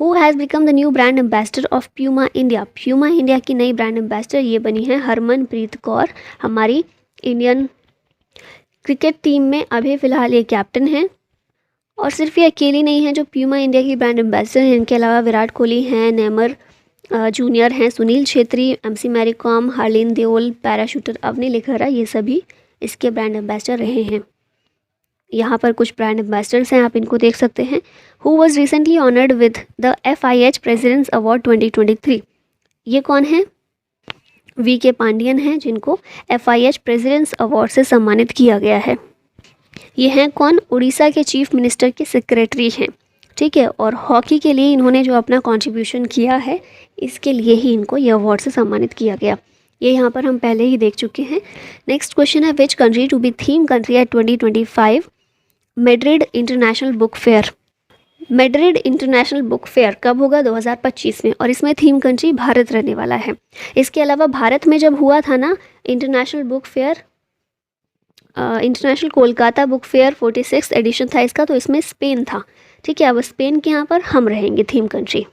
Who has become the new brand ambassador of Puma India? Puma India की नई ब्रांड एम्बेसडर ये बनी है हरमनप्रीत कौर। हमारी इंडियन क्रिकेट टीम में अभी फ़िलहाल ये कैप्टन हैं और सिर्फ ये अकेली नहीं है जो प्यूमा इंडिया की ब्रांड एम्बेसडर हैं। इनके अलावा विराट कोहली हैं, नेमर जूनियर हैं, सुनील छेत्री, MC मैरी कॉम, हरलीन देओल, पैराशूटर अवनी लिखरा, ये सभी इसके ब्रांड एम्बेसडर रहे हैं। यहाँ पर कुछ ब्रांड एम्बेसडर्स हैं, आप इनको देख सकते हैं। Who was recently honoured with the FIH president's award 2023? ये कौन है? VK पांडियन हैं जिनको FIH प्रेसिडेंट्स अवार्ड से सम्मानित किया गया है। ये हैं कौन? उड़ीसा के चीफ मिनिस्टर के सेक्रेटरी हैं। ठीक है, और हॉकी के लिए इन्होंने जो अपना कंट्रीब्यूशन किया है इसके लिए ही इनको ये अवार्ड से सम्मानित किया गया। ये यहाँ पर हम पहले ही देख चुके हैं। नेक्स्ट क्वेश्चन है which country to be theme country at 2025 Madrid international book fair? Madrid international book fair कब होगा? 2025 में, और इसमें थीम कंट्री भारत रहने वाला है। इसके अलावा भारत में जब हुआ था ना international book fair, international Kolkata book fair 46 edition था इसका, तो इसमें स्पेन था। ठीक है, अब स्पेन के यहाँ पर हम रहेंगे थीम कंट्री,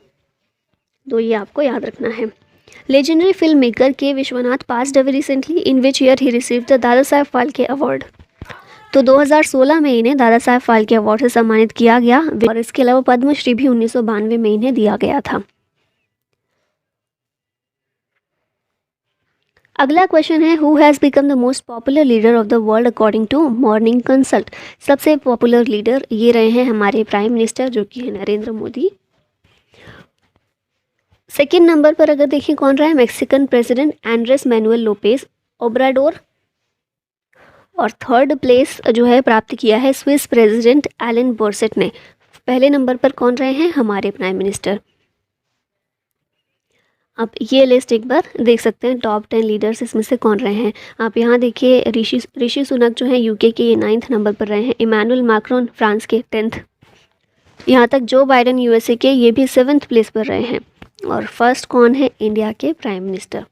तो ये आपको याद रखना है। लेजेंडरी फिल्म मेकर के Vishwanath passed away recently, in which year he received the Dada Saheb Phalke award? तो 2016 में इन्हें दादा साहेब फाल्के अवार्ड से सम्मानित किया गया और इसके अलावा पद्मश्री भी 1992 में इन्हें दिया गया था। अगला क्वेश्चन है who has become the most popular leader of the world according to Morning Consult? सबसे पॉपुलर लीडर ये रहे हैं हमारे प्राइम मिनिस्टर जो कि है नरेंद्र मोदी। सेकेंड नंबर पर अगर देखें कौन रहा है, Mexican president Andres Manuel Lopez Obrador, और थर्ड प्लेस जो है प्राप्त किया है स्विस प्रेसिडेंट एलन बोर्सेट ने। पहले नंबर पर कौन रहे हैं? हमारे प्राइम मिनिस्टर। आप ये लिस्ट एक बार देख सकते हैं, टॉप 10 लीडर्स इसमें से कौन रहे हैं। आप यहाँ देखिए ऋषि सुनक जो है UK के 9th नंबर पर रहे हैं। इमैनुअल मैक्रोन फ्रांस के 10th, यहाँ तक जो बाइडन यूएसए के ये भी 7th प्लेस पर रहे हैं। और फर्स्ट कौन है इंडिया के prime minister.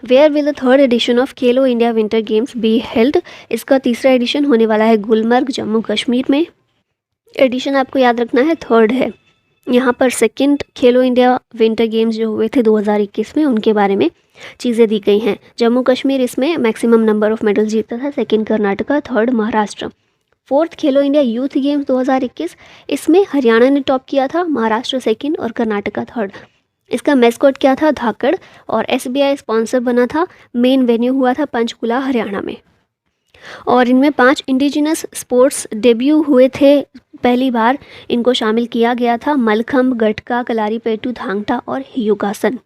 Where will the third edition of Khelo India winter games be held. इसका तीसरा एडिशन होने वाला है गुलमर्ग, जम्मू कश्मीर में। एडिशन आपको याद रखना है, थर्ड है। यहाँ पर सेकंड खेलो इंडिया विंटर गेम्स जो हुए थे 2021 में, उनके बारे में चीज़ें दी गई हैं। जम्मू कश्मीर इसमें मैक्सिमम नंबर ऑफ मेडल जीता था, second Karnataka, third Maharashtra. Fourth खेलो इंडिया यूथ गेम्स 2021, इसमें हरियाणा ने टॉप किया था, महाराष्ट्र सेकंड और कर्नाटका थर्ड। इसका मैस्कॉट क्या था, धाकड़, और SBI स्पॉन्सर बना था। मेन वेन्यू हुआ था पंचकुला, हरियाणा में। और इनमें 5 इंडिजिनस स्पोर्ट्स डेब्यू हुए थे, पहली बार इनको शामिल किया गया था। मलखम्ब, गटका, कलारीपेटू, थांगटा और Yogasana.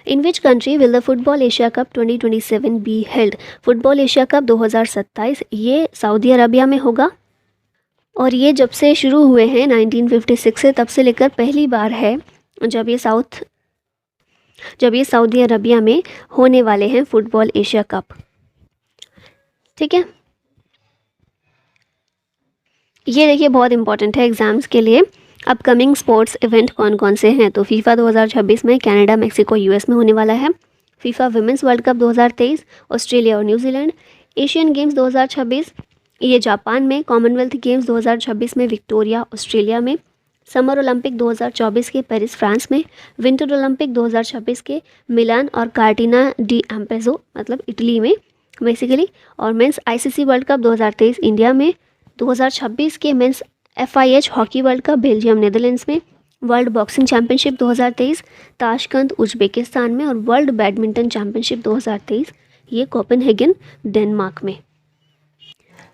In which country will the football Asia cup 2027 be held. Football Asia cup 2027 ये सऊदी अरबिया में होगा। और ये जब से शुरू हुए हैं 1956 से, तब से लेकर पहली बार है जब ये सऊदी अरबिया में होने वाले हैं फुटबॉल एशिया कप। ठीक है, ये देखिए बहुत इंपॉर्टेंट है एग्जाम्स के लिए। अपकमिंग स्पोर्ट्स इवेंट कौन कौन से हैं, तो फीफा 2026 में कनाडा, मेक्सिको, US में होने वाला है। FIFA women's world cup 2023 Australia और न्यूजीलैंड। एशियन गेम्स 2026 ये जापान में। कॉमनवेल्थ गेम्स 2026 में विक्टोरिया, ऑस्ट्रेलिया में। समर ओलंपिक 2024 के पेरिस, फ्रांस में। विंटर ओलंपिक 2026 के मिलान और कार्टिना डी एम्पेजो, मतलब इटली में बेसिकली। और men's ICC world cup 2023 India में। 2026 के men's FIH hockey world cup Belgium, Netherlands में। World boxing championship 2023 Tashkent, Uzbekistan में। और वर्ल्ड बैडमिंटन चैंपियनशिप 2023 ये कोपेनहेगन, डेनमार्क में।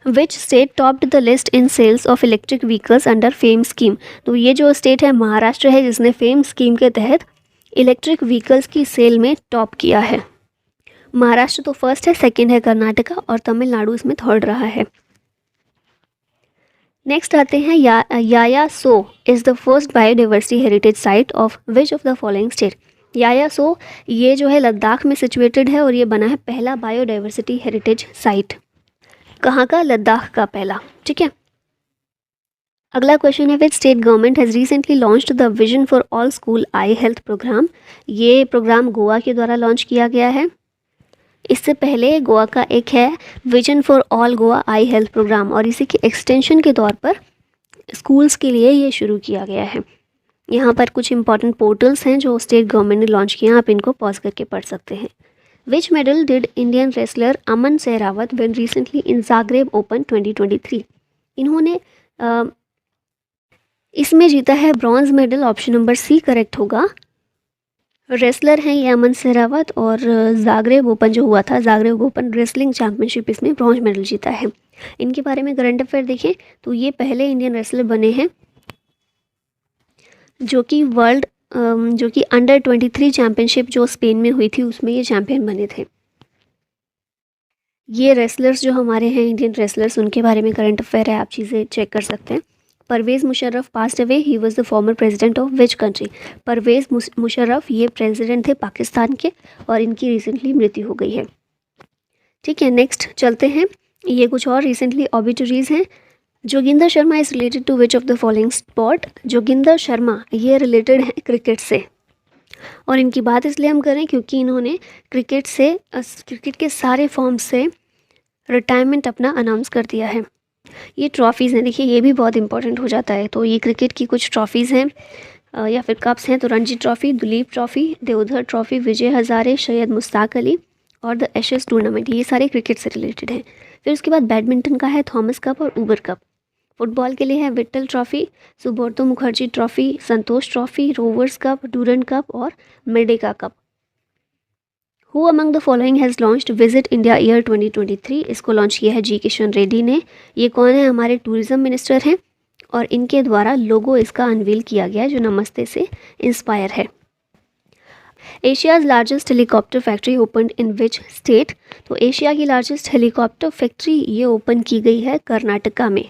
Which state topped the list in sales of electric vehicles under FAME scheme. तो ये जो स्टेट है महाराष्ट्र है, जिसने फेम स्कीम के तहत इलेक्ट्रिक व्हीकल्स की सेल में टॉप किया है। महाराष्ट्र तो फर्स्ट है, सेकंड है कर्नाटका और तमिलनाडु इसमें थर्ड रहा है। नेक्स्ट आते हैं यायासो is the first biodiversity heritage site of which of the following state. यायासो ये जो है लद्दाख में सिचुएटेड है और ये बना है पहला बायोडाइवर्सिटी हेरिटेज साइट। कहाँ का, लद्दाख का पहला। ठीक है, अगला क्वेश्चन है which state government has recently launched the vision for all school eye health programme. ये प्रोग्राम गोवा के द्वारा लॉन्च किया गया है। इससे पहले गोवा का एक है vision for all Goa eye health programme, और इसी के एक्सटेंशन के तौर पर स्कूल्स के लिए ये शुरू किया गया है। यहाँ पर कुछ इंपॉर्टेंट पोर्टल्स हैं जो स्टेट गवर्नमेंट ने लॉन्च किए हैं, आप इनको पॉज करके पढ़ सकते हैं। विच medal did Indian wrestler Aman Sehrawat win recently in Zagreb open 2023। इन्होंने इसमें जीता है bronze medal, option number C correct होगा। रेसलर हैं ये अमन सहरावत, और जाग्रेब ओपन जो हुआ था, जाग्रेब ओपन रेसलिंग चैंपियनशिप, इसमें ब्रॉन्ज मेडल जीता है। इनके बारे में करंट अफेयर देखें तो ये पहले इंडियन रेसलर बने हैं जो कि अंडर 23 चैंपियनशिप जो स्पेन में हुई थी उसमें ये चैंपियन बने थे। ये रेसलर्स जो हमारे हैं इंडियन रेसलर्स, उनके बारे में करंट अफेयर है, आप चीज़ें चेक कर सकते हैं। Pervez Musharraf passed away, he was the former president of which country. Pervez Musharraf ये प्रेसिडेंट थे पाकिस्तान के और इनकी रिसेंटली मृत्यु हो गई है। ठीक है, नेक्स्ट चलते हैं। ये कुछ और रिसेंटली ऑबिटरीज हैं। Joginder Sharma is related to which of the following sport. Joginder Sharma ये रिलेटेड है क्रिकेट से, और इनकी बात इसलिए हम करें क्योंकि इन्होंने क्रिकेट के सारे फॉर्म से रिटायरमेंट अपना अनाउंस कर दिया है। ये ट्रॉफ़ीज़ हैं, देखिए ये भी बहुत इंपॉर्टेंट हो जाता है। तो ये क्रिकेट की कुछ ट्रॉफ़ीज़ हैं या फिर कप्स हैं। तो Ranji trophy, Duleep trophy, Deodhar trophy, Vijay Hazare, Syed Mushtaq Ali और द एशेस टूर्नामेंट, ये सारे क्रिकेट से रिलेटेड हैं। फिर उसके बाद बैडमिंटन का है थॉमस कप और ऊबर कप। फुटबॉल के लिए है Vitthal trophy, Subroto Mukherjee trophy, Santosh trophy, Rovers cup, Durand cup और Merdeka cup. Who among the following has launched visit India year 2023। इसको लॉन्च किया है जी किशन रेड्डी ने। ये कौन है, हमारे टूरिज़्म मिनिस्टर हैं, और इनके द्वारा लोगो इसका अनवील किया गया है जो नमस्ते से इंस्पायर है। Asia's largest helicopter factory open in which state. तो एशिया की लार्जेस्ट हेलीकॉप्टर फैक्ट्री ये ओपन की गई है कर्नाटका में।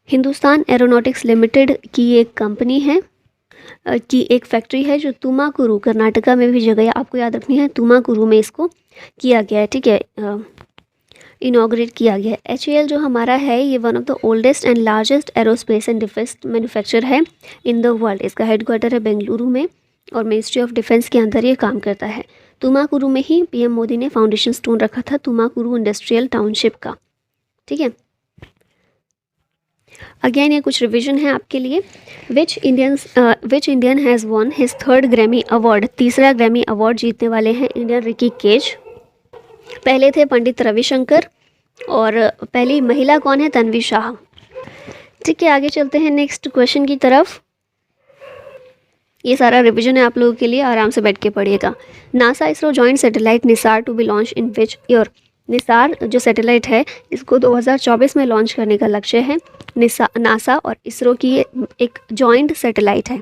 हिंदुस्तान एरोनॉटिक्स लिमिटेड की एक कंपनी है की एक फैक्ट्री है जो तुमाकुरू, कर्नाटका में भी जगह आपको याद रखनी है, तुमाकुरू में इसको किया गया है। ठीक है, इनॉग्रेट किया गया है। HAL जो हमारा है ये one of the oldest and largest aerospace and defence manufacture है इन द वर्ल्ड। इसका हेडक्वार्टर है बेंगलुरु में और मिनिस्ट्री ऑफ डिफेंस के अंदर ये काम करता है। तुमाकुरु में ही PM मोदी ने फाउंडेशन स्टोन रखा था, तुमाकुरु इंडस्ट्रियल टाउनशिप का। ठीक है, अगेन ये कुछ रिवीजन है आपके लिए। Which Indian has won his 3rd Grammy award, तीसरा ग्रैमी अवार्ड जीतने वाले हैं इंडियन रिकी केज। पहले थे पंडित रविशंकर और पहली महिला कौन है, तन्वी शाह। ठीक है, आगे चलते हैं नेक्स्ट क्वेश्चन की तरफ। ये सारा रिवीजन है आप लोगों के लिए, आराम से बैठ के पढ़िएगा। NASA ISRO joint satellite NISAR to be launch in which year. NISAR जो सैटेलाइट है इसको 2024 में लॉन्च करने का लक्ष्य है। नासा और इसरो की ये एक जॉइंट सैटेलाइट है।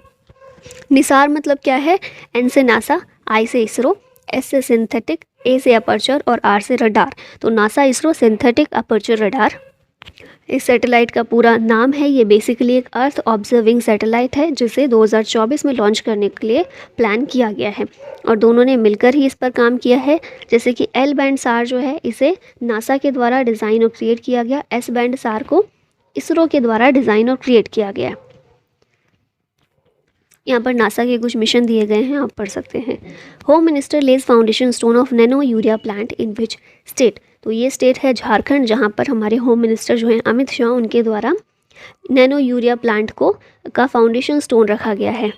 निसार मतलब क्या है, N से नासा, I से इसरो, S से सिंथेटिक, A से अपर्चर और R से रडार। तो NASA ISRO synthetic aperture radar इस सैटेलाइट का पूरा नाम है। ये बेसिकली एक अर्थ ऑब्जर्विंग सैटेलाइट है जिसे 2024 में लॉन्च करने के लिए प्लान किया गया है और दोनों ने मिलकर ही इस पर काम किया है। जैसे कि L बैंड सार जो है इसे नासा के द्वारा डिज़ाइन और क्रिएट किया गया, S बैंड सार को इसरो के द्वारा डिज़ाइन और क्रिएट किया गया। यहाँ पर नासा के कुछ मिशन दिए गए हैं, आप पढ़ सकते हैं। Home minister lays foundation stone of nano urea plant in which state. तो ये स्टेट है झारखंड, जहाँ पर हमारे होम मिनिस्टर जो हैं अमित शाह, उनके द्वारा नैनो यूरिया प्लांट का फाउंडेशन स्टोन रखा गया है।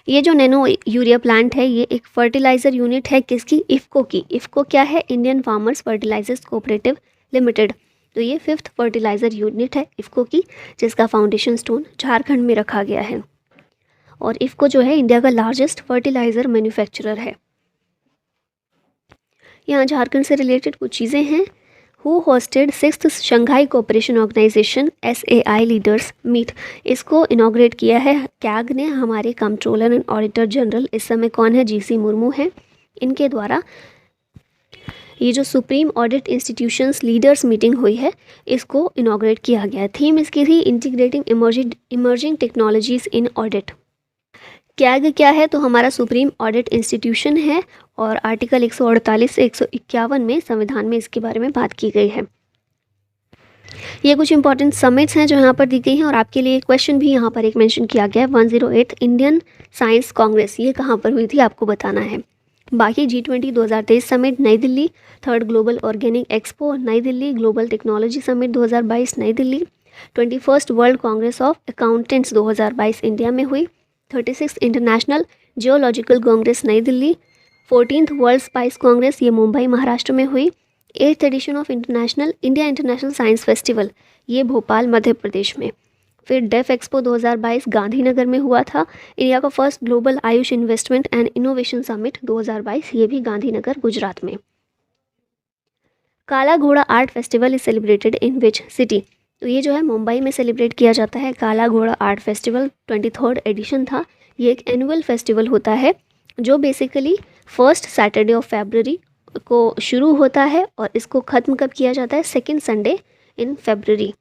ये जो नैनो यूरिया प्लांट है ये एक फर्टिलाइज़र यूनिट है, किसकी, इफ़को की। इफ़को क्या है, Indian farmers fertilisers cooperative limited. तो ये 5th फर्टिलाइज़र यूनिट है इफ़को की, जिसका फाउंडेशन स्टोन झारखंड में रखा गया है। और इफ़को जो है इंडिया का लार्जेस्ट फर्टिलाइज़र मैन्युफैक्चरर है। यहाँ झारखंड से रिलेटेड कुछ चीज़ें हैं। Who hosted 6th Shanghai cooperation organisation SAI leaders meet. इसको इनॉग्रेट किया है कैग ने, हमारे कंट्रोलर एंड ऑडिटर जनरल इस समय कौन है, GC मुर्मू है। इनके द्वारा ये जो supreme audit institutions leaders meeting हुई है इसको इनॉग्रेट किया गया। थीम इसकी थी इंटीग्रेटिंग इमर्जिंग टेक्नोलॉजीज़ इन ऑडिट। कैग क्या है, तो हमारा सुप्रीम ऑडिट इंस्टीट्यूशन है और आर्टिकल 148 से 151 में संविधान में इसके बारे में बात की गई है। ये कुछ इंपॉर्टेंट समिट्स हैं जो यहाँ पर दी गई हैं और आपके लिए क्वेश्चन भी यहाँ पर एक मेंशन किया गया है। 108 इंडियन साइंस कांग्रेस ये कहाँ पर हुई थी आपको बताना है। बाकी G20 2023 समिट नई Delhi, 3rd global organic expo नई दिल्ली, ग्लोबल टेक्नोलॉजी समिट 2022 नई Delhi, 21st world Congress of accountants 2022 India में हुई, 36th इंटरनेशनल जियोलॉजिकल कांग्रेस नई Delhi, 14th world spice Congress ये मुंबई महाराष्ट्र में हुई, 8th edition of India international science festival ये भोपाल मध्य प्रदेश में। फिर डेफ एक्सपो 2022 गांधीनगर में हुआ था। इंडिया का first global Ayush investment and innovation summit 2022 ये भी गांधीनगर गुजरात में। काला घोड़ा art festival is celebrated in which city. तो ये जो है मुंबई में सेलिब्रेट किया जाता है। काला घोड़ा आर्ट फेस्टिवल 23rd एडिशन था। ये एक एनुअल फेस्टिवल होता है जो basically 1st Saturday of February को शुरू होता है और इसको ख़त्म कब किया जाता है, 2nd संडे इन फरवरी।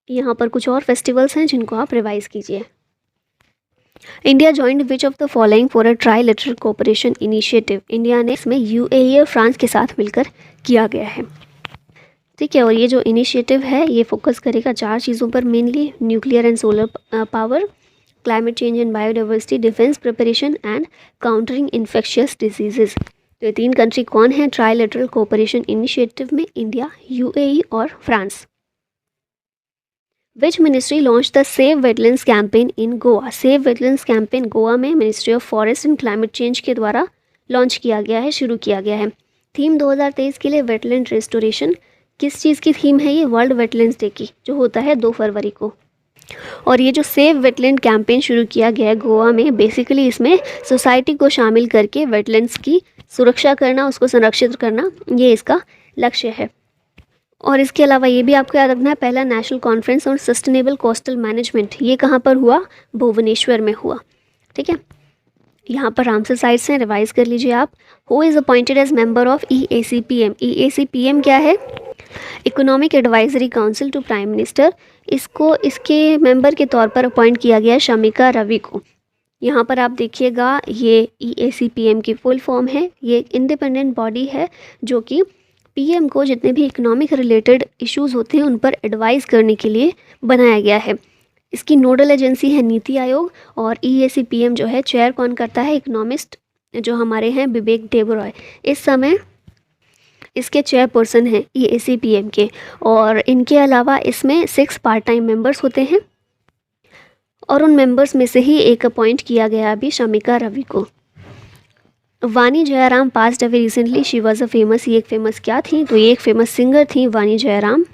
यहाँ पर कुछ और फेस्टिवल्स हैं जिनको आप रिवाइज कीजिए। India joint which of the following for a trilateral cooperation initiative. India ने इसमें UAE और फ्रांस के साथ मिलकर किया गया है। ठीक है, और ये जो इनिशिएटिव है ये फोकस करेगा 4 चीज़ों पर mainly, nuclear and solar power, climate change and biodiversity, defence preparation and countering infectious diseases. तो ये 3 कंट्री कौन है ट्राईलेटरल कोऑपरेशन इनिशिएटिव में, इंडिया, UAE और France. Which ministry launch the save wetlands campaign in Goa. Save wetlands campaign Goa में ministry of forest and climate change के द्वारा launch किया गया है, शुरू किया गया है। थीम 2023 के लिए वेटलैंड रेस्टोरेशन। किस चीज़ की थीम है ये, वर्ल्ड वेटलैंड्स डे की, जो होता है 2 फरवरी को। और ये जो सेव वेटलैंड कैंपेन शुरू किया गया है गोवा में, बेसिकली इसमें सोसाइटी को शामिल करके वेटलैंड्स की सुरक्षा करना, उसको संरक्षित करना, ये इसका लक्ष्य है। और इसके अलावा ये भी आपको याद रखना है, पहला national conference on sustainable coastal management ये कहाँ पर हुआ, भुवनेश्वर में हुआ। ठीक है, यहाँ पर रामसर साइट्स हैं, रिवाइज कर लीजिए आप। Who is appointed as member of EACPM। EACPM क्या है, economic advisory council to prime minister. इसके मेंबर के तौर पर अपॉइंट किया गया शमिका रवि को। यहाँ पर आप देखिएगा ये EACPM की फुल फॉर्म है। ये एक इंडिपेंडेंट बॉडी है जो कि पीएम को जितने भी इकोनॉमिक रिलेटेड इश्यूज होते हैं उन पर एडवाइस करने के लिए बनाया गया है। इसकी नोडल एजेंसी है नीति आयोग, और EAC-PM जो है चेयर कौन करता है, इकोनॉमिस्ट जो हमारे हैं बिबेक देबरॉय इस समय इसके चेयरपर्सन हैं EAC-PM के। और इनके अलावा इसमें 6 पार्ट टाइम मेंबर्स होते हैं, और उन मेंबर्स में से ही एक अपॉइंट किया गया अभी शमिका रवि को। वानी Jairam passed away recently, she was a famous, ये एक फेमस क्या थी, तो ये एक फेमस सिंगर थी वानी जयराम।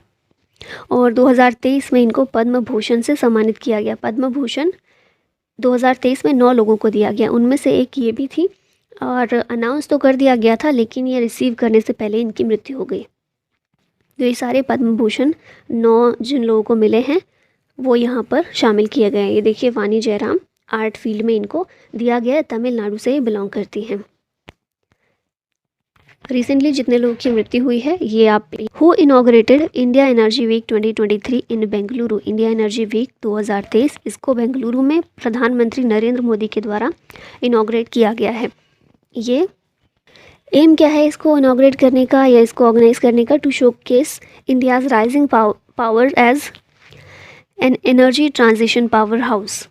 और 2023 में इनको पद्म भूषण से सम्मानित किया गया। पद्म भूषण 2023 में 9 लोगों को दिया गया, उनमें से एक ये भी थी, और अनाउंस तो कर दिया गया था लेकिन ये रिसीव करने से पहले इनकी मृत्यु हो गई। तो ये सारे पद्म भूषण 9 जिन लोगों को मिले हैं वो यहाँ पर शामिल किए गए हैं। ये देखिए वानी जयराम, आर्ट फील्ड में इनको दिया गया है, तमिलनाडु से बिलोंग करती हैं। रिसेंटली जितने लोगों की मृत्यु हुई है ये आप, who inaugurated India energy week 2023 in Bengaluru, India energy week 2023 इसको बेंगलुरु में प्रधानमंत्री नरेंद्र मोदी के द्वारा इनॉग्रेट किया गया है। ये एम क्या है इसको इनॉग्रेट करने का या इसको ऑर्गेनाइज करने का, to showcase India's rising power as an energy transition powerhouse.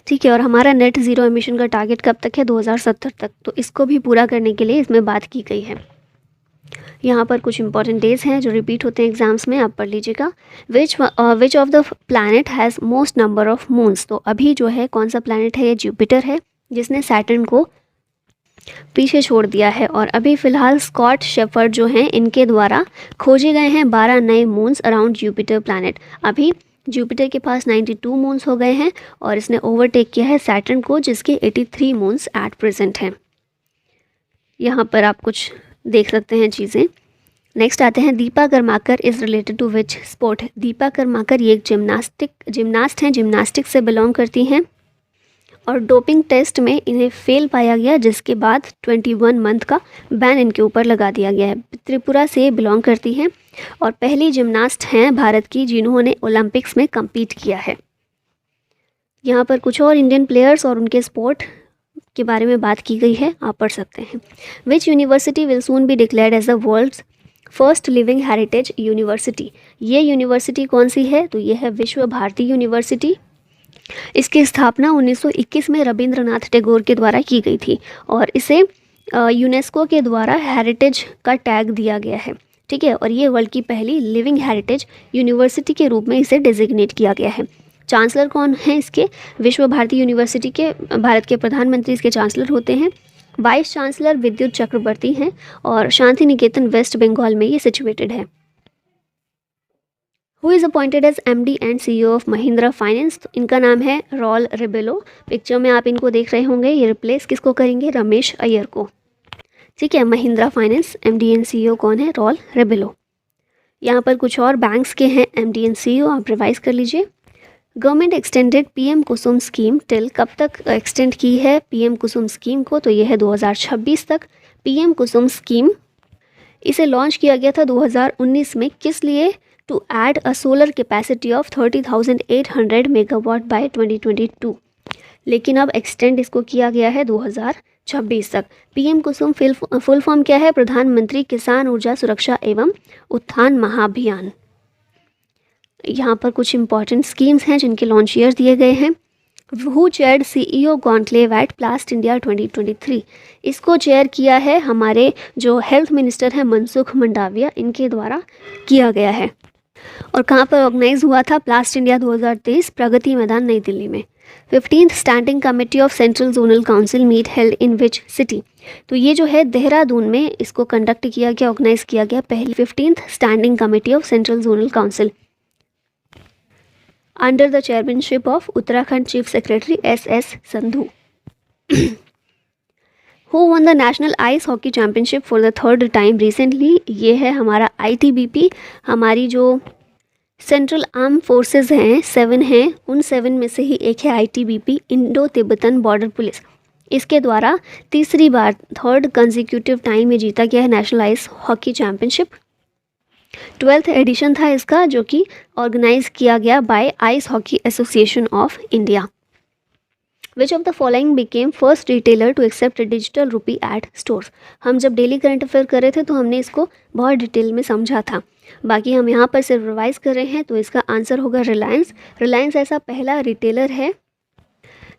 ठीक है, और हमारा नेट ज़ीरो एमिशन का टारगेट कब तक है, 2070 तक, तो इसको भी पूरा करने के लिए इसमें बात की गई है। यहाँ पर कुछ इंपॉर्टेंट डेज हैं जो रिपीट होते हैं एग्जाम्स में, आप पढ़ लीजिएगा। विच of the planet has most number of moons, तो अभी जो है कौन सा प्लैनेट है, ये जुपिटर है जिसने सैटर्न को पीछे छोड़ दिया है। और अभी फ़िलहाल स्कॉट शेफर्ड जो हैं इनके द्वारा खोजे गए हैं 12 नए मून्स अराउंड जुपिटर प्लैनेट। अभी जुपिटर के पास 92 मून्स हो गए हैं और इसने ओवरटेक किया है सैटर्न को जिसके 83 मून्स एट प्रेजेंट हैं। यहाँ पर आप कुछ देख सकते हैं चीज़ें। नेक्स्ट आते हैं, Deepa Karmakar is related to which sport. Deepa Karmakar ये एक जिम्नास्ट हैं, जिम्नास्टिक से बिलोंग करती हैं, और डोपिंग टेस्ट में इन्हें फेल पाया गया जिसके बाद 21 मंथ का बैन इनके ऊपर लगा दिया गया है। त्रिपुरा से बिलोंग करती हैं और पहली जिम्नास्ट हैं भारत की जिन्होंने ओलंपिक्स में कम्पीट किया है। यहाँ पर कुछ और इंडियन प्लेयर्स और उनके स्पोर्ट के बारे में बात की गई है, आप पढ़ सकते हैं। Which university will soon be declared as the world's first living heritage university. ये यूनिवर्सिटी कौन सी है, तो ये है विश्व भारती यूनिवर्सिटी। इसकी स्थापना 1921 में रविंद्रनाथ टैगोर के द्वारा की गई थी और इसे यूनेस्को के द्वारा हेरिटेज का टैग दिया गया है। ठीक है, और ये वर्ल्ड की पहली लिविंग हेरिटेज यूनिवर्सिटी के रूप में इसे डेजिग्नेट किया गया है। चांसलर कौन है इसके, विश्व भारती यूनिवर्सिटी के भारत के प्रधानमंत्री इसके चांसलर होते हैं। वाइस चांसलर विद्युत चक्रवर्ती हैं और शांति निकेतन वेस्ट बंगाल में ये सिचुएटेड है। Who is appointed as MD and CEO of Mahindra finance, तो इनका नाम है रॉल रेबेलो। पिक्चर में आप इनको देख रहे होंगे, ये रिप्लेस किसको करेंगे, रमेश अय्यर को। ठीक है, Mahindra finance MD and CEO कौन है, रॉल रेबेलो। यहाँ पर कुछ और बैंक्स के हैं MD एंड CEO, आप रिवाइज कर लीजिए। Government extended PM Kusum scheme till, कब तक एक्सटेंड की है PM कुसुम स्कीम को, तो ये है 2026 तक। PM कुसुम स्कीम इसे लॉन्च किया गया था 2019 में, किस लिए, to add a solar capacity of 30,800 megawatt by 2022, लेकिन अब एक्सटेंड इसको किया गया है 2026 तक। PM कुसुम फुल फॉर्म क्या है, प्रधानमंत्री किसान ऊर्जा सुरक्षा एवं उत्थान महाअभियान। यहाँ पर कुछ इंपॉर्टेंट स्कीम्स हैं जिनके लॉन्च ईयर दिए गए हैं। Who chaired CEO conclave at Plast India 2023, इसको चेयर किया है हमारे जो हेल्थ मिनिस्टर हैं मनसुख मंडाविया, इनके द्वारा किया गया है। और कहाँ पर ऑर्गेनाइज हुआ था, प्लास्ट इंडिया 2023, प्रगति मैदान नई दिल्ली में। 15th standing committee of central zonal council meet held in which city, तो ये जो है देहरादून में इसको कंडक्ट किया गया, ऑर्गेनाइज किया गया पहली 15th standing committee of central zonal council under the chairmanship of Uttarakhand chief secretary SS Sandhu. Who won the national ice hockey championship for the 3rd time recently, ये है हमारा ITBP, हमारी जो सेंट्रल आर्म फोर्सेस हैं 7 हैं, उन 7 में से ही एक है ITBP, Indo Tibetan border police. इसके द्वारा तीसरी बार 3rd कंसेक्यूटिव टाइम ये जीता गया है national ice hockey championship. 12th edition था इसका, जो कि ऑर्गेनाइज किया गया by ice hockey association of India. Which of the following became first retailer to accept digital rupee at stores. हम जब डेली करंट अफेयर कर रहे थे तो हमने इसको बहुत डिटेल में समझा था, बाकी हम यहाँ पर सिर्फ रिवाइज कर रहे हैं। तो इसका आंसर होगा रिलायंस। रिलायंस ऐसा पहला रिटेलर है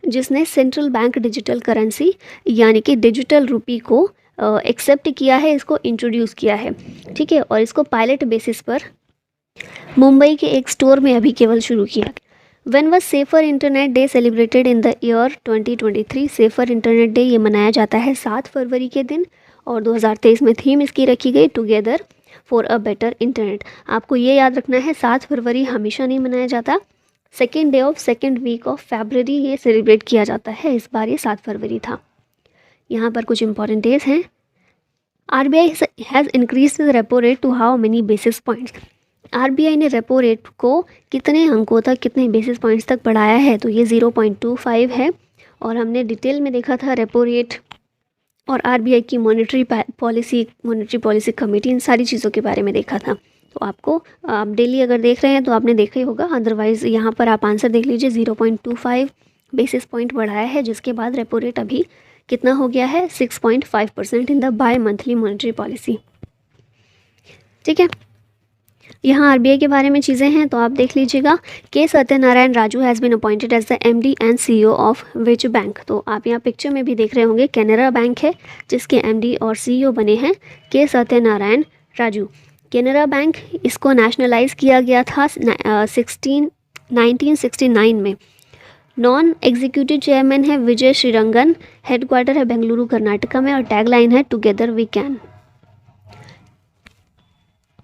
जिसने सेंट्रल बैंक डिजिटल करेंसी यानी कि डिजिटल रुपी को एक्सेप्ट किया है, इसको इंट्रोड्यूस किया है, ठीक है। और इसको पायलट बेसिस पर मुंबई के एक स्टोर में अभी केवल शुरू किया। When was safer internet day celebrated in the year 2023। Safer internet day ये मनाया जाता है 7 फरवरी के दिन, और 2023 में थीम इसकी रखी गई together for a better internet. आपको ये याद रखना है 7 फरवरी हमेशा नहीं मनाया जाता, second day of second week of February ये सेलिब्रेट किया जाता है। इस बार ये 7 फरवरी था। यहाँ पर कुछ इंपॉर्टेंट डेज हैं। RBI has increase the repo rate to how many basis points. RBI ने रेपो रेट को कितने अंकों तक, कितने बेसिस पॉइंट्स तक बढ़ाया है, तो ये 0.25 है। और हमने डिटेल में देखा था रेपो रेट और RBI की मॉनेटरी पॉलिसी कमेटी, इन सारी चीज़ों के बारे में देखा था। तो आपको, आप डेली अगर देख रहे हैं तो आपने देखा ही होगा, अदरवाइज़ यहाँ पर आप आंसर देख लीजिए। 0.25 बेसिस पॉइंट बढ़ाया है, जिसके बाद रेपो रेट अभी कितना हो गया है, 6.5% in the bimonthly monetary policy, ठीक है। यहाँ RBI के बारे में चीज़ें हैं तो आप देख लीजिएगा। K Satyanarayana Raju has been appointed as the MD and CEO of which bank. तो आप यहाँ पिक्चर में भी देख रहे होंगे, कैनरा बैंक है जिसके MD और CEO बने हैं के सत्यनारायण राजू। कैनरा बैंक, इसको नेशनलाइज किया गया था 1969 में। नॉन एग्जीक्यूटिव चेयरमैन है विजय श्रीरंगन, हेडक्वार्टर है बेंगलुरु कर्नाटका में, और टैगलाइन है together we can.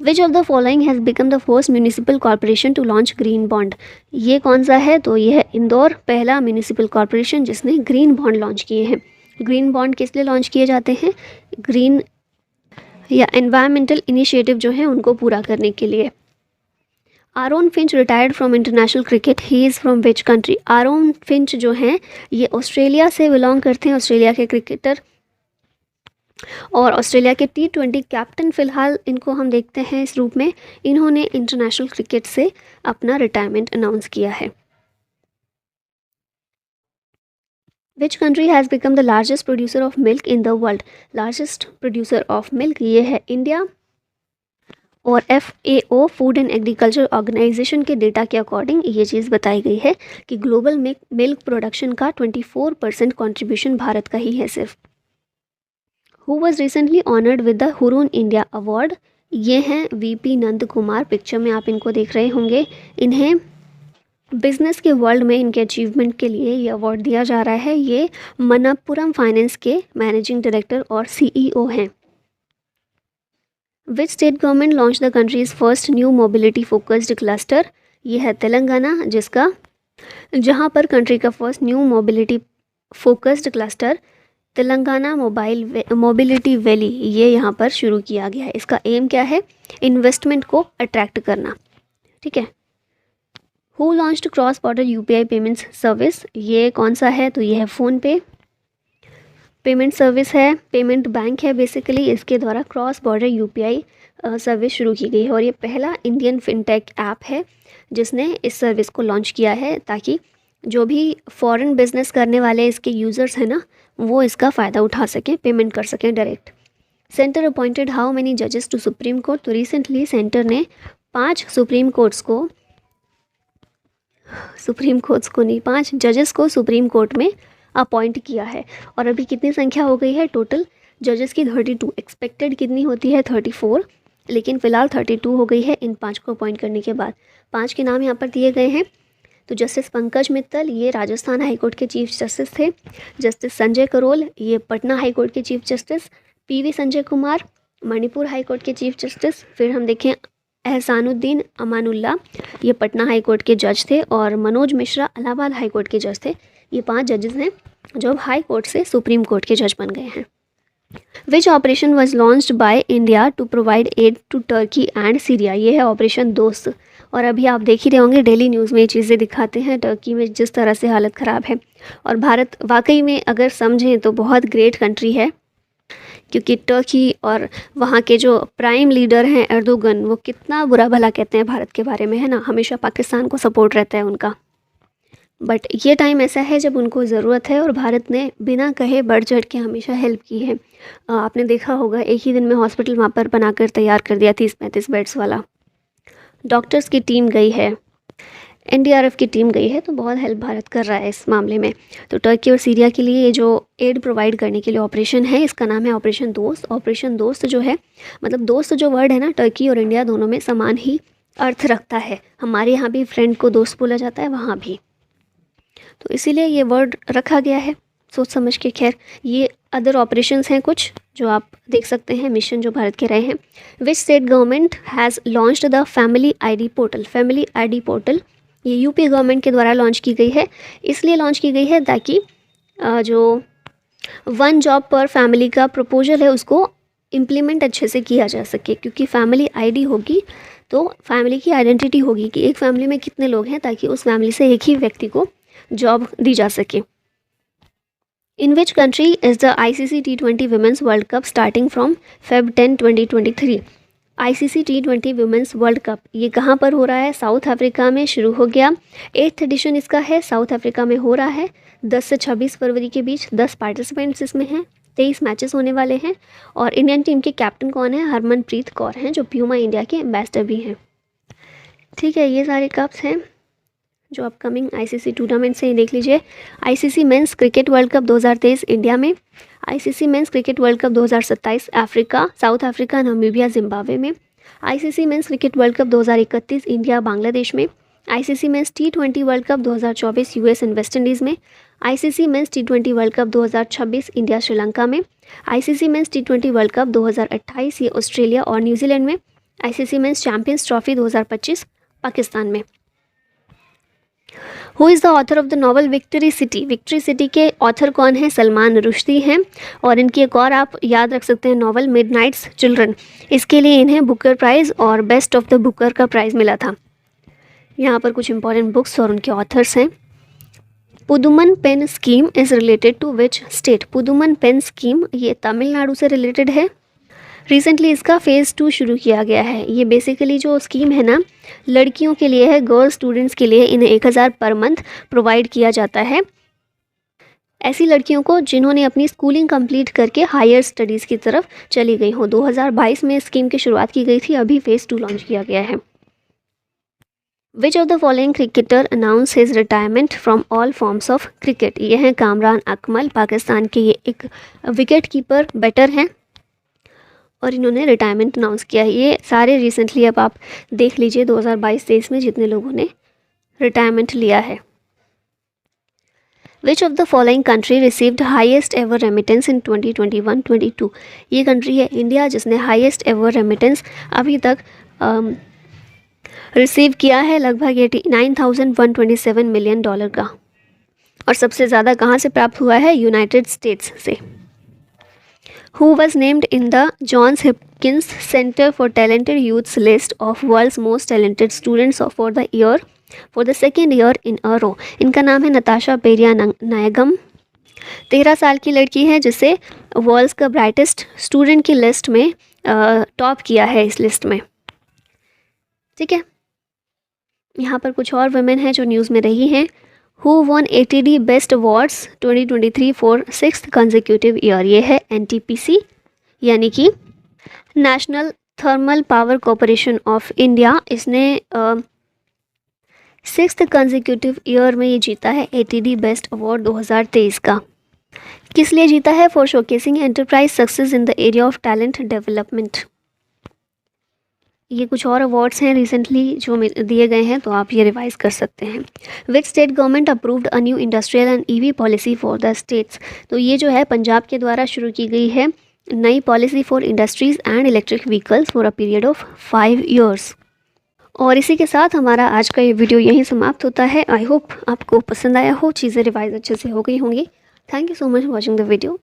Which of the following has become the first municipal corporation to launch green bond. ये कौन सा है, तो ये है इंदौर, पहला म्यूनिसिपल कॉरपोरेशन जिसने ग्रीन बॉन्ड लॉन्च किए हैं। ग्रीन बॉन्ड किस लिए लॉन्च किए जाते हैं, ग्रीन या एनवायरमेंटल इनिशिएटिव जो है उनको पूरा करने के लिए। Aaron Finch retired from international cricket, he is from which country. Aaron Finch जो हैं ये ऑस्ट्रेलिया से बिलोंग करते हैं, ऑस्ट्रेलिया के क्रिकेटर और ऑस्ट्रेलिया के T20 कैप्टन। फिलहाल इनको हम देखते हैं इस रूप में, इन्होंने इंटरनेशनल क्रिकेट से अपना रिटायरमेंट अनाउंस किया है। Which country has become the largest producer of milk in the world. Largest producer of milk ये है इंडिया। और FAO food and agriculture organisation के डेटा के अकॉर्डिंग ये चीज़ बताई गई है कि ग्लोबल मिल्क प्रोडक्शन का 24% कॉन्ट्रीब्यूशन भारत का ही है सिर्फ। Who was recently honoured with the Hurun India award. ये हैं VP नंद कुमार, पिक्चर में आप इनको देख रहे होंगे। इन्हें बिजनेस के वर्ल्ड में इनके अचीवमेंट के लिए ये अवार्ड दिया जा रहा है। ये मनप्पुरम फाइनेंस के मैनेजिंग डायरेक्टर और CEO हैं। विच state government launch the country's first new mobility focused cluster. ये है तेलंगाना, जहाँ पर कंट्री का first new mobility focused cluster Telangana mobility valley ये यहाँ पर शुरू किया गया है। इसका एम क्या है, इन्वेस्टमेंट को अट्रैक्ट करना, ठीक है। Who launched cross border UPI payments service. ये कौन सा है, तो ये है फ़ोनपे पेमेंट सर्विस है, पेमेंट बैंक है बेसिकली। इसके द्वारा क्रॉस बॉर्डर UPI सर्विस शुरू की गई है और ये पहला इंडियन फिनटेक ऐप है जिसने इस सर्विस को लॉन्च किया है, ताकि जो भी फॉरेन बिजनेस करने वाले इसके यूज़र्स हैं ना, वो इसका फ़ायदा उठा सकें, पेमेंट कर सकें direct. Centre appointed how many जजेस टू सुप्रीम कोर्ट। तो रिसेंटली सेंटर ने 5 5 जजेस को सुप्रीम कोर्ट में अपॉइंट किया है। और अभी कितनी संख्या हो गई है टोटल जजेस की, 32। एक्सपेक्टेड कितनी होती है 34, लेकिन फ़िलहाल 32 हो गई है इन 5 को अपॉइंट करने के बाद। 5 के नाम यहाँ पर दिए गए हैं। तो जस्टिस पंकज मित्तल ये राजस्थान हाईकोर्ट के चीफ जस्टिस थे। जस्टिस संजय करोल ये पटना हाईकोर्ट के chief justice. PV Sanjay Kumar Manipur high court के चीफ जस्टिस। फिर हम देखें एहसानुद्दीन अमानुल्लाह ये पटना हाईकोर्ट के जज थे, और मनोज मिश्रा इलाहाबाद हाईकोर्ट के जज थे। ये 5 जजेस हैं जो हाई कोर्ट से सुप्रीम कोर्ट के जज बन गए हैं। Which operation was launched by India to provide aid to Turkey and Syria. ये है ऑपरेशन दोस्त। और अभी आप देख ही रहे होंगे डेली न्यूज़ में ये चीज़ें दिखाते हैं, टर्की में जिस तरह से हालत ख़राब है। और भारत वाकई में अगर समझें तो बहुत ग्रेट कंट्री है, क्योंकि टर्की और वहाँ के जो प्राइम लीडर हैं एर्दोगन, वो कितना बुरा भला कहते हैं भारत के बारे में, है ना। हमेशा पाकिस्तान को सपोर्ट रहता है उनका। बट ये टाइम ऐसा है जब उनको ज़रूरत है और भारत ने बिना कहे बढ़ चढ़ के हमेशा हेल्प की है। आपने देखा होगा एक ही दिन में हॉस्पिटल वहाँ पर बनाकर तैयार कर दिया 30-35 बेड्स वाला। डॉक्टर्स की टीम गई है, एनडीआरएफ की टीम गई है, तो बहुत हेल्प भारत कर रहा है इस मामले में। तो टर्की और सीरिया के लिए ये जो एड प्रोवाइड करने के लिए ऑपरेशन है, इसका नाम है ऑपरेशन दोस्त। ऑपरेशन दोस्त जो है, मतलब दोस्त जो वर्ड है ना, टर्की और इंडिया दोनों में समान ही अर्थ रखता है। हमारे यहाँ भी फ्रेंड को दोस्त बोला जाता है, वहाँ भी, तो इसीलिए ये वर्ड रखा गया है सोच समझ के। खैर, ये अदर ऑपरेशंस हैं कुछ जो आप देख सकते हैं, मिशन जो भारत के रहे हैं। विच state government has launched the family ID portal. Family ID portal ये यूपी गवर्नमेंट के द्वारा लॉन्च की गई है। इसलिए लॉन्च की गई है ताकि जो वन जॉब पर फैमिली का प्रपोजल है उसको इम्प्लीमेंट अच्छे से किया जा सके, क्योंकि फैमिली आईडी होगी तो फैमिली की आइडेंटिटी होगी कि एक फैमिली में कितने लोग हैं, ताकि उस फैमिली से एक ही व्यक्ति को जॉब दी जा सके। In which country is the ICC T20 Women's World Cup starting from Feb 10, 2023। ICC T20 Women's World Cup ये कहाँ पर हो रहा है? साउथ अफ्रीका में शुरू हो गया। 8th एडिशन इसका है, साउथ अफ्रीका में हो रहा है। 10 से 26 फरवरी के बीच 10 पार्टिसिपेंट्स इसमें हैं, 23 मैचेस होने वाले हैं। और इंडियन टीम के कैप्टन कौन है? हरमनप्रीत कौर हैं, जो प्यूमा इंडिया के एम्बेसडर भी हैं। ठीक है, ये सारे कप्स हैं जो अपकमिंग ICC टूर्नामेंट से ही देख लीजिए। ICC men's cricket world cup 2023 India में, ICC men's cricket world cup 2027 Africa, South Africa, Namibia, Zimbabwe में, ICC men's cricket world cup 2031 India, Bangladesh में, ICC men's T20 world cup 2024 US and West Indies में, ICC men's T20 world cup 2026 India, Sri Lanka में, ICC men's T20 world cup 2028 ये Australia और New Zealand में, ICC men's champions trophy 2025 Pakistan में। Who is the author of the novel victory city. Victory city के author कौन है? सलमान रुश्दी हैं। और इनकी एक और आप याद रख सकते हैं नॉवल, मिडनाइट्स चिल्ड्रन। इसके लिए इन्हें बुकर प्राइज़ और बेस्ट ऑफ द बुकर का प्राइज़ मिला था। यहाँ पर कुछ इंपॉर्टेंट बुक्स और उनके ऑथर्स हैं। Pudhumai Penn scheme is related to which state. Pudhumai Penn scheme ये तमिलनाडु से रिलेटेड है। रिसेंटली इसका फ़ेज़ 2 शुरू किया गया है। ये बेसिकली जो स्कीम है ना, लड़कियों के लिए है, गर्ल्स स्टूडेंट्स के लिए। इन्हें 1000 पर मंथ प्रोवाइड किया जाता है ऐसी लड़कियों को जिन्होंने अपनी स्कूलिंग कंप्लीट करके हायर स्टडीज़ की तरफ चली गई हों। 2022 में स्कीम की शुरुआत की गई थी, अभी फ़ेज़ 2 लॉन्च किया गया है। Which of the following cricketer announce his retirement from all forms of cricket. ये हैं कामरान अकमल, पाकिस्तान के ये एक विकेट कीपर बैटर हैं और इन्होंने रिटायरमेंट अनाउंस किया है। ये सारे रिसेंटली अब आप देख लीजिए 2022-23 में जितने लोगों ने रिटायरमेंट लिया है। Which of the following country received highest ever remittance in 2021-22। ये कंट्री है इंडिया, जिसने हाईएस्ट एवर रेमिटेंस अभी तक रिसीव किया है, लगभग $89,127 मिलियन का। और सबसे ज़्यादा कहाँ से प्राप्त हुआ है? यूनाइटेड स्टेट्स से। Who was named in the Johns Hopkins Center for Talented Youth's list of world's most talented students for the second year in a row? इनका नाम है नताशा पेरिया नायगम। 13 साल की लड़की है जिसे वर्ल्ड्स का ब्राइटेस्ट स्टूडेंट की लिस्ट में टॉप किया है, इस लिस्ट में। ठीक है, यहाँ पर कुछ और वुमेन हैं जो न्यूज़ में रही हैं। Who won ATD Best Awards 2023 for 6th consecutive year? ये है NTPC यानी कि national thermal power corporation of India. इसने 6th कंसेक्यूटिव ईयर में ये जीता है ATD बेस्ट अवार्ड 2023 का। किस लिए जीता है? For showcasing enterprise success in the area of talent development. ये कुछ और अवार्ड्स हैं रिसेंटली जो दिए गए हैं, तो आप ये रिवाइज कर सकते हैं। विच state government approved a new industrial and EV policy for the states. तो ये जो है पंजाब के द्वारा शुरू की गई है नई policy for industries and electric vehicles for a period of 5 years। और इसी के साथ हमारा आज का ये वीडियो यहीं समाप्त होता है। आई होप आपको पसंद आया हो, चीज़ें रिवाइज अच्छे से हो गई होंगी। Thank you so much for watching the video.